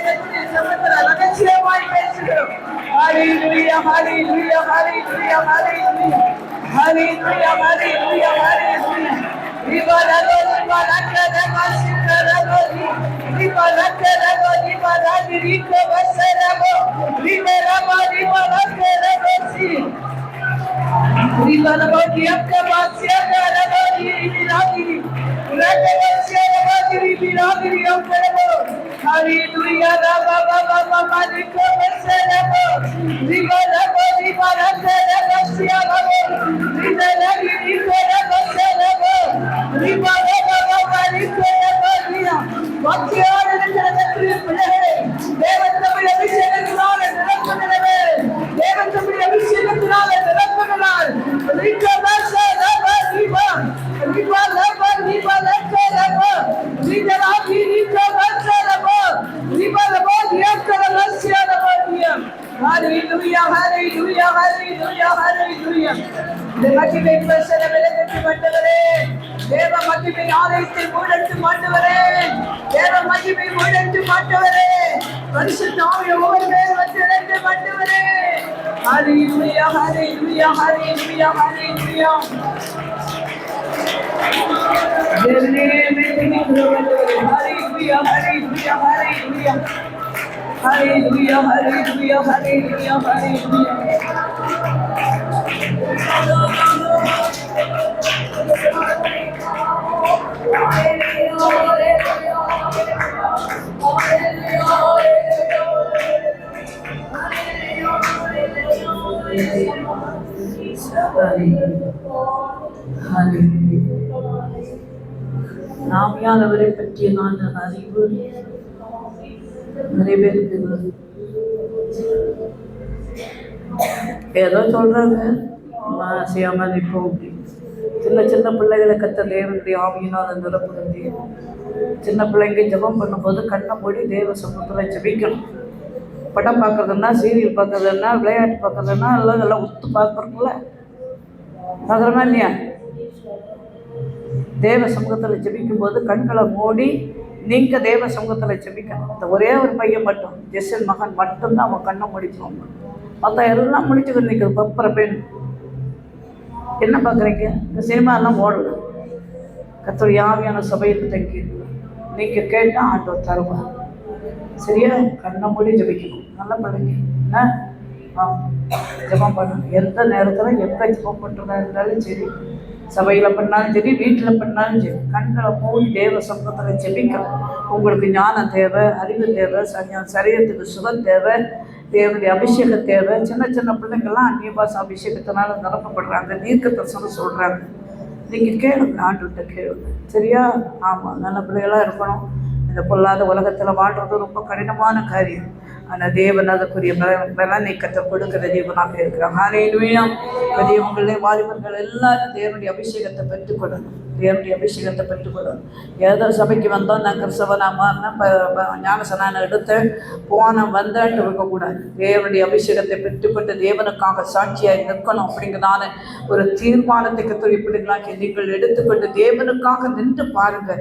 ரகசியமாய் பேசுகிறோம். ஹalleluya ஹalleluya ஹalleluya ஹalleluya ஹalleluya ஹalleluya ஹalleluya விவரலோ விவரக்கத வாசிக்கரலோ விவரக்கரலோ விவரதிரிக்க வசரலோ விவரமா விவரக்கரலோ சி விவரலோ கியக்க வாசிக்கரலோ விராதி ரகவசியரலோ விராதி யக்கரலோ ஹalleluya ரபா Baba Baba திரிக்க வசரலோ விவரலோ விவரக்கரலோ சியலோ விவரலி விவரலோ சரலோ Hallelujah, hallelujah, hallelujah, hallelujah. மகிமை பிரசன விலகட்டு மண்டவரே, தேவ மகிமை ஆலயத்தை மூடட்டு மண்டவரே, தேவ மகிமை மூடட்டு மண்டவரே, பரிசுத்த ஆவியை ஒவ்வொரு பேர் வந்து மண்டவரே. ஹalleluya, hallelujah, hallelujah, hallelujah. தேவனே மெய்யாகவே ஹalleluya, hallelujah, hallelujah. Hallelujah, hallelujah, hallelujah, hallelujah. ஆவியானவரை பற்றிய நான் அறிவு நிறைய பேருக்கு ஏதோ சொல்றாங்க செய்யாம நிற்போம். சின்ன சின்ன பிள்ளைகளை கத்த தேவனுடைய ஆவியினால் நிரப்புகிறது. சின்ன பிள்ளைங்க ஜெபம் பண்ணும்போது கண்ணை மூடி தேவ சமூகத்தில் ஜெபிக்கணும். படம் பார்க்குறதுன்னா, சீரியல் பார்க்குறதுன்னா, விளையாட்டு பார்க்குறதுன்னா எல்லாம் உத்து பார்க்குறோம்ல, பார்க்குறோமா இல்லையா? தேவ சமூகத்தில் ஜெபிக்கும் போது கண்களை மூடி நீங்கள் தேவ சமூகத்தில் ஜெபிக்கணும். இந்த ஒரே ஒரு பையன் மட்டும், ஜெசன் மகன் மட்டும்தான் அவன் கண்ணை முடிக்கணும். மற்ற எல்லாம் முடிச்சுக்கிட்டு நிற்கிறது. பப்பர பெண் என்ன பார்க்குறீங்க? இந்த சினிமாலாம் ஓடல. கர்த்தருடைய ஆவியான சபையில் தங்கி நீங்கள் கேட்டால் ஆண்டவர் தருவார். சரியா? கண்ணை மூடி ஜெபிக்கணும். நல்லா பண்ணுங்க. ஜெபம் பண்ணணும். எந்த நேரத்தில் எப்போ ஜெபம் பண்ணுறதா இருந்தாலும் சரி, சபையில் பண்ணாலும் சரி, வீட்டில் பண்ணாலும் சரி, கண்களை மூடி தேவ சமூகத்தில் ஜெபிக்கணும். உங்களுக்கு ஞானம் தேவை, அறிவு தேவை, சரீரத்துக்கு சுகம் தேவை, தேவனுடைய அபிஷேகம் தேவை. சின்ன சின்ன பிள்ளைங்கள்லாம் அந்நிய பாஷை அபிஷேகத்தினால நிரப்பப்படுறாங்க, தீர்க்க தரிசனம் சொல்கிறாங்க. நீங்கள் கேளுங்க, ஆண்டுகிட்ட கேளுங்க. சரியா? ஆமாம், நல்ல பிள்ளைகளாக இருக்கணும். இந்த பொல்லாத உலகத்தில் வாழ்கிறது ரொம்ப கடினமான காரியம். ஆனால் தேவன் அதற்குரிய பலனை கத்தர் கொடுக்கிற தேவனாக இருக்கிறார். ஹல்லேலூயா. பெரியவங்களே வாலிபர்கள் எல்லாரும் தேவனுடைய அபிஷேகத்தை பெற்றுக்கொள்ளணும். தேவனுடைய அபிஷேகத்தை பெற்றுக்கொள்ளணும். ஏதோ சபைக்கு வந்தோம், நான் கிறிஸ்தவனா மாறினேன், ஞானசனான எடுத்தேன், போனேன் வந்தேன்ட்டு இருக்கக்கூடாது. தேவனுடைய அபிஷேகத்தை பெற்றுக்கொண்டு தேவனுக்காக சாட்சியாக நிற்கணும் அப்படிங்கிறதான ஒரு தீர்மானத்தை கத்தர் இப்படிங்களாக்கி நீங்கள் எடுத்துக்கொண்டு தேவனுக்காக நின்று பாருங்க.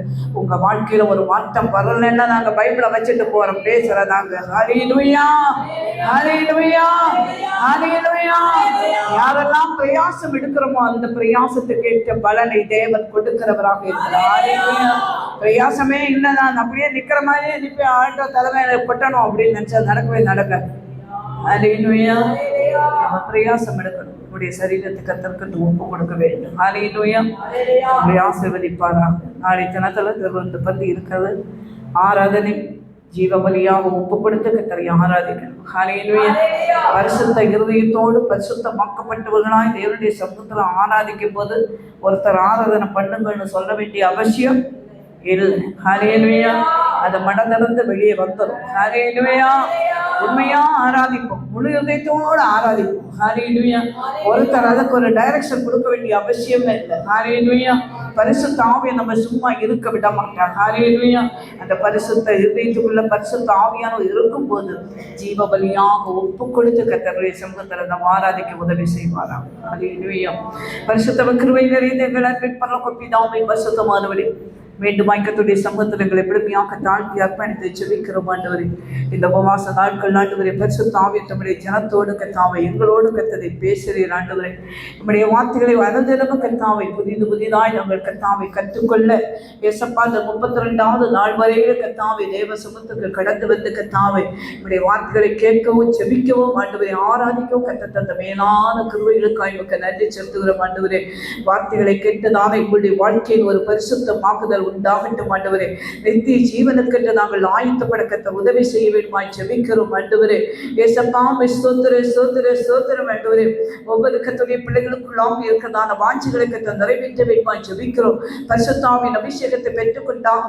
உங்க வாழ்க்கையில ஒரு மாற்றம் வரலன்னா நாங்க பைபிளை வச்சுட்டு போறோம், பேசுறதாங்க. ஹல்லேலூயா, ஹல்லேலூயா, ஹல்லேலூயா. யாரெல்லாம் பிரயாசம் எடுக்கிறோமோ அந்த பிரயாசத்துக்கு ஏற்ற பலனை தேவன் கொடுக்கிறவராக இருக்கிறார். பிரயாசமே இல்லை, நான் அப்படியே நிக்கிற மாதிரியே நிப்பி ஆழ்ந்த தலைமையில கொட்டணும் அப்படின்னு நினைச்சா நடக்கவே நடக்காது. ஹல்லேலூயா. நம்ம பிரயாசம் எடுக்கணும். நம்முடைய சரீரத்துக்கு கர்த்தருக்கு ஒப்பு கொடுக்க வேண்டும். ஹல்லேலூயா. நம்முடைய ஆசீர்வதிப்பாராக. நாளை தினத்துல வந்து பந்தி இருக்கிறது. ஆராதனை ஜீவ பலியாக ஒப்பு கொடுத்து கர்த்தரை ஆராதிக்கணும். ஹல்லேலூயா. பரிசுத்த இருதயத்தோடு பரிசுத்தமாக்கப்பட்டவர்களாய் தேவனுடைய சமூகத்தில் ஆராதிக்கும் போது ஒருத்தர் ஆராதனை பண்ணுங்கன்னு சொல்ல வேண்டிய அவசியம் இல்லை. ஹல்லேலூயா. அதை மனதிலிருந்து வெளியே வந்துடும். ஹல்லேலூயா. உண்மையா ஆராதிப்போம், முழு இதயத்தோடு ஆராதிப்போம். ஹல்லேலூயா. ஒருத்தர் அதுக்கு ஒரு டைரக்ஷன் கொடுக்க வேண்டிய அவசியமே இல்லை. ஹல்லேலூயா. பரிசுத்த ஆவியை நம்ம சும்மா இருக்க விட மாட்டாங்க. ஹல்லேலூயா. அந்த பரிசுத்த இதயத்துக்குள்ள பரிசுத்த ஆவியானவர் இருக்கும்போது ஜீவ பலியாக ஒப்பு கொடுத்து கர்த்தருடைய சமூகத்தில் நம்ம ஆராதிக்க உதவி செய்வாராம். ஹல்லேலூயா. பரிசுத்த கிருபை நிறைந்த எங்கள் அன்பின் பரலோக பிதாவே, பரிசுத்தமானவரே, மீண்டும் கர்த்தருடைய சமூகத்தில் எங்களை விடுமையாக தாழ்த்தி அர்ப்பணித்து ஜெபிக்கிறோம் ஆண்டவரே. இந்த உபவாச நாட்கள் ஆண்டவரே, பரிசுத்த ஆவியை தம்முடைய ஜனத்தோடு கர்த்தாவே எங்களோடு கர்த்தரை பேசுகிறீர் ஆண்டவரே. நம்முடைய வார்த்தைகளை அனுதினமும் கர்த்தாவை புதிதாய் நாங்கள் கர்த்தாவை கற்றுக்கொள்ள ஏசப்பா இந்த 32வது நாள் வரையில கர்த்தாவை தேவ சமூகத்துக்கு கடந்து வந்து கர்த்தாவை நம்முடைய வார்த்தைகளை கேட்கவும் ஜெபிக்கவும் ஆண்டவரை ஆராதிக்கவும் கர்த்தர் தந்த மேலான கிருபைகளுக்காய் உமக்கு நன்றி செலுத்துகிறோம் ஆண்டவரே. வார்த்தைகளை கேட்டதான எங்களுடைய வாழ்க்கையில் ஒரு பரிசுத்தமாக்குதல் உண்டாகட்டும் ஆண்டவரே. நித்திய ஜீவனுக்கென்று நாங்கள் ஆயத்தப்பட கர்த்தர் உதவி செய்ய வேண்டுமாய் ஜெபிக்கிறோம் ஆண்டவரே. ஏசப்பா ஸ்தோத்திரம் ஆண்டவரே. ஒவ்வொரு கர்த்தருடைய பிள்ளைகளுக்குள்ளாக இருக்கிறதான வாஞ்சிகளை கர்த்தர் நிறைவேற்ற வேண்டுமாய் ஜெபிக்கிறோம். பரிசுத்த ஆவியின் அபிஷேகத்தை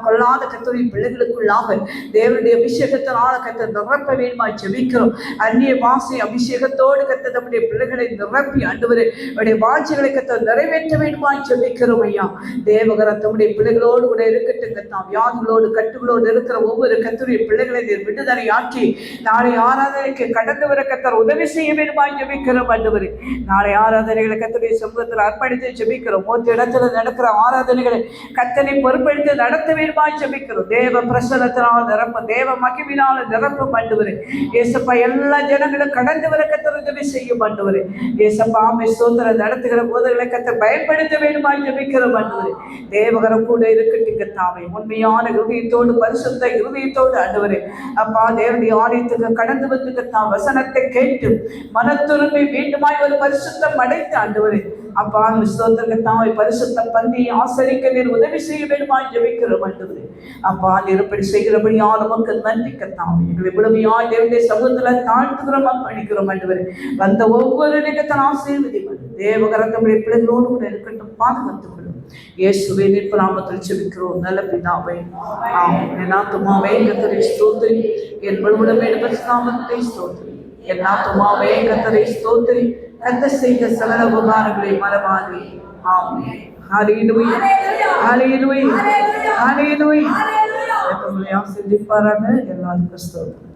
கொள்ளாத கர்த்தருடைய பிள்ளைகளுக்குள்ளாக தேவனுடைய அபிஷேகத்தினால கர்த்தர் நிரப்ப வேண்டுமாய் ஜெபிக்கிறோம். அந்நிய பாஷை அபிஷேகத்தோடு கர்த்தர் நம்முடைய பிள்ளைகளை நிரப்பி ஆண்டவரே அவருடைய வாஞ்சிகளை கர்த்தர் நிறைவேற்ற வேண்டுமாய் ஜெபிக்கிறோம் ஐயா. தேவகர தம்முடைய பிள்ளைகளோடு கூட இருக்கட்டும் கர்த்தாவே. வியாதிகளோடு கட்டுகளோடு இருக்கிற ஒவ்வொரு கர்த்தருடைய பிள்ளைகளை விடுதலை ஆக்கி நாளை ஆராதனைக்கு கடந்து வர கர்த்தர் உதவி செய்ய வேண்டுமாய் ஜெபிக்கிறோம் ஆண்டவரே. நாளை ஆராதனைகளை கர்த்தருடைய சமூகத்தில் அர்ப்பணித்து ஜெபிக்கிறோம். ஒவ்வொரு இடத்துல நடக்கிற ஆராதனைகளை கர்த்தரை பொறுப்பெடுத்து நடத்த வேண்டுமாய் ஜெபிக்கிறோம். தேவ பிரசன்னத்தினால் நிரப்பும், தேவ மகிமையினால் நிரப்பும் ஆண்டவரே. ஏசப்பா எல்லா ஜனங்களும் கடந்து வர கர்த்தர் உதவி செய்யும் ஆண்டவரே. ஏசப்பா ஸ்தோத்திரம் நடத்துகிற போதங்களை கர்த்தர் பயன்படுத்த வேண்டுமாய் ஜெபிக்கிறோம் ஆண்டவரே. தேவகரம் கூட இருக்கட்டும் கர்த்தாவே. உண்மையான இருதயத்தோடு பரிசுத்த இருதயத்தோடு ஆண்டவரே அப்பா தேவனுடைய ஆலயத்துக்கு கடந்து வந்து கர்த்தாவே வசனத்தை கேட்டு மனத்துருமை மீண்டுமாய் ஒரு பரிசுத்தம் அடைத்து ஆண்டவரே அப்பா ஸ்தோத்திரத்தாவை பரிசுத்த பந்தியை ஆசரிக்க நீர் உதவி செய்ய வேண்டுமாய் ஜெபிக்கிறோம் ஆண்டவரே. அப்பா நீர்ப்படி செய்கிறபடியால் நமக்கு நன்றி கர்த்தாவே. எங்களை விடுமையாய் தேவனுடைய சமூகத்தில் தாழ்த்துகிறோம் அர்ப்பணிக்கிறோம் ஆண்டவரே. வந்த ஒவ்வொரு நிகழ்த்தன் ஆசீர்வதி தேவகரத்தமுடைய பிள்ளைகளோடு கூட இருக்கட்டும், பாதுகாத்துக் கொள்ளும். இயேசுவே நிற்ப நாமத்தில் ஜெபிக்கிறோம் நல்ல பிதாவே. என் ஆத்துமாவே கர்த்தரை ஸ்தோத்திரி, என் முழுவதுமே நாமத்தை ஸ்தோத்திரி. என் ஆத்துமாவே கர்த்தரை ஸ்தோத்திரி, கர்த்தர் செய்த சகல உபகாரங்களை மறவாதே. ஆமென். ஹல்லேலூயா, ஹல்லேலூயா, ஹல்லேலூயா. நம்மை ஆசீர்வதிப்பாராக. எல்லாருக்கும் ஸ்தோத்திரம்.